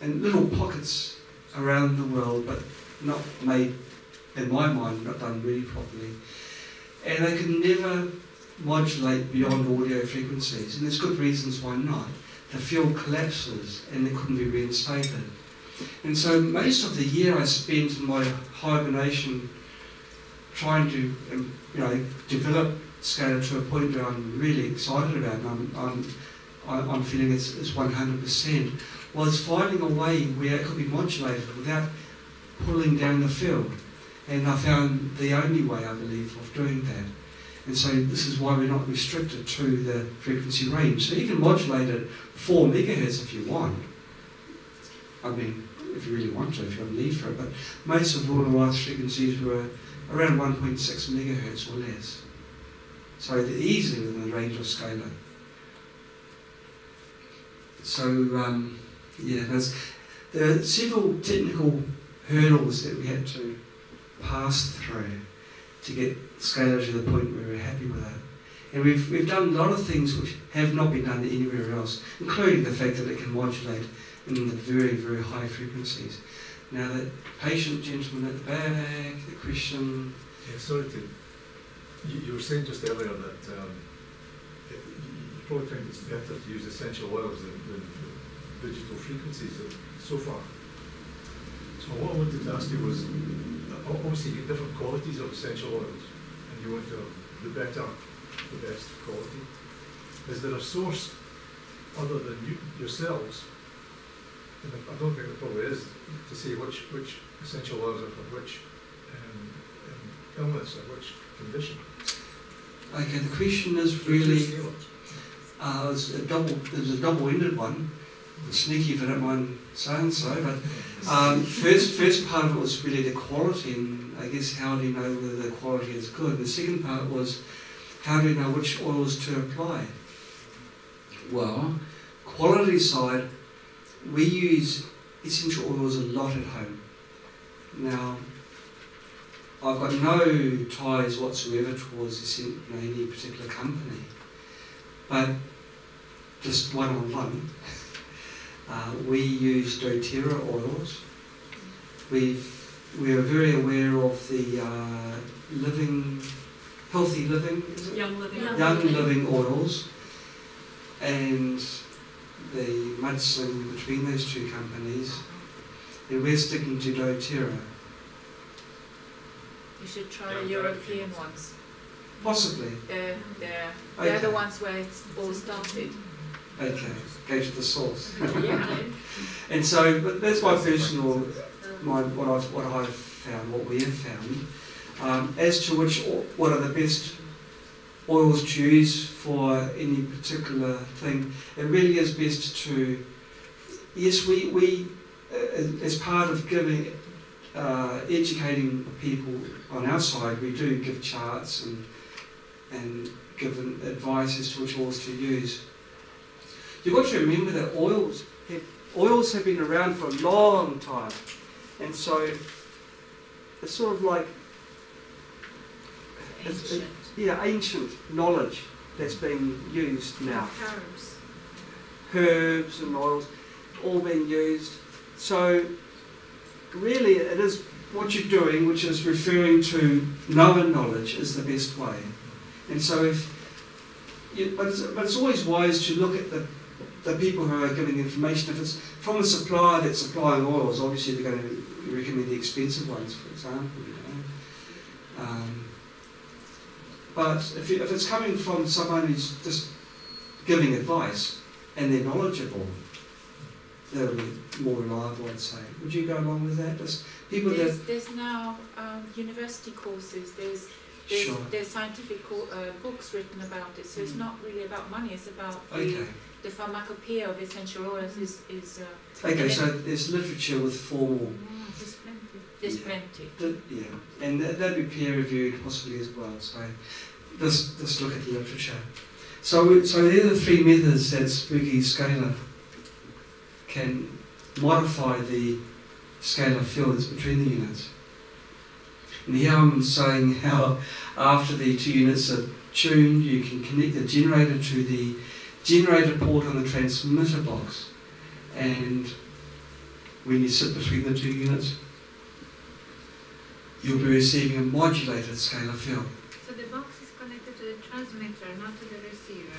in little pockets around the world, but not made, in my mind, not done really properly. And they can never modulate beyond audio frequencies, and there's good reasons why not. The field collapses and they couldn't be reinstated. And so most of the year I spent in my hibernation trying to develop Scalar to a point where I'm really excited about it. I'm feeling it's 100%. Was finding a way where it could be modulated without pulling down the field. And I found the only way, I believe, of doing that. And so this is why we're not restricted to the frequency range. So you can modulate it 4 megahertz if you want. I mean, if you really want to, if you have a need for it. But most of all of our frequencies were around 1.6 megahertz or less. So they're easily within the range of Scalar. So, yeah, there are several technical hurdles that we had to pass through to get Scalar to the point where we're happy with it. And we've done a lot of things which have not been done anywhere else, including the fact that it can modulate in the very, very high frequencies. Now, the patient gentleman at the back, the question... Yeah, sorry to... You were saying just earlier that you probably think it's better to use essential oils than digital frequencies so far. So what I wanted to ask you was, obviously you get different qualities of essential oils, and you want to have the best quality. Is there a source other than yourselves, and I don't think there probably is, to say which essential oils are for which illness or which condition? Okay, the question is really, there's a double-ended one. Sneaky if I don't mind saying so, but first part of it was really the quality, and I guess how do you know whether the quality is good? The second part was how do you know which oils to apply? Well, quality side, we use essential oils a lot at home. Now, I've got no ties whatsoever towards any particular company, but just one-on-one. We use doTERRA oils. We are very aware of the healthy living, is it? Young living oils, and the mudslinging between those two companies. And we're sticking to doTERRA. You should try the European ones. Possibly. They're the ones where it's all started. Okay, go to the source. Yeah. And so, but that's my personal, what I've found, what we have found. As to what are the best oils to use for any particular thing, it really is best to, yes, we as part of giving, educating people on our side, we do give charts and give advice as to which oils to use. You've got to remember that oils have been around for a long time, and so it's sort of like ancient knowledge that's being used now. Herbs and oils, all being used. So really, it is what you're doing, which is referring to known knowledge, is the best way. And so, but it's always wise to look at the people who are giving information. If it's from a supplier that's supplying oils, obviously they're going to recommend the expensive ones, for example. But if it's coming from someone who's just giving advice and they're knowledgeable, they'll be more reliable, I'd say. Would you go along with that? Just people there's now university courses. There's Sure. There's scientific books written about it, so it's not really about money, it's about Okay. the pharmacopoeia of essential oils is Okay, so there's literature with formal. there's plenty. Yeah, and that'd be peer reviewed possibly as well. So let's look at the literature. So there are the three methods that Spooky Scalar can modify the scalar fields between the units. And here I'm saying how after the two units are tuned, you can connect the generator to the generator port on the transmitter box, and when you sit between the two units, you'll be receiving a modulated scalar field. So the box is connected to the transmitter, not to the receiver.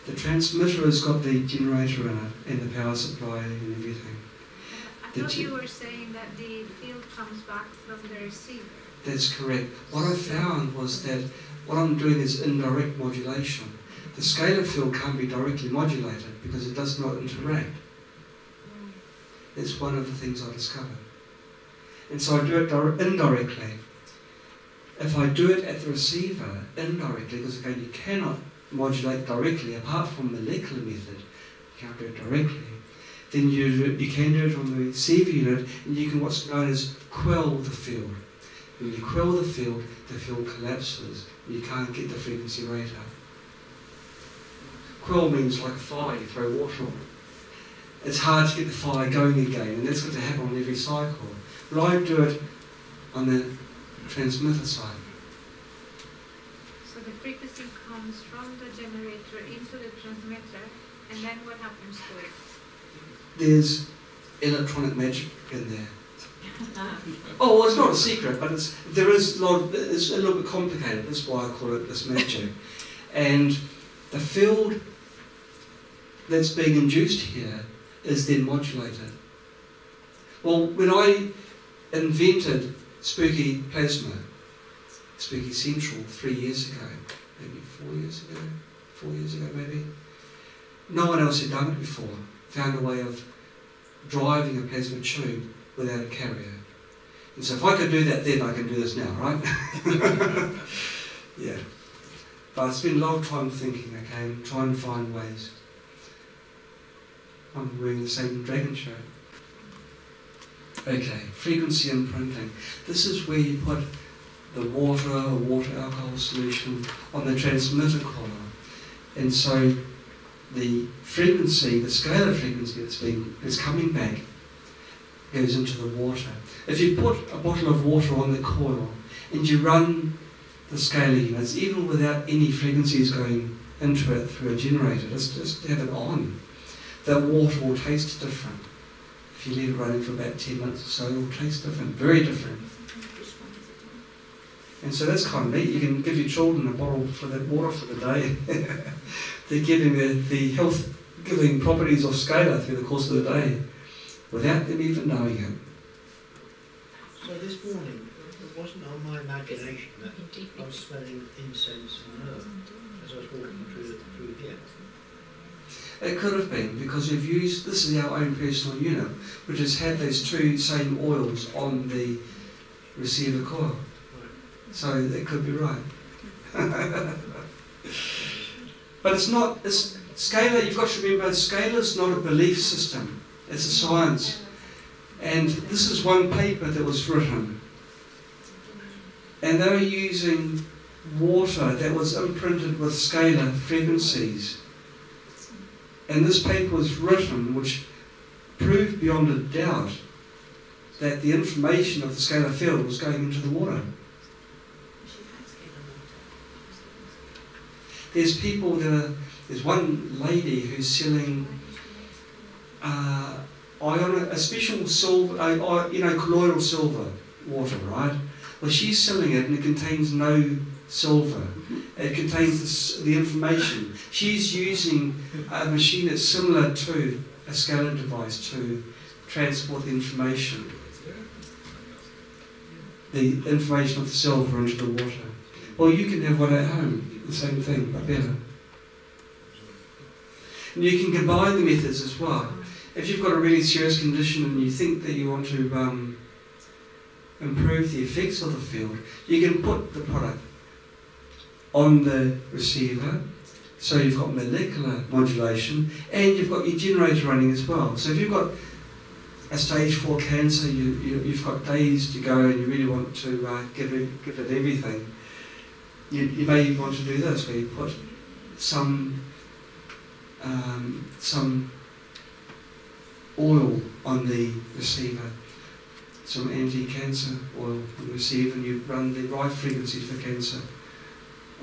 The transmitter has got the generator in it, and the power supply and everything. I thought you were saying that the field comes back from the receiver. That's correct. What I found was that what I'm doing is indirect modulation. The scalar field can't be directly modulated because it does not interact. That's one of the things I discovered. And so I do it indirectly. If I do it at the receiver indirectly, because again you cannot modulate directly apart from molecular method, you can't do it directly, then you can do it on the receiver unit, and you can what's known as quell the field. When you quell the field collapses, and you can't get the frequency rate up. Quell means like a fire, you throw water on it. It's hard to get the fire going again, and that's going to happen on every cycle. But I do it on the transmitter side. So the frequency comes from the generator into the transmitter, and then what happens to it? There's electronic magic in there. Oh, well, it's not a secret, but it's a little bit complicated. That's why I call it this magic. And the field that's being induced here is then modulated. Well, when I invented Spooky Plasma, Spooky Central 3 years ago, maybe 4 years ago maybe, no one else had done it before. Found a way of driving a plasma tube without a carrier. And so if I could do that then, I can do this now, right? Yeah. But I spent a lot of time thinking, okay, and trying to find ways. I'm wearing the same dragon shirt. Okay, frequency imprinting. This is where you put the water or water alcohol solution on the transmitter collar. And so the frequency, the scalar frequency that's coming back goes into the water. If you put a bottle of water on the coil and you run the scalar units, even without any frequencies going into it through a generator, just have it on, the water will taste different. If you leave it running for about 10 minutes or so, it will taste different, very different. And so that's kind of neat. You can give your children a bottle for that water for the day. They're getting the health-giving properties of scalar through the course of the day without them even knowing it. So this morning, it wasn't on my imagination that I was smelling incense and herb as I was walking through here. It could have been, because we've used, this is our own personal unit, which has had those two same oils on the receiver coil. So it could be right. But it's scalar, you've got to remember, scalar is not a belief system, it's a science. And this is one paper that was written. And they were using water that was imprinted with scalar frequencies. And this paper was written, which proved beyond a doubt that the information of the scalar field was going into the water. There's people there's one lady who's selling a special silver, colloidal silver water, right? Well, she's selling it and it contains no silver. It contains the information. She's using a machine that's similar to a scalar device to transport the information. The information of the silver into the water. Well, you can have one at home, the same thing, but better. And you can combine the methods as well. If you've got a really serious condition and you think that you want to improve the effects of the field, you can put the product on the receiver, so you've got molecular modulation, and you've got your generator running as well. So if you've got a stage 4 cancer, you've got days to go and you really want to give it everything, you may want to do this, where you put some oil on the receiver, some anti-cancer oil on the receiver, and you run the Rife frequencies for cancer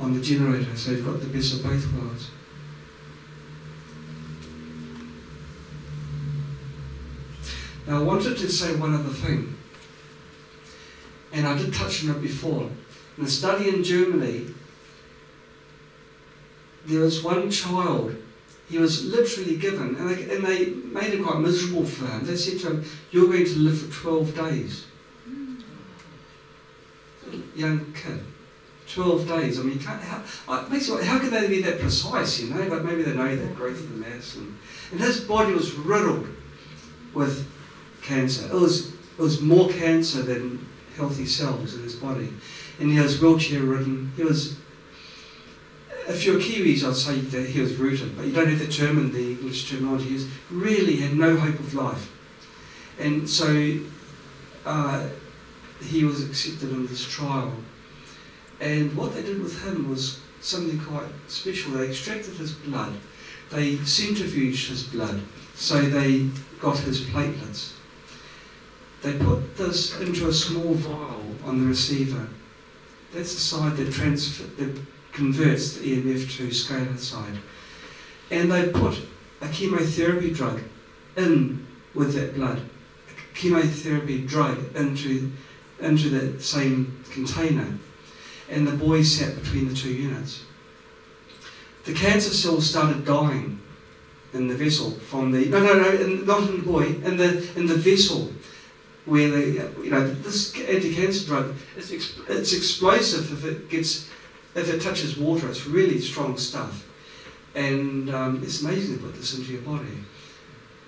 on the generator, so you've got the best of both worlds. Now I wanted to say one other thing, and I did touch on it before. In a study in Germany, there was one child, he was literally given, and they made it quite miserable for him. They said to him, "You're going to live for 12 days. Young kid. 12 days. I mean, you can't, how can they be that precise, you know? But maybe they know that growth of the mass. And his body was riddled with cancer. It was more cancer than healthy cells in his body. And he was wheelchair ridden. He was, if you're Kiwis, I'd say that he was rooted, but you don't have that term in the English terminology. He really had no hope of life. And so he was accepted in this trial. And what they did with him was something quite special. They extracted his blood. They centrifuged his blood. So they got his platelets. They put this into a small vial on the receiver. That's the side that converts the EMF to scalar side. And they put a chemotherapy drug in with that blood. A chemotherapy drug into that same container. And the boy sat between the 2 units. The cancer cells started dying in the vessel from the not in the boy, in the vessel where this anti-cancer drug it's explosive if it touches water. It's really strong stuff, and it's amazing to put this into your body.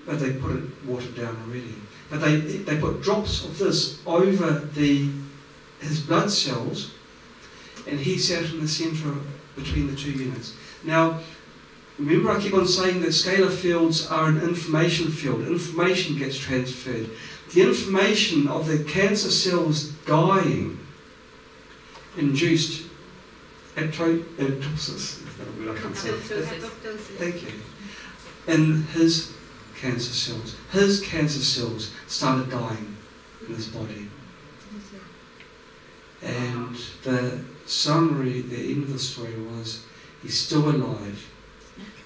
But they put it watered down already. But they put drops of this over his blood cells. And he sat in the centre between the 2 units. Now, remember I keep on saying that scalar fields are an information field. Information gets transferred. The information of the cancer cells dying induced apoptosis. Thank you. In his cancer cells. His cancer cells started dying in his body. And the summary, the end of the story was, he's still alive.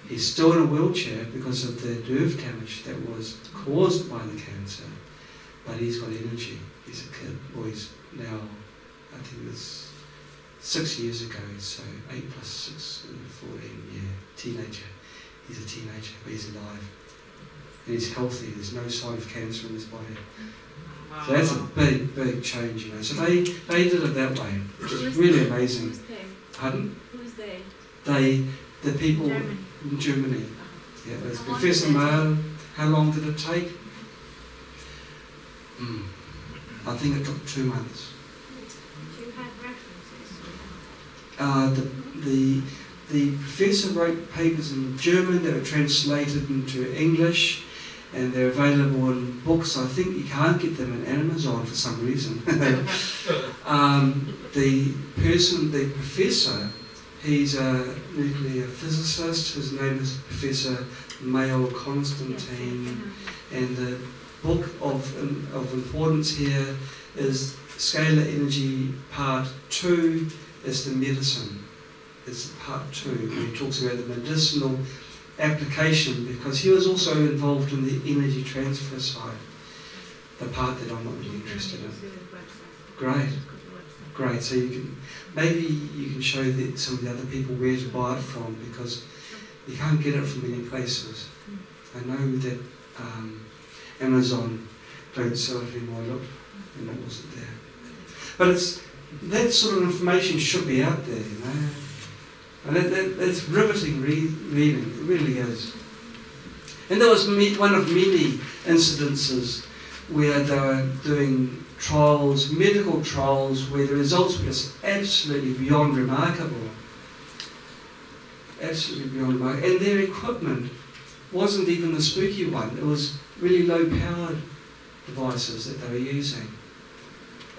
He's still in a wheelchair because of the nerve damage that was caused by the cancer. But he's got energy. He's a kid. Well, he's now, I think it's 6 years ago, so 8 plus 6, 14, yeah, teenager. He's a teenager, but he's alive. And he's healthy. There's no sign of cancer in his body. So that's a big, big change, you know. So they did it that way, which is really amazing. Who's they? Pardon? Who's they? The people in Germany. Yeah, it was Professor Mahl. How long did it take? I think it took 2 months. Do you have references? The professor wrote papers in German that were translated into English, and they're available in books. I think you can't get them in Amazon for some reason. The professor, he's a nuclear physicist. His name is Professor Mayo Constantine, and the book of importance here is Scalar Energy Part 2. Is the medicine. It's Part 2, where he talks about the medicinal application, because he was also involved in the energy transfer side, the part that I'm not really interested in. Great. So maybe you can show some of the other people where to buy it from, because you can't get it from many places. I know that Amazon don't sell it anymore. Look, and it wasn't there. But that sort of information should be out there, you know. And that's riveting reading, it really is. And that was one of many incidences where they were doing trials, medical trials, where the results were just absolutely beyond remarkable. Absolutely beyond remarkable. And their equipment wasn't even the spooky one. It was really low-powered devices that they were using.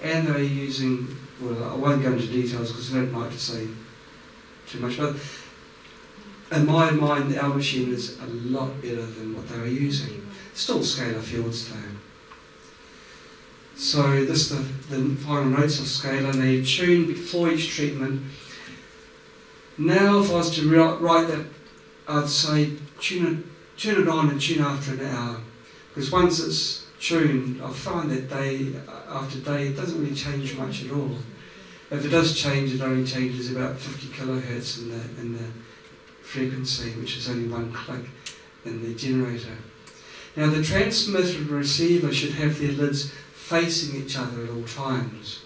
And they were using, well, I won't go into details because I don't like to say too much, but in my mind, our machine is a lot better than what they were using. Still scalar fields though. So this is the final notes of scalar, and they tune before each treatment. Now if I was to write that, I'd say turn it on and tune after an hour. Because once it's tuned, I find that day after day it doesn't really change much at all. If it does change, it only changes about 50 kilohertz in the frequency, which is only one click in the generator. Now the transmitter and receiver should have their lids facing each other at all times.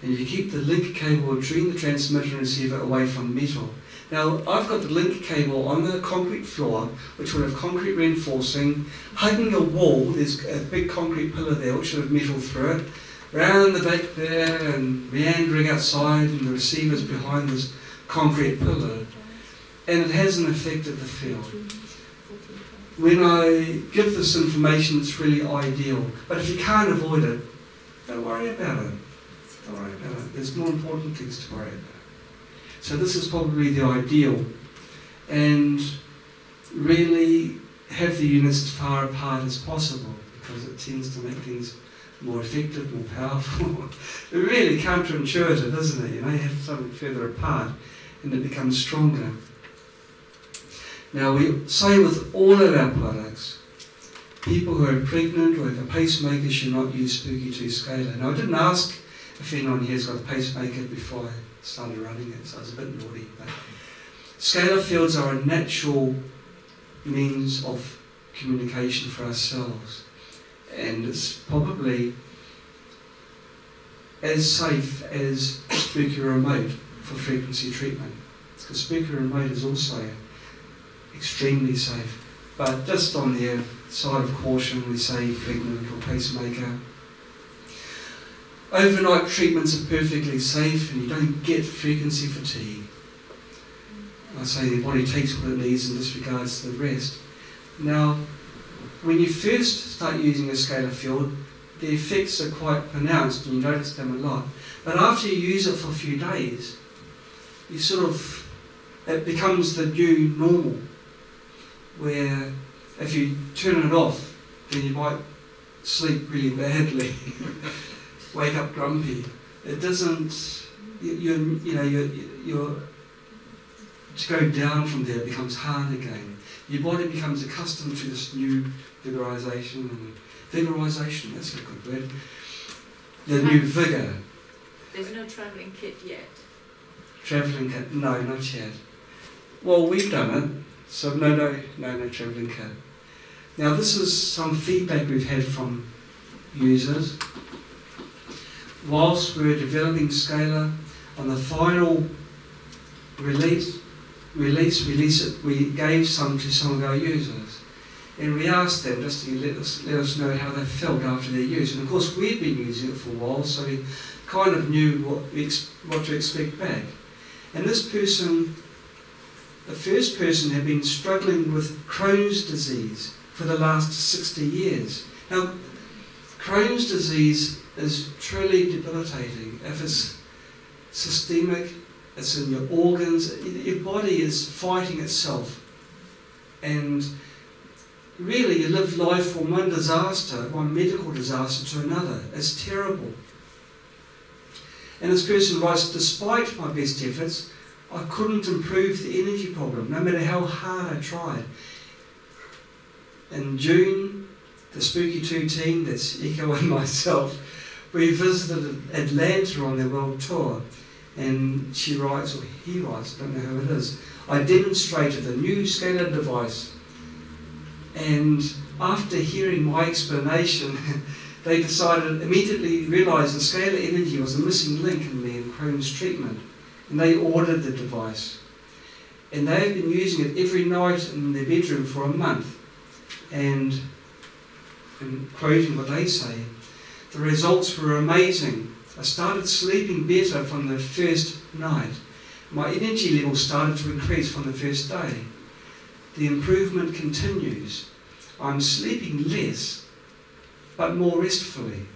And you keep the link cable between the transmitter and receiver away from metal. Now I've got the link cable on the concrete floor, which will have concrete reinforcing, hugging a wall. There's a big concrete pillar there which will have metal through it, round the back there and meandering outside, and the receiver's behind this concrete pillar. And it has an effect at the field. When I give this information, it's really ideal. But if you can't avoid it, don't worry about it. Don't worry about it. There's more important things to worry about. So this is probably the ideal. And really have the units as far apart as possible, because it tends to make things more effective, more powerful. It's really counterintuitive, isn't it? You know, you have something further apart and it becomes stronger. Now we say with all of our products, people who are pregnant or have a pacemaker should not use Spooky2 scalar. Now I didn't ask if anyone here has got a pacemaker before I started running it, so I was a bit naughty. But scalar fields are a natural means of communication for ourselves, and it's probably as safe as Spooky Remote for frequency treatment, because Spooky Remote is also extremely safe. But just on the side of caution, we say pregnant or pacemaker. Overnight treatments are perfectly safe and you don't get frequency fatigue. I say the body takes what it needs and disregards the rest. Now, when you first start using a scalar field, the effects are quite pronounced and you notice them a lot. But after you use it for a few days, you it becomes the new normal, where if you turn it off, then you might sleep really badly, wake up grumpy. It doesn't, to go down from there becomes hard again. Your body becomes accustomed to this new vigorization, that's a good word, the new vigor. There's no travelling kit yet. Travelling kit? No, not yet. Well, we've done it, so no travelling kit. Now this is some feedback we've had from users. Whilst we were developing Scalar, on the final release, we gave some to some of our users. And we asked them just to let us know how they felt after their use. And of course we'd been using it for a while, so we kind of knew what to expect back. And this person, the first person, had been struggling with Crohn's disease for the last 60 years. Now, Crohn's disease is truly debilitating. If it's systemic, it's in your organs, your body is fighting itself. And really you live life from one disaster, one medical disaster to another. It's terrible. And this person writes, despite my best efforts, I couldn't improve the energy problem, no matter how hard I tried. In June, the Spooky2 team, that's Eco and myself, we visited Atlanta on their world tour. And she writes, or he writes, I don't know who it is, I demonstrated a new scalar device. And after hearing my explanation, they immediately realised the scalar energy was a missing link in their Crohn's treatment. And they ordered the device. And they have been using it every night in their bedroom for a month. And and quoting what they say, the results were amazing. I started sleeping better from the first night. My energy level started to increase from the first day. The improvement continues. I'm sleeping less, but more restfully.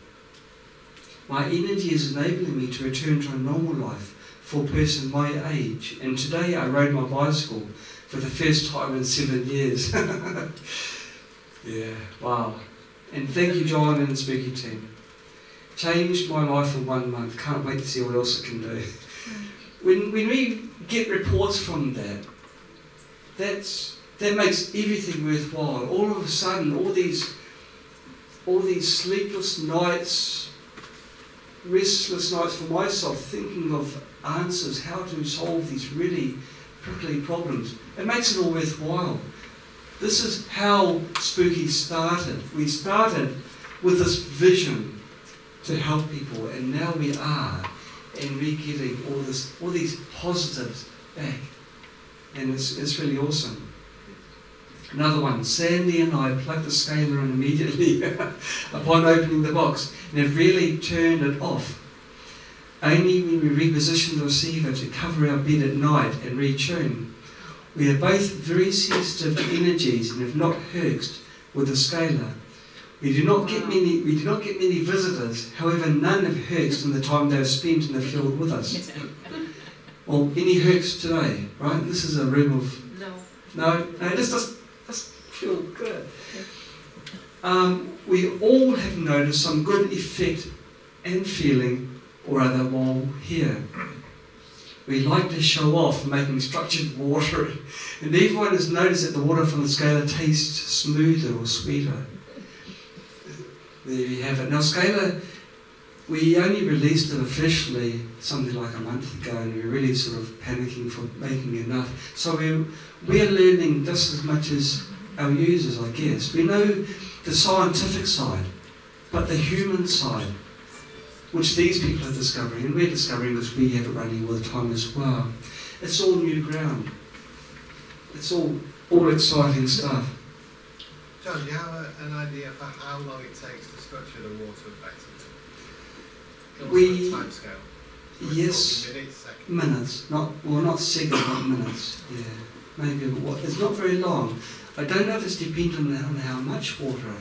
My energy is enabling me to return to a normal life for a person my age. And today I rode my bicycle for the first time in 7 years. Yeah, wow. And thank you, John and the Spooky team. Changed my life in 1 month. Can't wait to see what else it can do. When we get reports from that, that makes everything worthwhile. All of a sudden, all these sleepless nights, restless nights for myself, thinking of answers, how to solve these really prickly problems, it makes it all worthwhile. This is how Spooky started. We started with this vision to help people, and now we are, and we're getting all these positives back, and it's really awesome. Another one, Sandy and I plugged the scaler in immediately upon opening the box, and have really turned it off. Only when we reposition the receiver to cover our bed at night and retune. We are both very sensitive to energies and have not herxed with the scaler. We do not get many visitors, however none have herxed in the time they have spent in the field with us. Well, any herx today, right? This is a room of... No, this doesn't feel good. We all have noticed some good effect and feeling or other while here. We like to show off making structured water, and everyone has noticed that the water from the scaler tastes smoother or sweeter. There you have it. Now scaler, we only released it officially something like a month ago, and we're really sort of panicking for making enough. So we're learning just as much as our users, I guess. We know the scientific side, but the human side, which these people are discovering, and we're discovering because we have it running all the time as well. It's all new ground. It's all exciting stuff. John, do you have an idea for how long it takes to structure the water effectively? Time scale? Yes, minutes, not seconds, not minutes. Yeah, maybe it's not very long. I don't know if it's dependent on how much water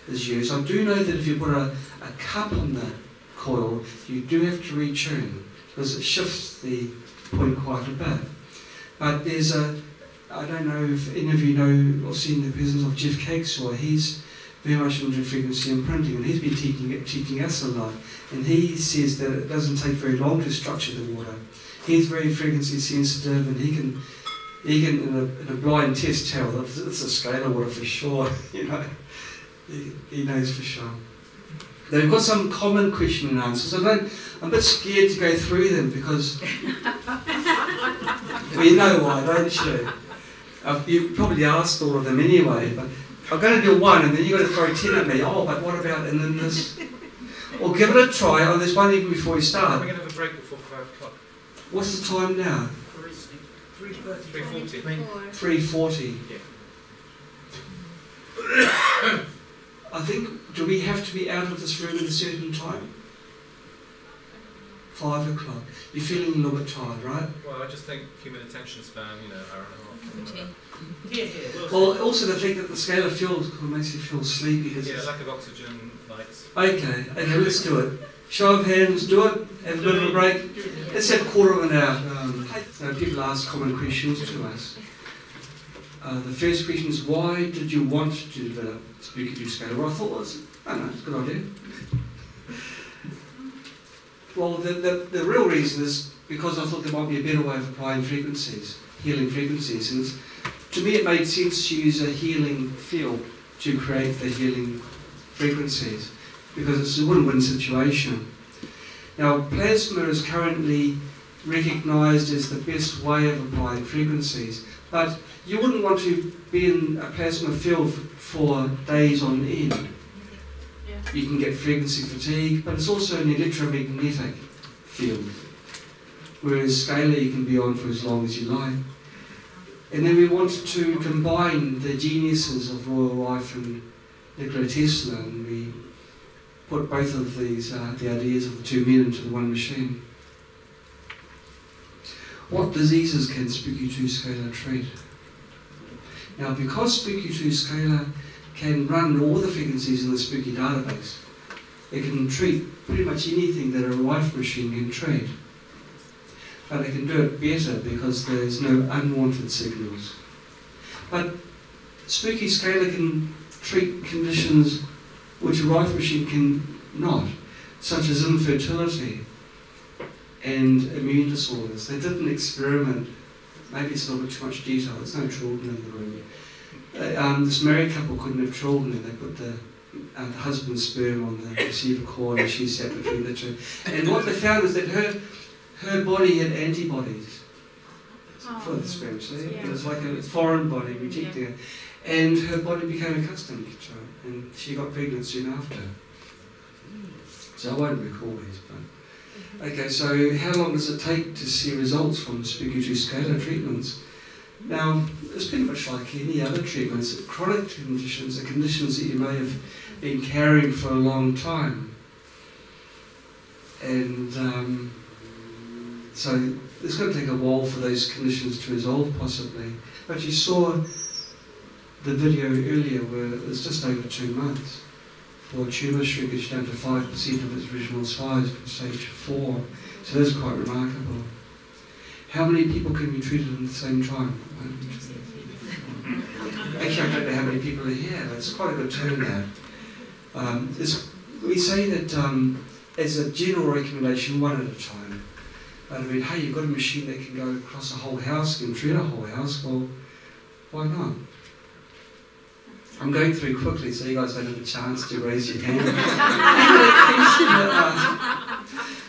is used. I do know that if you put a cup on the coil, you do have to retune because it shifts the point quite a bit. But there's I don't know if any of you know or seen the presence of Jeff Cakesaw. He's very much into frequency imprinting, and he's been teaching us a lot. And he says that it doesn't take very long to structure the water. He's very frequency sensitive, and he can in a blind test tell that it's a scalar water for sure. You know, he knows for sure. They've got some common question and answers. I'm a bit scared to go through them because well, you know why, don't you? You probably asked all of them anyway, but I'm going to do one and then you've got to throw 10 at me. Oh, but what about, and then this? Well, give it a try. Oh, there's one even before you start. We're going to have a break before 5 o'clock. What's the time now? 3:40. 3:40. Yeah. I think, do we have to be out of this room at a certain time? 5 o'clock. You're feeling a little bit tired, right? Well, I just think human attention span, hour and a half. Well, also the fact that the scalar feels makes you feel sleepy. Yeah, lack of oxygen, lights. Okay, let's do it. Show of hands, do it. Have a bit of a break. Let's have a quarter of an hour. People ask common questions to us. The first question is, why did you want to develop Spooky2 scalar? Well, I thought it's a good idea. Well, the real reason is because I thought there might be a better way of applying frequencies, healing frequencies. And to me it made sense to use a healing field to create the healing frequencies because it's a win-win situation. Now, plasma is currently recognised as the best way of applying frequencies, but you wouldn't want to be in a plasma field for days on end. You can get frequency fatigue, but it's also an electromagnetic field, whereas scalar you can be on for as long as you like. And then we wanted to combine the geniuses of Royal Rife and Nikola Tesla, and we put both of these, the ideas of the two men into the one machine. What diseases can Spooky2 Scalar treat? Now, because Spooky2 Scalar can run all the frequencies in the Spooky database, it can treat pretty much anything that a Rife machine can treat. But it can do it better because there's no unwanted signals. But Spooky Scalar can treat conditions which a Rife machine can not, such as infertility and immune disorders. They did an experiment, maybe it's a little bit too much detail, there's no children in the room. This married couple couldn't have children, and they put the husband's sperm on the receiver cord and she sat between the two. And what they found is that her body had antibodies for the sperm, see? It was like a foreign body rejecting it. And her body became accustomed to it, and she got pregnant soon after. So I won't recall these, but... Okay, so how long does it take to see results from Spooky2 Scalar treatments? Now, it's pretty much like any other treatments. Chronic conditions are conditions that you may have been carrying for a long time. And so it's going to take a while for those conditions to resolve, possibly. But you saw the video earlier where it was just over 2 months for tumour shrinkage down to 5% of its original size from stage 4. So that's quite remarkable. How many people can be treated at the same time? Actually, I don't know how many people are here, but it's quite a good turnout. We say that as a general recommendation, 1 at a time. But I mean, hey, you've got a machine that can go across a whole house and treat a whole house, well, why not? I'm going through quickly so you guys don't have a chance to raise your hand.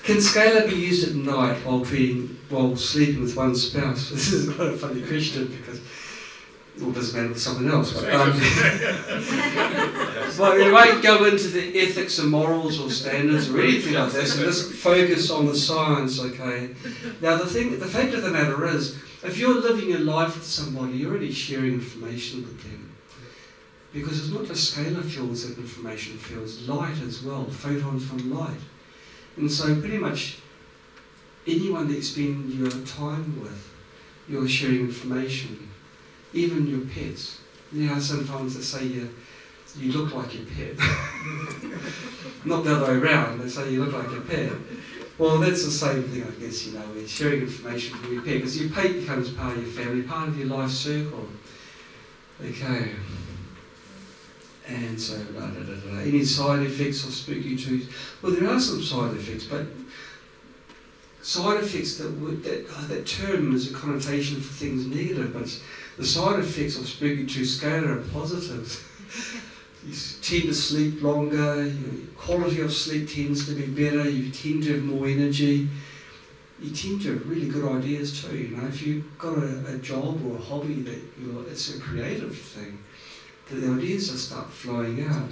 Can Scalar be used at night while sleeping with one spouse? This is quite a funny question because it doesn't matter with someone else. But, well, we won't go into the ethics and morals or standards or anything like that, so just focus on the science, okay? Now the fact of the matter is, if you're living your life with somebody, you're already sharing information with them. Because it's not just scalar fields that information fields, light as well, photons from light. And so pretty much anyone that you spend your time with, you're sharing information. Even your pets. You know, sometimes they say you look like your pet. Not the other way around, they say you look like your pet. Well, that's the same thing, I guess, you know, we're sharing information from your pet, because your pet becomes part of your family, part of your life circle. Okay. And so, any side effects of Spooky2? Well, there are some side effects, but side effects that term is a connotation for things negative, but the side effects of Spooky2 Scalar are positives. You tend to sleep longer, your quality of sleep tends to be better, you tend to have more energy, you tend to have really good ideas too. You know, if you've got a job or a hobby that it's a creative thing, the ideas just start flowing out.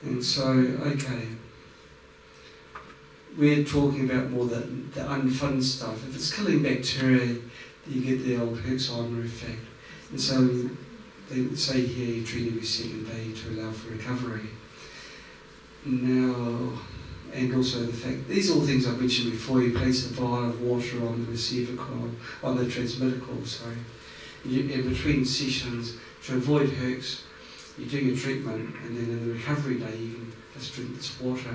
And so, okay, we're talking about more the unfun stuff. If it's killing bacteria, you get the old Herxheimer effect. And so they say here you treat every second day to allow for recovery. Now, and also the fact, these are all things I've mentioned before, you place a vial of water on the receiver cord, on the transmitter cord, sorry. In between sessions, to avoid Herx, you do your treatment, and then in the recovery day you can just drink this water.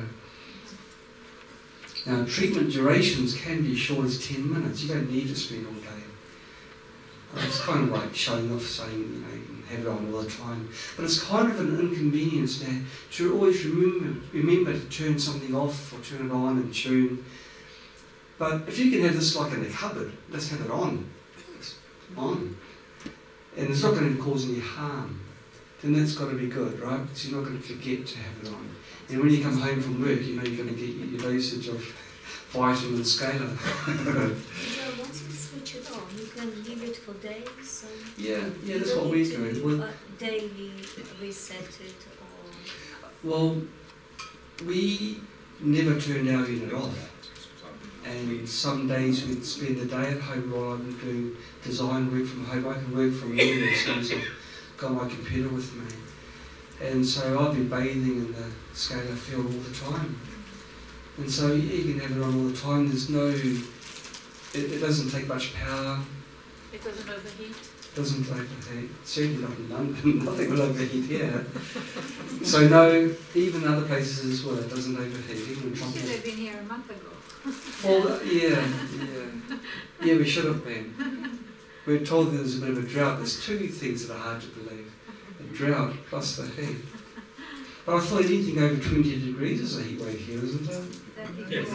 Now, treatment durations can be as short as 10 minutes. You don't need to spend all day. It's kind of like showing off, saying, you know, you can have it on all the time. But it's kind of an inconvenience there to always remember to turn something off or turn it on and tune. But if you can have this like in a cupboard, just have it on. It's on. And it's not going to cause any harm. Then that's got to be good, right? Because you're not going to forget to have it on. And when you come home from work, you know you're going to get your dosage of vitamin Scalar. Once you switch it on, you can leave it for days. So yeah, that's what we're doing. We'll daily reset it, or well, we never turned our unit off. And some days we'd spend the day at home while I would do design work from home. I can work from anywhere as long as I've got my computer with me. And so I've been bathing in the scalar field all the time. And so you can have it on all the time. There's no, it doesn't take much power. It doesn't overheat? Doesn't overheat. Certainly not in London. Nothing will overheat here. So no, even other places as well, it doesn't overheat. Even in You tropical. should have been here a month ago. Well, yeah, we should have been. We were told there was a bit of a drought. There's two things that are hard to believe. A drought plus the heat. But I thought anything over 20 degrees is a heat wave here, isn't it? Yes.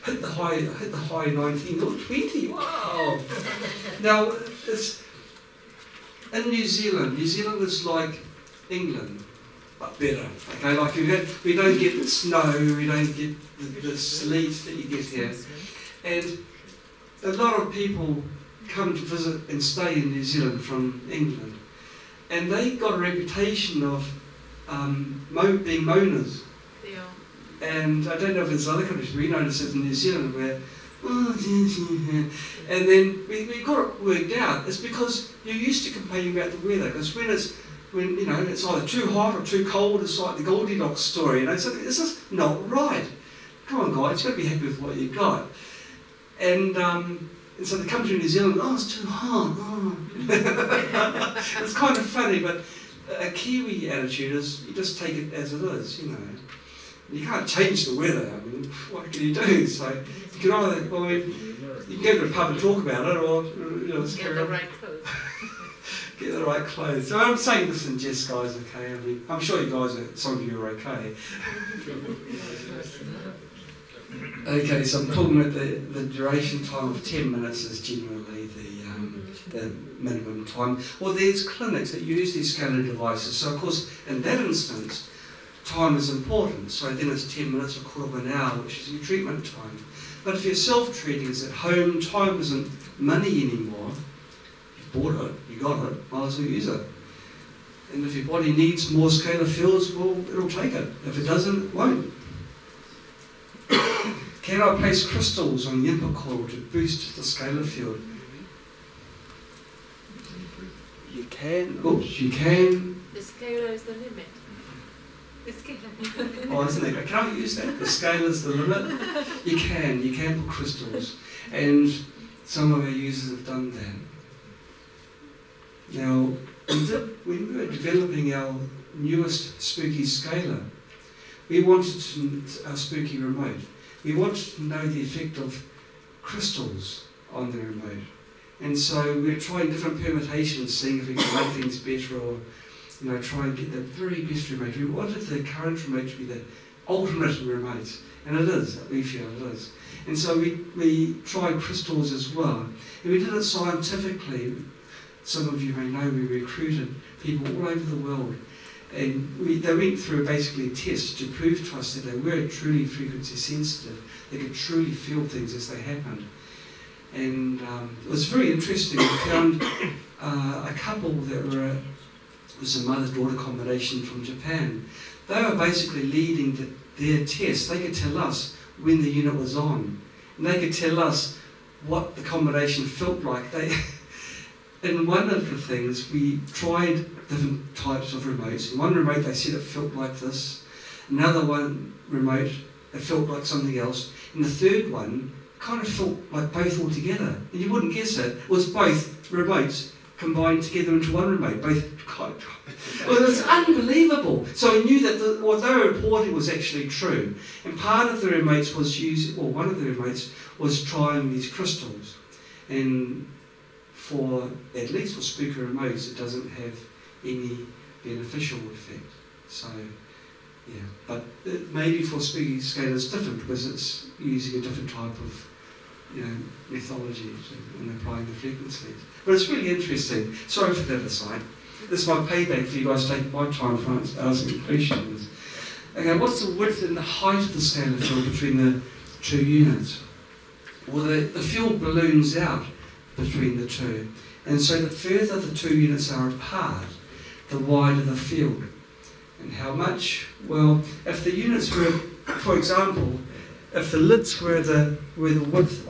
Hit the high 19 or 20, wow! Now, it's, in New Zealand is like England, but better. Okay, like we don't get the snow, we don't get the sleet that you get here. And a lot of people come to visit and stay in New Zealand from England. And they got a reputation of being moaners. They are. And I don't know if it's other countries, we notice it in New Zealand where, and then we got it worked out. It's because you're used to complaining about the weather, because when it's either too hot or too cold, it's like the Goldilocks story, so this is not right. Come on guys, you've got to be happy with what you've got. And so they come to New Zealand, it's too hot, It's kind of funny, but a Kiwi attitude is you just take it as it is, You can't change the weather, what can you do? So you can either, you can go to a pub and talk about it, or just Get the right clothes. Get the right clothes. So I'm saying this in jest, guys, okay? I'm sure you guys, some of you are okay. Okay, so I'm talking about the duration time of 10 minutes is generally the minimum time. Well, there's clinics that use these scalar devices, so of course, in that instance, time is important. So then it's 10 minutes or a quarter of an hour, which is your treatment time. But if you're self-treating, it's at home, time isn't money anymore. You've bought it, you got it, might as well use it. And if your body needs more scalar fields, well, it'll take it. If it doesn't, it won't. Can I place crystals on the input coil to boost the scalar field? You can. Oops, you can. The scalar is the limit. The scalar. Oh, isn't it? Can I use that? The scale is the limit. You can put crystals, and some of our users have done that. Now, when we were developing our newest Spooky scalar, we wanted our Spooky remote. We wanted to know the effect of crystals on the remote. And so we're trying different permutations, seeing if we can make things better, or try and get the very best remote. We wanted the current remote to be the ultimate remote, and it is, we feel it is. And so we tried crystals as well. And we did it scientifically. Some of you may know we recruited people all over the world. And they went through basically a test to prove to us that they were truly frequency sensitive. They could truly feel things as they happened. And it was very interesting. We found a couple that it was a mother-daughter combination from Japan. They were basically leading their test. They could tell us when the unit was on. And they could tell us what the combination felt like. And one of the things, we tried different types of remotes. In one remote they said it felt like this. Another one remote, it felt like something else. And the third one kind of felt like both all together. And you wouldn't guess it. It was both remotes combined together into one remote. Well, it was unbelievable. So I knew that what they were reporting was actually true. And part of the remotes was one of the remotes was trying these crystals. And at least for spooky remotes, it doesn't have any beneficial effect. So, yeah. But maybe for spooky scalar it's different because it's using a different type of, methodology and applying the frequencies. But it's really interesting. Sorry for that aside. This is my payback for you guys taking my time for asking questions. Okay, what's the width and the height of the scalar field between the two units? Well, the field balloons out between the two. And so the further the two units are apart, the wider the field. And how much? Well, if the units were, for example, if the lids were the width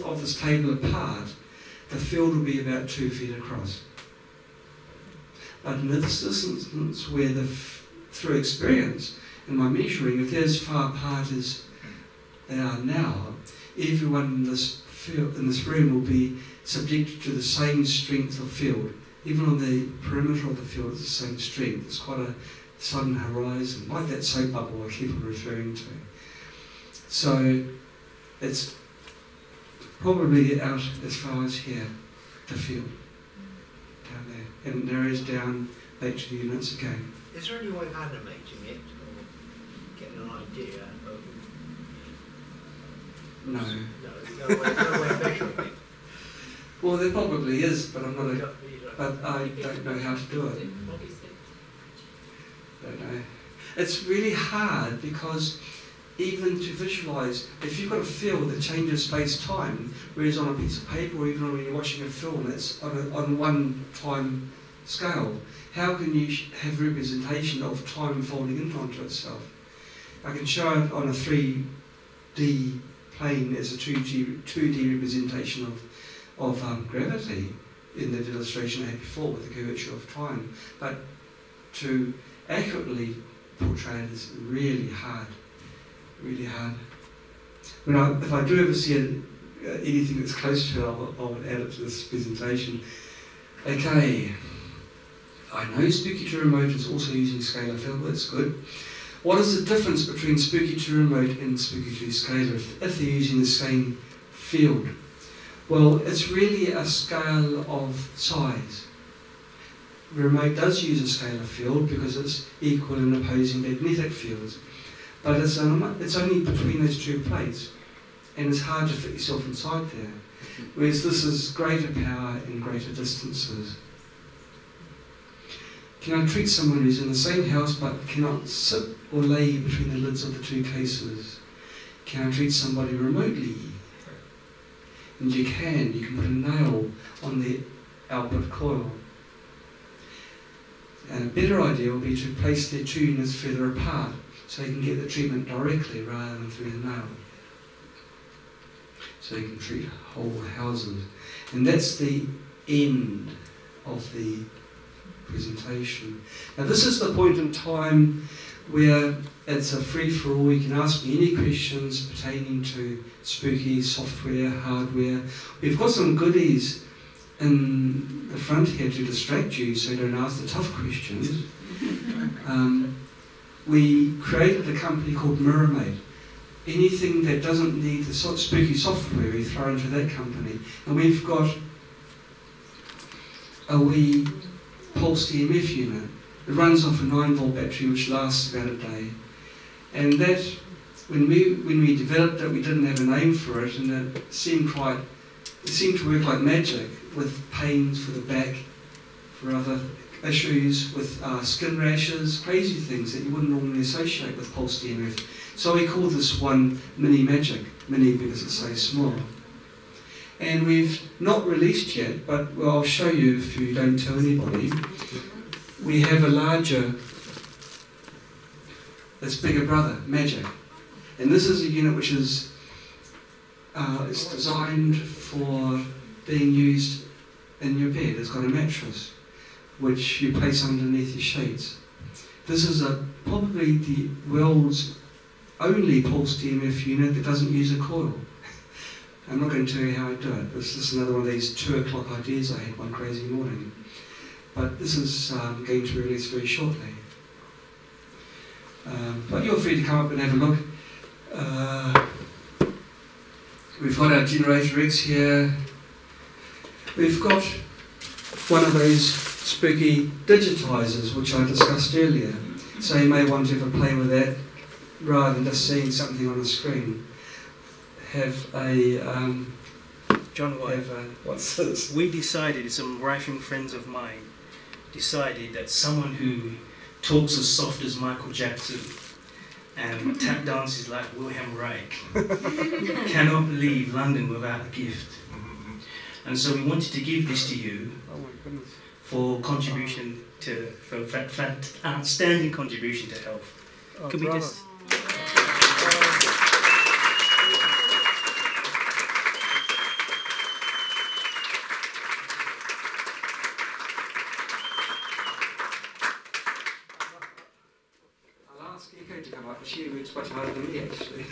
of this table apart, the field would be about 2 feet across. But in this instance, where through experience and my measuring, if they're as far apart as they are now, everyone in this field, in this room, will be subjected to the same strength of field. Even on the perimeter of the field, it's the same strength. It's quite a sudden horizon, like that soap bubble I keep on referring to. So it's probably out as far as here, the field, down there, and it narrows down back to the units again. Is there any way of animating it, or getting an idea of... No. No way of measuring it? Well, there probably is, but I'm not but I don't know how to do it. Don't know. It's really hard because even to visualise, if you've got a field that changes space-time, whereas on a piece of paper or even when you're watching a film, it's on one time scale, how can you have representation of time folding in onto itself? I can show it on a 3D plane as a 2D representation of gravity in the illustration I had before with the curvature of time, but to accurately portray it is really hard. Really hard. If I do ever see anything that's close to it, I would add it to this presentation. Okay, I know Spooky2 Remote is also using scalar field, that's good. What is the difference between Spooky2 Remote and Spooky2 Scalar if they're using the same field? Well, it's really a scale of size. Remote does use a scalar field because it's equal and opposing magnetic fields. But it's only between those two plates, and it's hard to fit yourself inside there. Whereas this is greater power in greater distances. Can I treat someone who's in the same house but cannot sit or lay between the lids of the two cases? Can I treat somebody remotely? And you can put a nail on the output coil. And a better idea would be to place their two units further apart so you can get the treatment directly rather than through the nail. So you can treat whole houses. And that's the end of the presentation. Now this is the point in time where it's a free-for-all. You can ask me any questions pertaining to spooky software, hardware. We've got some goodies in the front here to distract you so you don't ask the tough questions. We created a company called MirrorMate. Anything that doesn't need the spooky software, we throw into that company. And we've got a wee pulsed EMF unit. It runs off a 9-volt battery which lasts about a day. And that, when we developed it, we didn't have a name for it, and it seemed to work like magic with pains for the back, for other issues with skin rashes, crazy things that you wouldn't normally associate with pulsed EMF. So we call this one Mini Magic, mini because it's so small. And we've not released yet, but well, I'll show you if you don't tell anybody. We have a larger, it's bigger brother, Magic. And this is a unit which is it's designed for being used in your bed. It's got a mattress which you place underneath your sheets. This is probably the world's only pulsed EMF unit that doesn't use a coil. I'm not going to tell you how I do it. This is another one of these 2 o'clock ideas I had one crazy morning. But this is going to be released very shortly. But you're free to come up and have a look. We've got our generator X here. We've got one of those spooky digitizers which I discussed earlier. So you may want to have a play with that rather than just seeing something on the screen. Have a John White. What's this? We decided, some Rife friends of mine decided that someone who talks as soft as Michael Jackson and tap dances like Wilhelm Reich cannot leave London without a gift. And so we wanted to give this to you for contribution to, for outstanding contribution to health. Could we just... right. She works much harder than me, actually.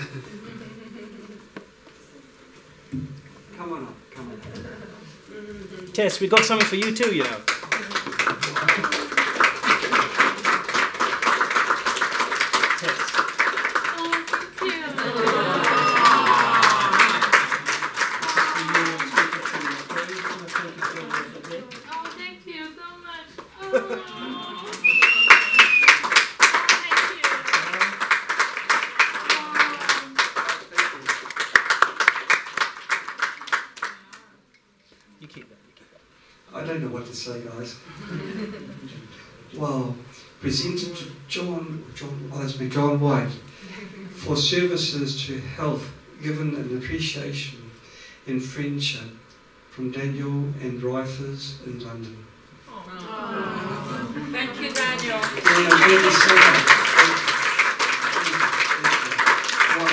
Come on up, come on up. Tess, we got something for you too, you know. I don't know what to say, guys. Wow. Presented to John White for services to health, given an appreciation and friendship from Daniel and Rife in London. Thank you, Daniel. Yeah, thank you so much. Wow.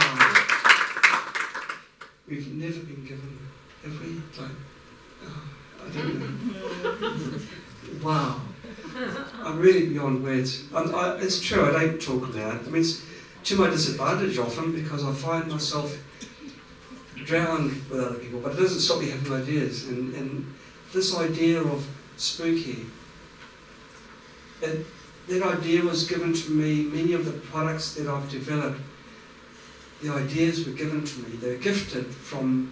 We've never been given, have we? Like, I don't know. Wow. I'm really beyond words. It's true, I don't talk about it. I mean, it's to my disadvantage often because I find myself drowned with other people, but it doesn't stop me having ideas. And this idea of spooky, that idea was given to me. Many of the products that I've developed, the ideas were given to me. They're gifted from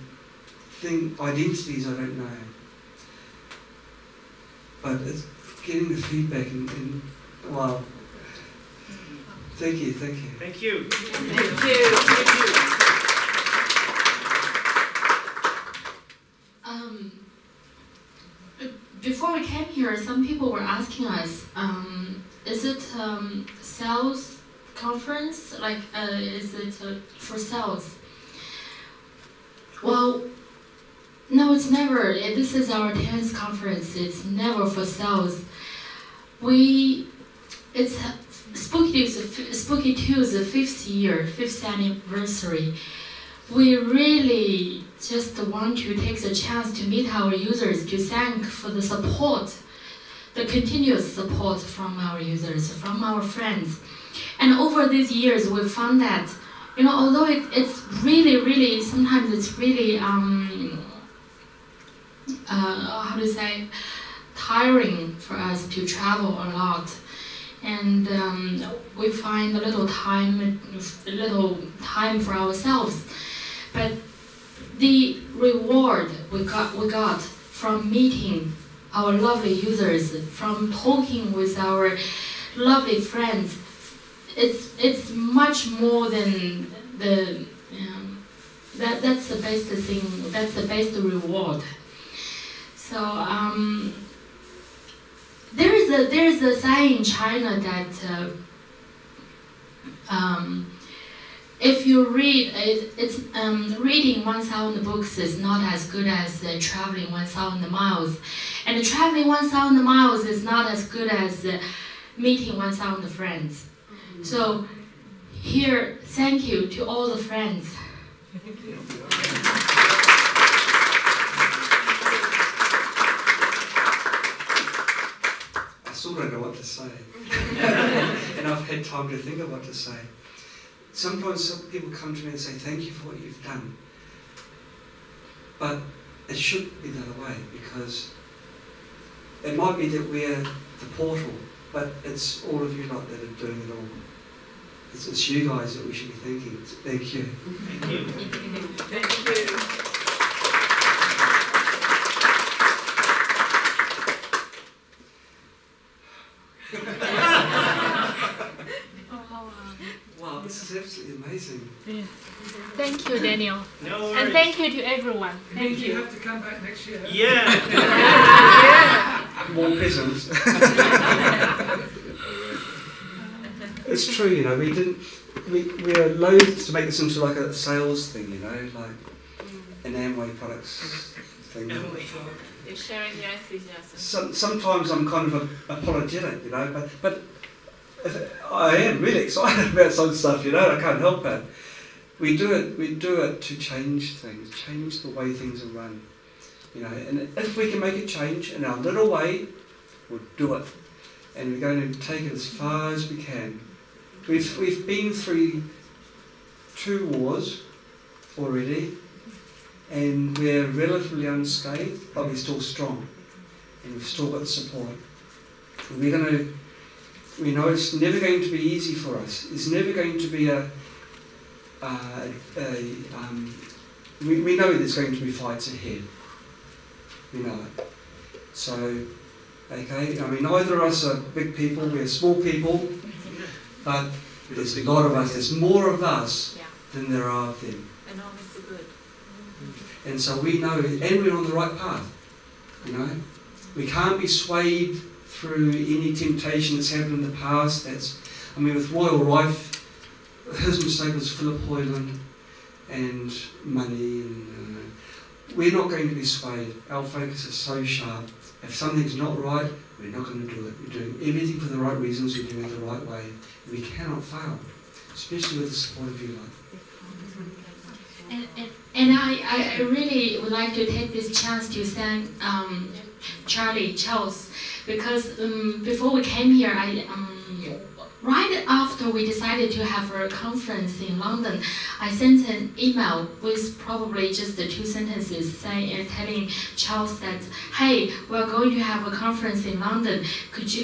identities I don't know. But it's getting the feedback and wow. Thank you, thank you. Thank you. Thank you. Thank you. Before we came here, some people were asking us, is it sales conference? Like, is it for sales? Well, no, it's never. This is our 10th conference. It's never for sales. Spooky2 is the 5th anniversary. We really just want to take the chance to meet our users, to thank for the support, the continuous support from our users, from our friends. And over these years, we found that, you know, although it's really, sometimes it's really, how to say, tiring for us to travel a lot. And we find a little time for ourselves. But the reward we got from meeting our lovely users, from talking with our lovely friends, it's much more than that's the best thing. That's the best reward. So there is a saying in China that if you read, reading 1,000 books is not as good as traveling 1,000 miles, and traveling 1,000 miles is not as good as meeting 1,000 friends. So here, thank you to all the friends. I still don't know what to say. And I've had time to think of what to say. Sometimes some people come to me and say, thank you for what you've done. But it shouldn't be the other way, because it might be that we're the portal, but it's all of you lot that are doing it all. It's you guys that we should be thanking. Thank you. Thank you. Thank you. Wow, this is absolutely amazing. Yeah. Thank you, Daniel. No worries. And thank you to everyone. Thank you. You have to come back next year. Yeah. More presents. It's true, you know, we're loath to make this into like a sales thing, you know, like an Amway products thing. You're sharing your enthusiasm. Sometimes I'm kind of apologetic, you know, but I am really excited about some stuff, you know, I can't help it. We do it to change things, change the way things are run, you know, and if we can make it change in our little way, we'll do it. And we're going to take it as far as we can. We've been through 2 wars already, and we're relatively unscathed, but we're still strong, and we've still got the support. And we know it's never going to be easy for us. It's never going to be we know there's going to be fights ahead. We know it. So, okay, I mean, neither of us are big people, we're small people, but there's a lot of us. There's more of us than there are of them. And only for good. And so we know, and we're on the right path, you know. We can't be swayed through any temptation that's happened in the past. With Royal Rife, his mistake was Philip Hoyland and money, and we're not going to be swayed. Our focus is so sharp. If something's not right, we're not going to do it. We're doing everything for the right reasons, we're doing it the right way. We cannot fail, especially with the support of you lot. And I really would like to take this chance to thank Charles, because before we came here, right after we decided to have a conference in London, I sent an email with probably just the 2 sentences telling Charles that, hey, we're going to have a conference in London.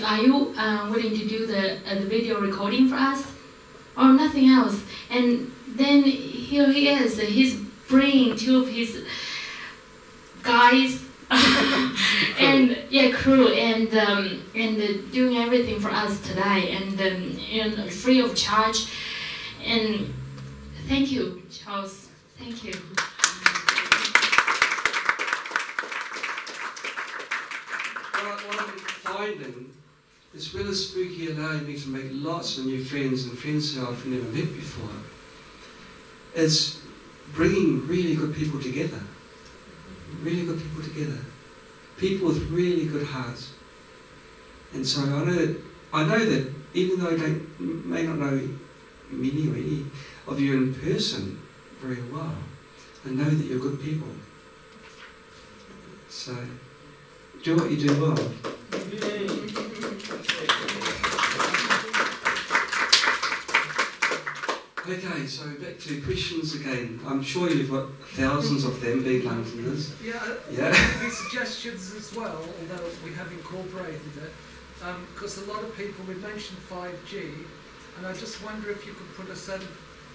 Are you willing to do the video recording for us? Or nothing else. And then here he is. He's bringing 2 of his guys and crew and doing everything for us today and free of charge. And thank you, Charles. Thank you. What I've been finding is really Spooky allowing me to make lots of new friends and friends who I've never met before. It's bringing really good people together. Really good people together. People with really good hearts. And so I know that even though I may not know many or any of you in person very well, I know that you're good people. So do what you do well. Okay, so back to questions again. I'm sure you've got thousands of them, being Londoners. The suggestions as well, although we have incorporated it, because a lot of people, we mentioned 5G, and I just wonder if you could put a set of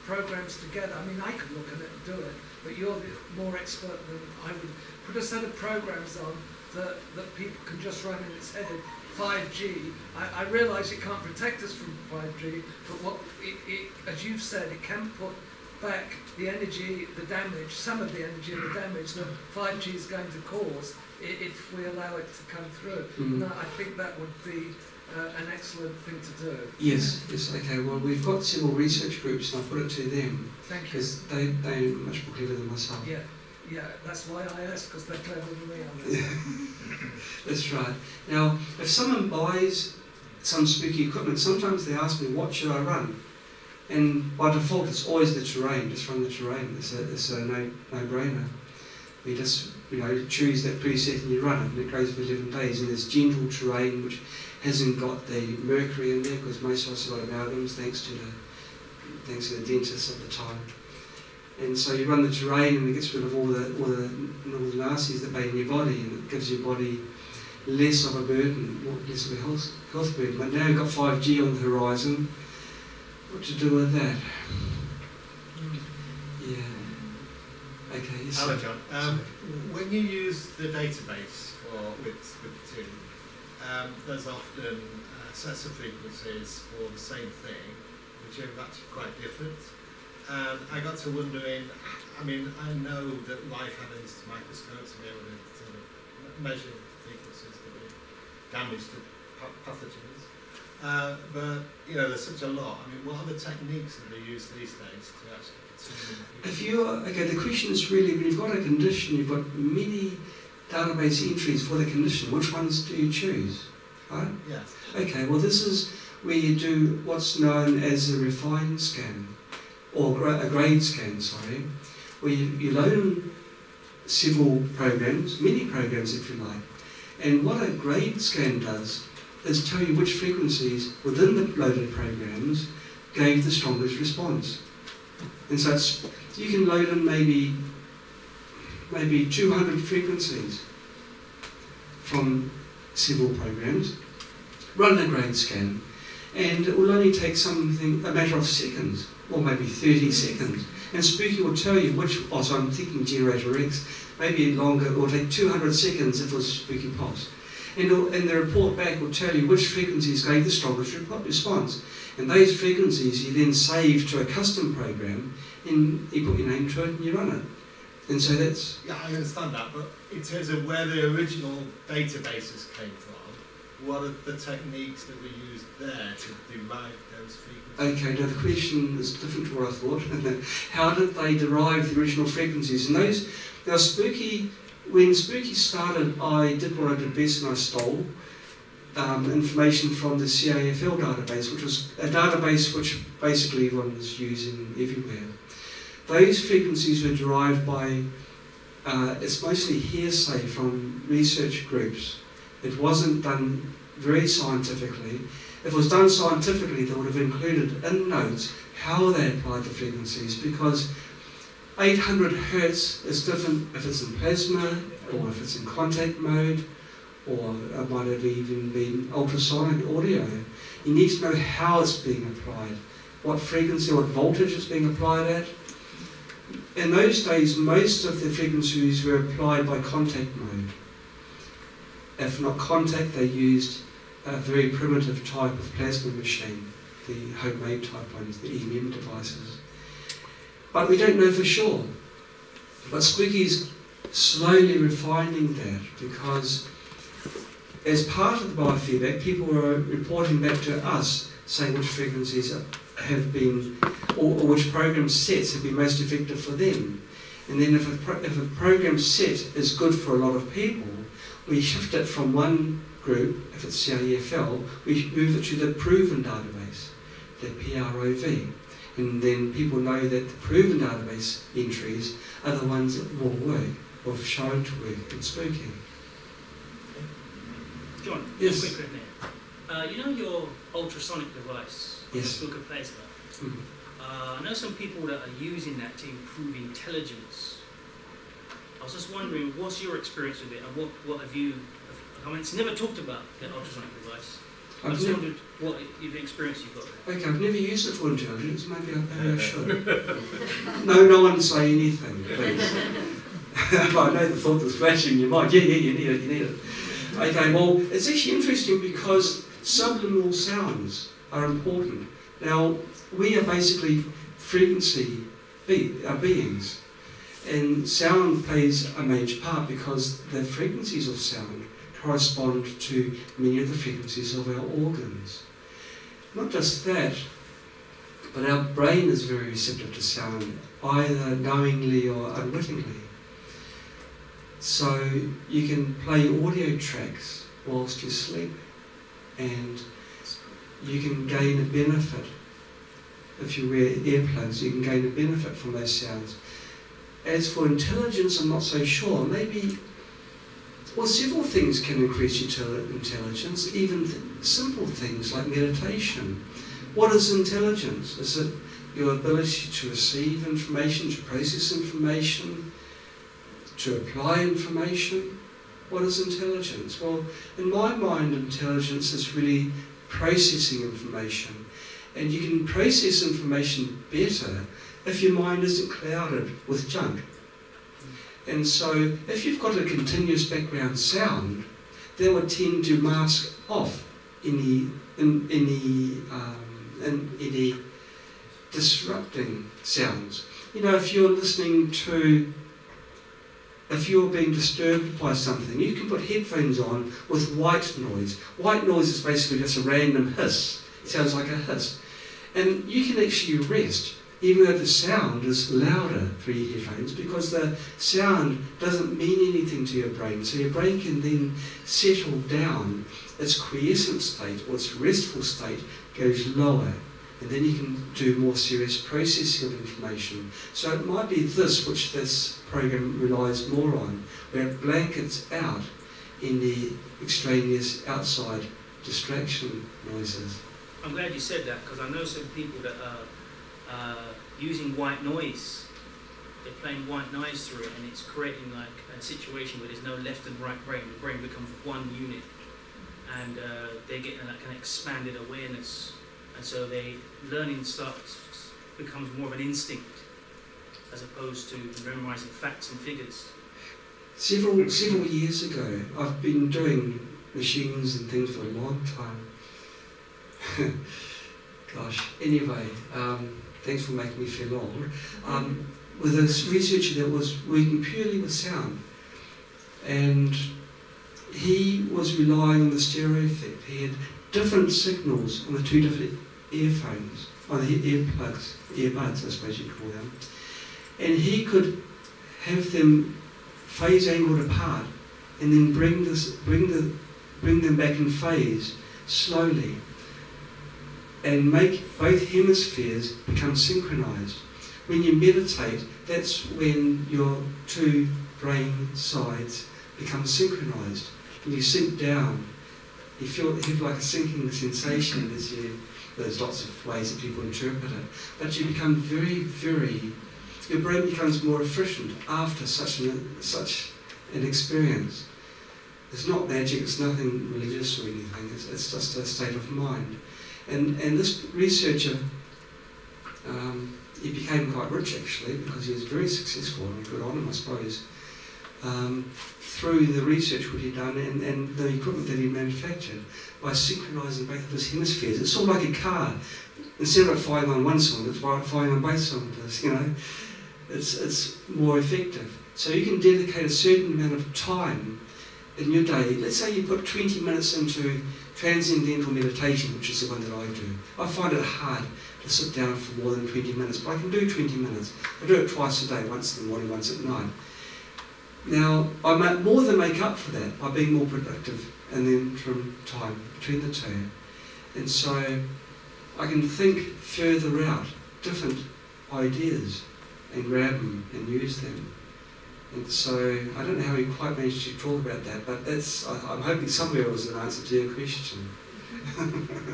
programs together. I mean, I could look at it and do it, but you're more expert than I would. Put a set of programs on that people can just run in its head. 5G, I realise it can't protect us from 5G, but as you've said, it can put back the energy, the damage, some of the energy and the damage that 5G is going to cause if we allow it to come through. And I think that would be an excellent thing to do. Yes, okay. Well, we've got several research groups, and I'll put it to them. Thank you. Because they're much more clever than myself. Yeah, that's why I asked, because they're clever than me on this. That's right. Now, if someone buys some spooky equipment, sometimes they ask me, what should I run? And by default, it's always the terrain. Just run the terrain. It's a no-brainer. We just choose that preset and you run it, and it goes for 11 days. And there's gentle terrain which hasn't got the mercury in there, because most of us have got amalgams, thanks to the dentists of the time. And so you run the terrain, and it gets rid of all the nasties that be in your body, and it gives your body less of a burden, less of a health burden. But now you've got 5G on the horizon. What to do with that? Yeah. Okay. Yes. Hello, John. When you use the database with Spooky2, there's often sets of frequencies for the same thing, which are actually quite different. And I got to wondering, I mean, I know that Rife had these microscopes to be able to sort of measure frequencies that would damage to pathogens. But, there's such a lot. I mean, what are the techniques that they use these days to actually determine? The question is really, when you've got a condition, you've got many database entries for the condition. Which ones do you choose? Right? Yeah. Okay, well, this is where you do what's known as a refined scan. Or a grade scan, where you load several programs, many programs if you like, and what a grade scan does is tell you which frequencies within the loaded programs gave the strongest response. And so you can load in maybe 200 frequencies from several programs, run a grain scan, and it will only take a matter of seconds, or maybe 30 seconds. And Spooky will tell you which, so I'm thinking generator X, maybe longer, it will take 200 seconds if it was Spooky Pulse. And the report back will tell you which frequencies gave the strongest response. And those frequencies you then save to a custom program, and you put your name to it and you run it. And so that's... Yeah, I understand that, but in terms of where the original databases came from, what are the techniques that we used there to derive those frequencies? Okay, now the question is different to what I thought. How did they derive the original frequencies? And those, now Spooky, when Spooky started, I did what I did best, and I stole information from the CAFL database, which was a database which basically everyone was using everywhere. Those frequencies were derived by, it's mostly hearsay from research groups. It wasn't done very scientifically. If it was done scientifically, they would have included in notes how they applied the frequencies, because 800 Hertz is different if it's in plasma, or if it's in contact mode, or it might have even been ultrasonic audio. You need to know how it's being applied, what frequency, what voltage it's being applied at. In those days, most of the frequencies were applied by contact mode. If not contact, they used a very primitive type of plasma machine, the homemade type ones, the EMM devices. But we don't know for sure. But Spooky's slowly refining that, because as part of the biofeedback, people were reporting back to us saying which frequencies have been, or which program sets have been most effective for them. And then if a program set is good for a lot of people, we shift it from one group, if it's CAFL, we move it to the proven database, the PROV. And then people know that the proven database entries are the ones that will work, or have shown to work in Spooky. John, yes. Quick there. You know your ultrasonic device, yes. the Spooky Plasma? Mm-hmm. I know some people that are using that to improve intelligence. I was just wondering, what's your experience with it, and what have you... I mean, it's never talked about, that ultrasonic device. I just wondered what experience you've got there. Okay, I've never used it for intelligence, maybe I should. No one say anything, please. But I know the thought that's flashing in your mind. Yeah, you need it. Okay, well, it's actually interesting because subliminal sounds are important. Now, we are basically frequency beings, and sound plays a major part because the frequencies of sound correspond to many of the frequencies of our organs. Not just that, but our brain is very receptive to sound, either knowingly or unwittingly. So you can play audio tracks whilst you sleep, and you can gain a benefit. If you wear earplugs, you can gain a benefit from those sounds. As for intelligence, I'm not so sure. Maybe, well, several things can increase your intelligence, even simple things like meditation. What is intelligence? Is it your ability to receive information, to process information, to apply information? What is intelligence? Well, in my mind, intelligence is really processing information. And you can process information better if your mind isn't clouded with junk. And so, if you've got a continuous background sound, that would tend to mask off any disrupting sounds. You know, if you're listening to, if you're being disturbed by something, you can put headphones on with white noise. White noise is basically just a random hiss. It sounds like a hiss. And you can actually rest, even though the sound is louder through your headphones, because the sound doesn't mean anything to your brain. So your brain can then settle down. Its quiescent state, or its restful state, goes lower. And then you can do more serious processing of information. So it might be this which this program relies more on, where it blankets out in the extraneous outside distraction noises. I'm glad you said that, because I know some people that are using white noise. They're playing white noise through it, and it's creating like a situation where there's no left and right brain. The brain becomes one unit, and they're getting like an expanded awareness, and so learning becomes more of an instinct as opposed to memorizing facts and figures. Several years ago, I've been doing machines and things for a long time. Gosh, anyway, thanks for making me feel old. With a researcher that was working purely with sound, and he was relying on the stereo effect. He had different signals on the two different earphones, on the earbuds, I suppose you'd call them, and he could have them phase angled apart, and then bring them back in phase slowly, and make both hemispheres become synchronized. When you meditate, that's when your two brain sides become synchronized. When you sink down, you have like a sinking sensation as there's lots of ways that people interpret it, but you become your brain becomes more efficient after such an experience. It's not magic, it's nothing religious or anything, it's just a state of mind. And this researcher, he became quite rich actually, because he was very successful, and good on him I suppose, through the research what he'd done and the equipment that he manufactured, by synchronising both of his hemispheres. It's sort of like a car. Instead of it firing on one cylinder, it's firing on both cylinders, you know. It's more effective. So you can dedicate a certain amount of time in your day. Let's say you put 20 minutes into transcendental meditation, which is the one that I do. I find it hard to sit down for more than 20 minutes, but I can do 20 minutes. I do it twice a day, once in the morning, once at night. Now, I more than make up for that by being more productive in the interim time between the two. And so I can think further out, different ideas, and grab them and use them. And so I don't know how we quite managed to talk about that, but I'm hoping somewhere it was an answer to your question.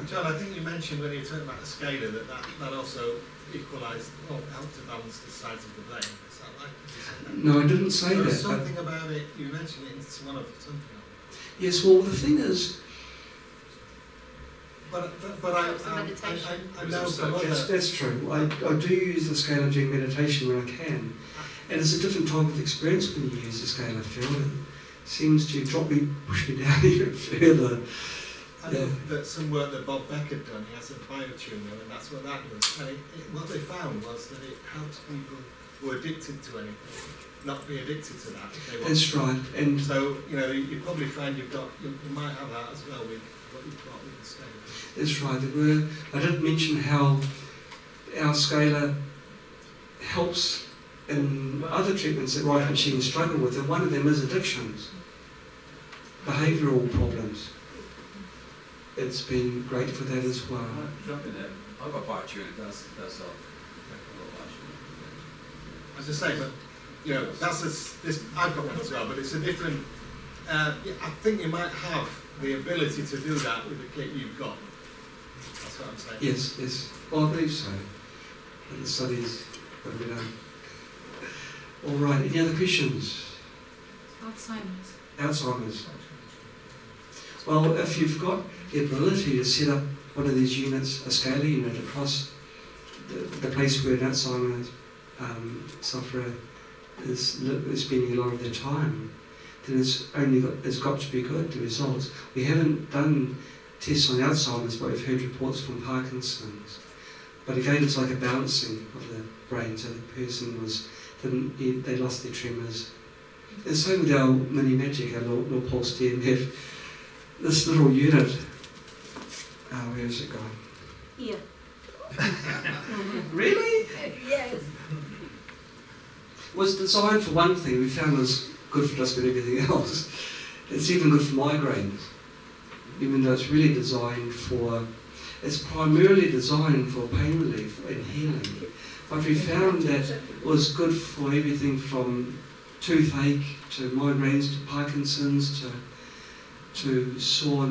John, I think you mentioned when you were talking about the scalar that also equalised or helped to balance the sides of the brain. Is that right? Did you say that? No, I didn't say that. There was something about it, you mentioned it in one of something else. Yes, well, the thing is... But I know from other... That's true. I do use the scalar during meditation when I can. And it's a different type of experience when you use the scalar field. It seems to push me down even further. I know that some work that Bob Beck had done, he has a biotuner, and that's what that does. And what they found was that it helps people who are addicted to anything not be addicted to that if they want. That's right. And so, you know, you probably find you might have that as well with what you've got with the scalar. That's right. I did mention how our scalar helps in other treatments that Rife machines struggle with, and one of them is addictions, behavioural problems. It's been great for that as well. Jump in there. I've got biotuner. It does help. As I say, but you know, I've got one as well, but it's a different. I think you might have the ability to do that with the kit you've got. That's what I'm saying. Yes. Well, I believe so. And the studies have been done. All right. Any other questions? Alzheimer's. Well, if you've got the ability to set up one of these units, a scalar unit, across the place where an Alzheimer's sufferer is spending a lot of their time, then it's got to be good, the results. We haven't done tests on Alzheimer's, but we've heard reports from Parkinson's. But again, it's like a balancing of the brain, so the person they lost their tremors. And so with our mini magic, our low pulse DMF, this little unit, where is it going? Here. Really? Yes. Was designed for one thing. We found it was good for just about everything else. It's even good for migraines, even though it's really designed for. It's primarily designed for pain relief and healing. But we found that it was good for everything from toothache to migraines to Parkinson's to sore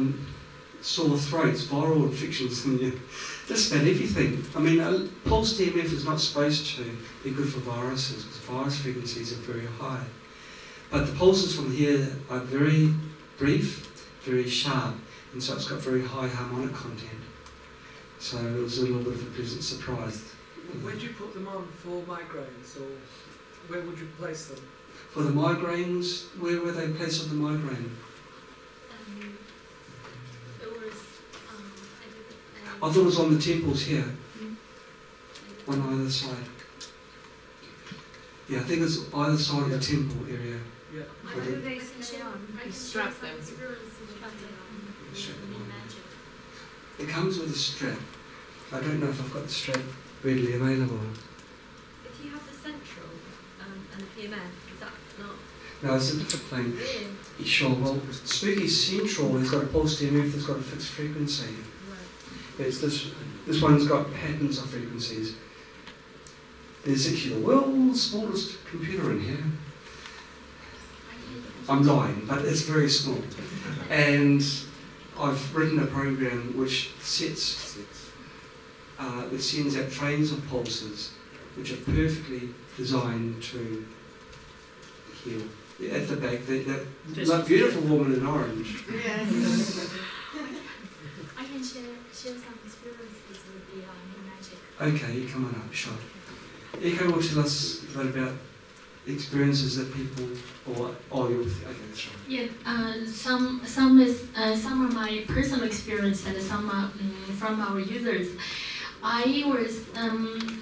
sore throats, viral infections, and just about everything. I mean, pulse EMF is not supposed to be good for viruses because virus frequencies are very high. But the pulses from here are very brief, very sharp, and so it's got very high harmonic content. So it was a little bit of a pleasant surprise. Where do you put them on for migraines, or where would you place them? For the migraines, where were they placed on the migraine? It was, I thought it was on the temples here, on either side. Yeah, I think it's either side of the temple area. Yeah. Where do they stay on? Strap them. It comes with a strap. I don't know if I've got the strap readily available. If you have the central and the PMF, is that not? No, it's a different thing. Really? Sure, well, Spooky Central has got a pulse EMF that's got a fixed frequency. Right. It's this one's got patterns of frequencies. There's actually the world's smallest computer in here. I'm lying, but it's very small. And I've written a program which sends out trains of pulses which are perfectly designed to heal. At the back, that beautiful woman in orange. Yes. I can share some experiences with the new magic. Okay, you come on up, sure. Eko will tell us a bit about experiences that people, okay, that's right. Yeah, some are my personal experience and some are from our users.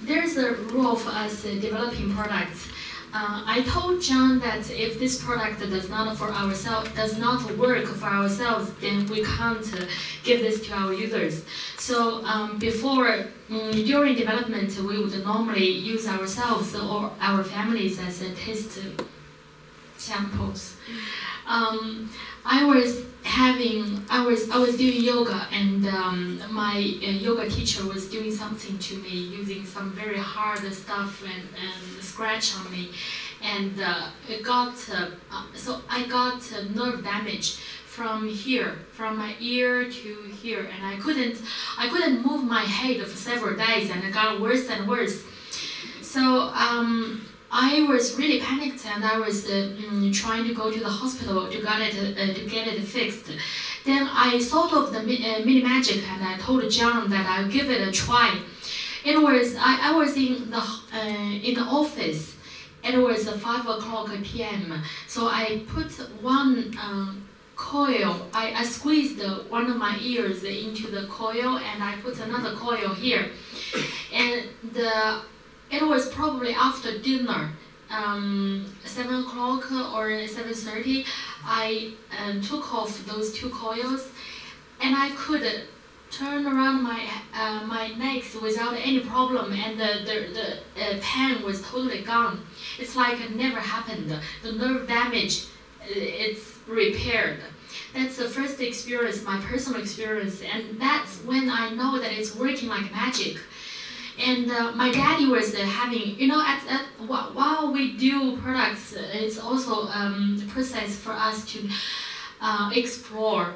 There's a rule for us developing products. I told John that if this product does not work for ourselves, then we can't give this to our users. So during development, we would normally use ourselves or our families as test samples. I was doing yoga, and my yoga teacher was doing something to me, using some very hard stuff and scratch on me, and so I got nerve damage from here, from my ear to here, and I couldn't move my head for several days, and it got worse and worse. So I was really panicked, and I was trying to go to the hospital to get it fixed. Then I thought of the mini magic, and I told John that I'll give it a try. It was I was in the office. It was 5:00 p.m. So I put one coil. I squeezed one of my ears into the coil, and I put another coil here, and it was probably after dinner, 7 o'clock or 7:30. I took off those two coils, and I could turn around my necks without any problem, and the pain was totally gone. It's like it never happened. The nerve damage, it's repaired. That's the first experience, my personal experience, and that's when I know that it's working like magic. And my daddy was having, while we do products, it's also a process for us to explore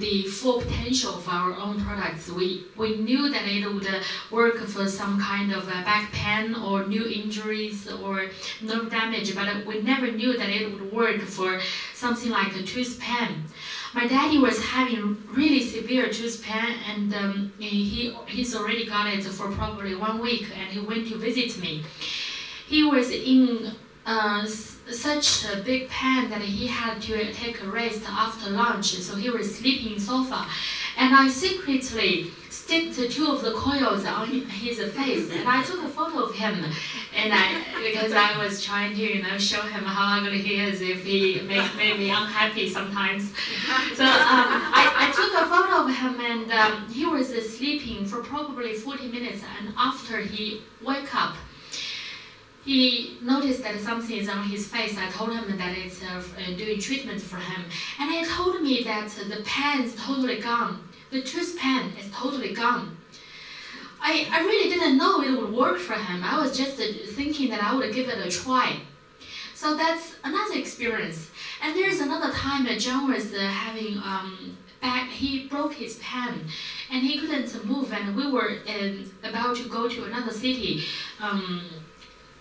the full potential of our own products. We knew that it would work for some kind of back pain or new injuries or nerve damage, but we never knew that it would work for something like a tooth pain. My daddy was having really severe tooth pain, and he's already got it for probably 1 week, and he went to visit me. He was in such a big pain that he had to take a rest after lunch, so he was sleeping in sofa. And I secretly sticked 2 of the coils on his face, and I took a photo of him, and because I was trying to show him how ugly he is if he made me unhappy sometimes. So I took a photo of him, and he was sleeping for probably 40 minutes, and after he woke up, he noticed that something is on his face. I told him that it's doing treatment for him, and he told me that the pain is totally gone. The tooth pain is totally gone. I really didn't know it would work for him. I was just thinking that I would give it a try. So that's another experience. And there's another time that John was having he broke his pen, and he couldn't move, and we were about to go to another city.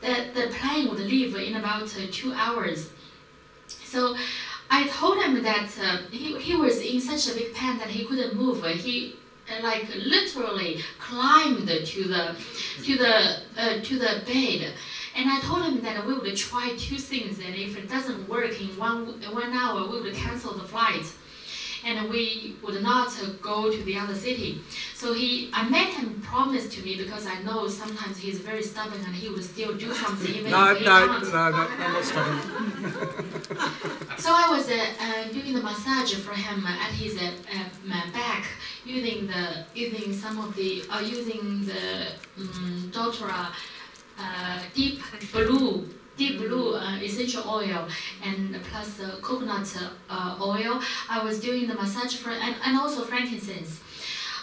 The plane would leave in about 2 hours. So I told him that he was in such a big pain that he couldn't move. He like literally climbed to the bed. And I told him that we would try 2 things, and if it doesn't work in one hour, we would cancel the flight, and we would not go to the other city. So I made him promise to me, because I know sometimes he's very stubborn and he will still do something even if he can't. No, I'm not stubborn. So I was doing the massage for him at his back, using the doTERRA deep blue essential oil and plus coconut oil. I was doing the massage for and also frankincense.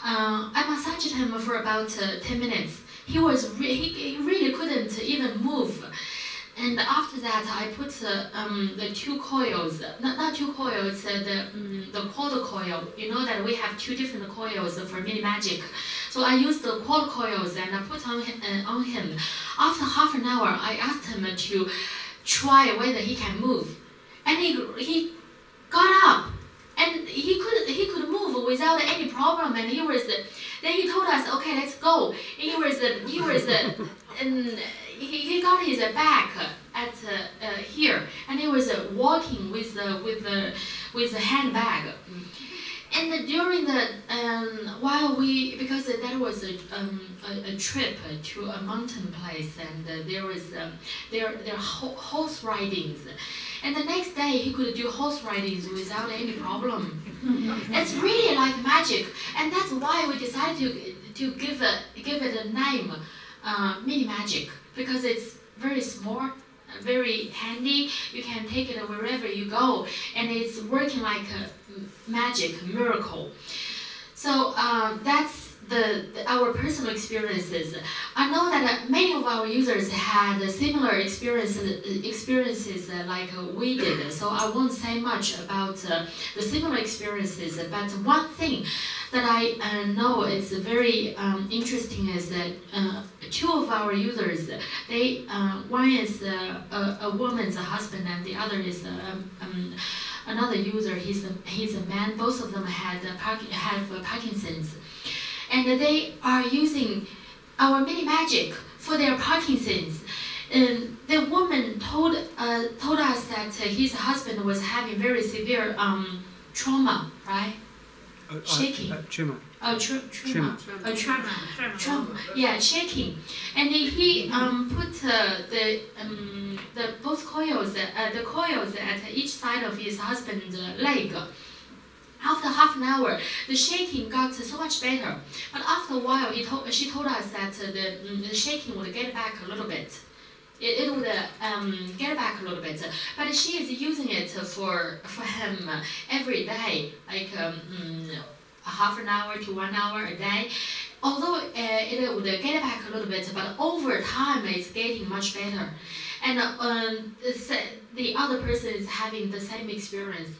I massaged him for about 10 minutes. He really couldn't even move. And after that, I put the 2 coils, not 2 coils, the quad coil. You know that we have 2 different coils for Mini Magic. So I used the quad coils and I put on him. After half an hour, I asked him to try whether he can move, and he got up, and he could move without any problem. And then he told us, okay, let's go. And he got his bag at here, and he was walking with the handbag. And during because that was a trip to a mountain place, and there are horse ridings, and the next day he could do horse ridings without any problem. It's really like magic, and that's why we decided to give it a name, Mini Magic, because it's very small, very handy. You can take it wherever you go, and it's working like a magic miracle. So that's our personal experiences. I know that many of our users had similar experiences like we did, so I won't say much about the similar experiences, but one thing that I know is very interesting is that 2 of our users, one is a woman's husband, and the other is another user. He's a man. Both of them have Parkinson's, and they are using our Mini Magic for their Parkinson's. And the woman told us that his husband was having very severe trauma, right? Shaking. Tremor. Tremor. Yeah, shaking. And he put both coils, the coils at each side of his husband's leg. After half an hour, the shaking got so much better. But after a while, she told us that the shaking would get back a little bit. It would get back a little bit. But she is using it for him every day, like half an hour to 1 hour a day. Although it would get back a little bit, but over time it's getting much better. And the other person is having the same experience.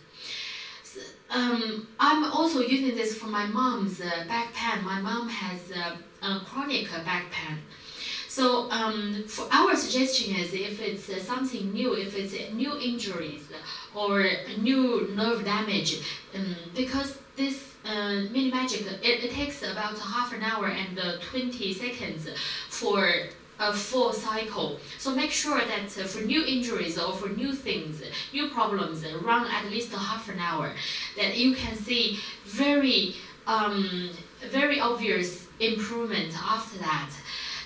I'm also using this for my mom's back pain. My mom has chronic back pain. So for our suggestion is, if it's something new, if it's new injuries or new nerve damage, because this Mini Magic, it takes about half an hour and 20 seconds for a full cycle. So make sure that for new injuries or for new things, new problems, run at least half an hour, that you can see very obvious improvement after that.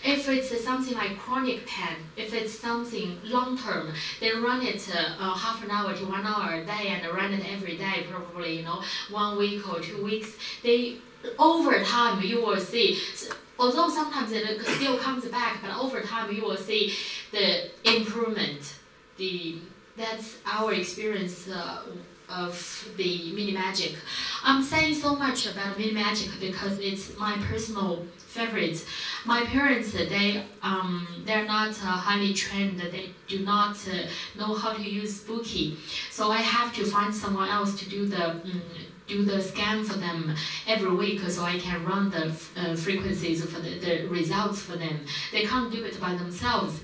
If it's something like chronic pain, if it's something long-term, then run it half an hour to 1 hour a day, and run it every day, probably 1 week or 2 weeks. Over time you will see, although sometimes it still comes back, but over time you will see the improvement. That's our experience of the Mini Magic. I'm saying so much much about Mini Magic because it's my personal favorite. My parents, they're not highly trained. They do not know how to use Spooky, so I have to find someone else to do the scan for them every week, so I can run the frequencies for the results for them. They can't do it by themselves.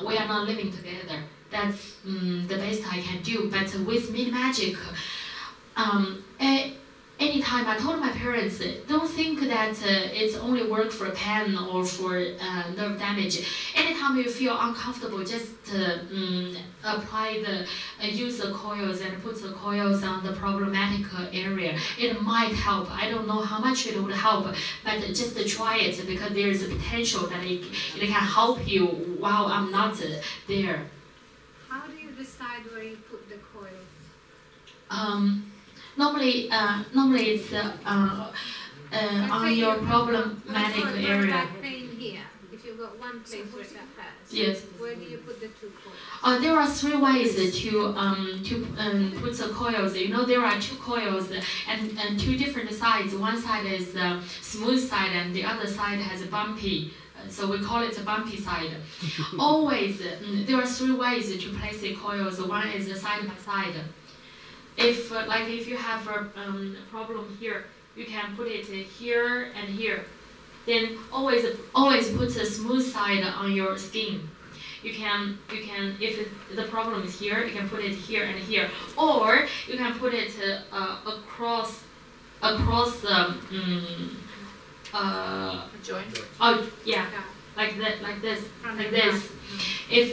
We are not living together. That's the best I can do. But with Mini Magic, anytime I told my parents, don't think that it's only work for pain or for nerve damage. Anytime you feel uncomfortable, just use the coils and put the coils on the problematic area. It might help. I don't know how much it would help, but just try it because there is a potential that it can help you while I'm not there. How do you decide where you put the coils? Normally it's on your problematic area. That pain here. If you've got one place where that hurts, yes. Where do you put the 2 coils? There are 3 ways to put the coils. You know, there are 2 coils and 2 different sides. One side is the smooth side and the other side has a bumpy. So we call it a bumpy side. Always, there are 3 ways to place the coils. One is side by side. If you have a problem here, you can put it here and here. Then always put the smooth side on your skin. You can if the problem is here, you can put it here and here, or you can put it across the joint. Oh yeah, like this. If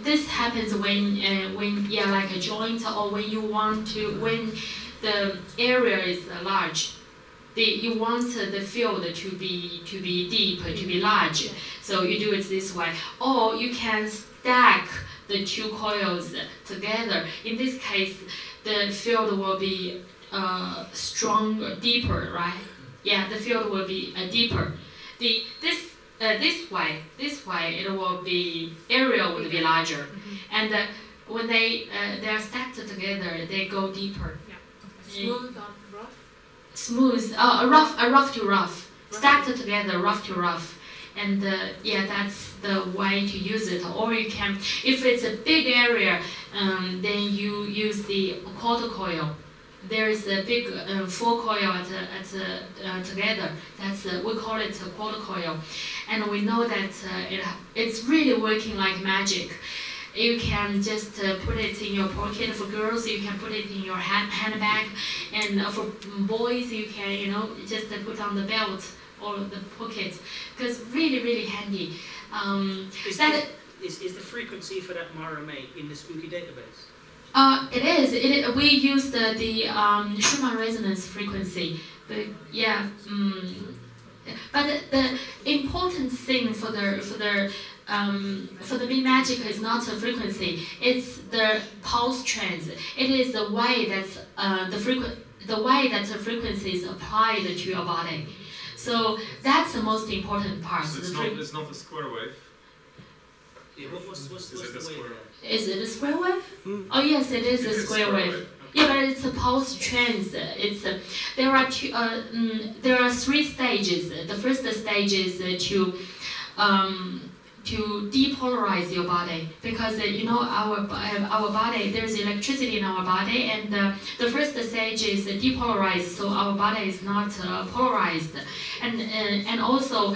this happens when like a joint, or when the area is large, you want the field to be deep, to be large. So you do it this way, or you can stack the 2 coils together. In this case, the field will be deeper, right? Yeah, the field will be deeper. This way, it will be area would be larger, and when they are stacked together, they go deeper. Yeah. Smooth or rough? Smooth, rough to rough, stacked together, rough to rough, and that's the way to use it. Or you can, if it's a big area, then you use the quarter coil. There is a big 4 coil together. That's we call it a quarter coil, and we know that it's really working like magic. You can just put it in your pocket. For girls, you can put it in your handbag, and for boys, you can just put on the belt or the pocket, because really handy. Is the frequency for that MRMA in the Spooky database? It is. We use the Schumann resonance frequency, but yeah. But the important thing for the Mini Magic is not the frequency. It's the pulse trends. It is the way that the frequency is applied to your body. So that's the most important part. So it's not the square wave. Yeah, what's the wave? Is it a square wave? Oh yes, it is a square wave. Yeah, but it's a pulse trends. There are 3 stages. The first stage is to depolarize your body, because our body, there's electricity in our body, and the first stage is depolarized, so our body is not polarized, and also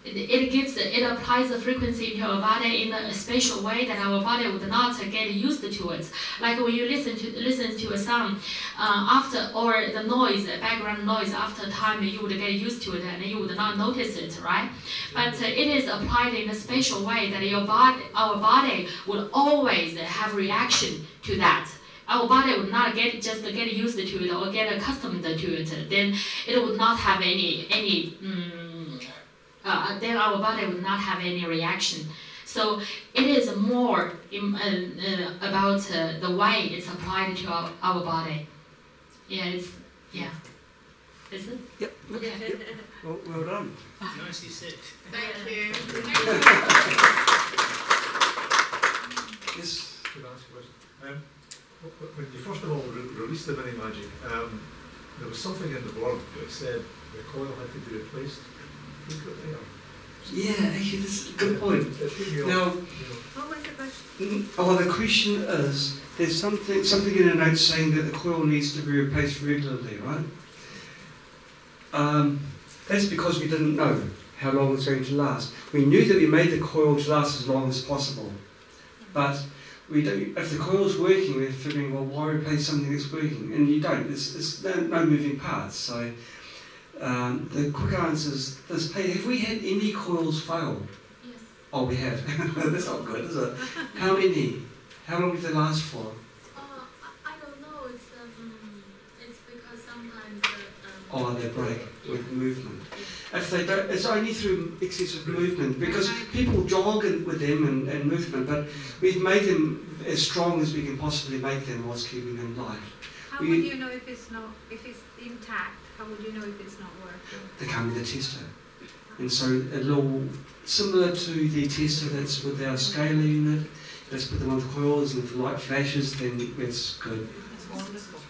it applies the frequency to our body in a special way that our body would not get used to it. Like when you listen to a song, or the noise, background noise, after time you would get used to it and you would not notice it, right? But it is applied in a special way that our body would always have reaction to that. Our body would not get used to it or get accustomed to it. Then it would not have then our body would not have any reaction. So it is more about the way it's applied to our body. Yeah, Is it? Yep. Okay. Yep. Well done. Nicely said. Thank you. Yes. Could I ask a question? When you first of all released the Mini Magic, there was something in the blurb that said the coil had to be replaced frequently. Yeah, actually, that's a good point. Now, What was the question? the question is, there's something in a note saying that the coil needs to be replaced regularly, right? That's because we didn't know how long it's going to last. We knew that we made the coil to last as long as possible, but we don't. If the coil's working, we're figuring, well, why replace something that's working? And you don't. It's no moving parts. So the quick answer is this: hey, have we had any coils fail? Yes. Oh, we have. That's not good, is it? How many? How long did they last for? I don't know. It's because sometimes They break with movement. If they don't, it's only through excessive movement, because people jog with them and movement, but we've made them as strong as we can possibly make them whilst keeping them light. How would you know if it's intact? How would you know if it's not working? They come with a tester. And so a little similar to the tester that's with our scaler unit, let's put them on the coils, and if the light flashes, then it's good. That's wonderful.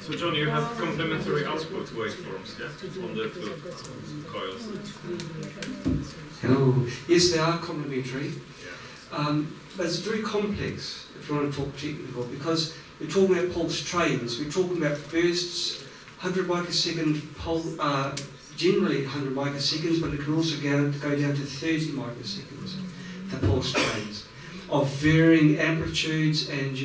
So John, you have complementary output waveforms, yeah, on the two coils. Hello. Yes, they are complementary. But it's very complex, if you want to talk technical, because we're talking about pulse trains, we're talking about bursts, 100 microsecond generally 100 microseconds, but it can also go down to 30 microseconds, the pulse trains, of varying amplitudes and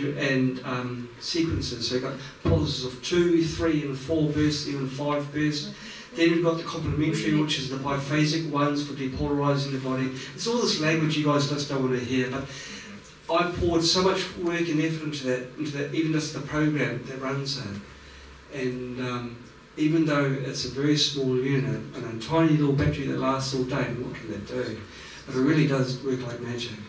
sequences. So you've got pulses of 2, 3 and 4 bursts, even 5 bursts. Then we've got the complementary, which is the biphasic ones for depolarizing the body. It's all this language you guys just don't want to hear, but I poured so much work and effort into that, even just the program that runs it. And even though it's a very small unit and a tiny little battery that lasts all day, what can that do? But it really does work like magic.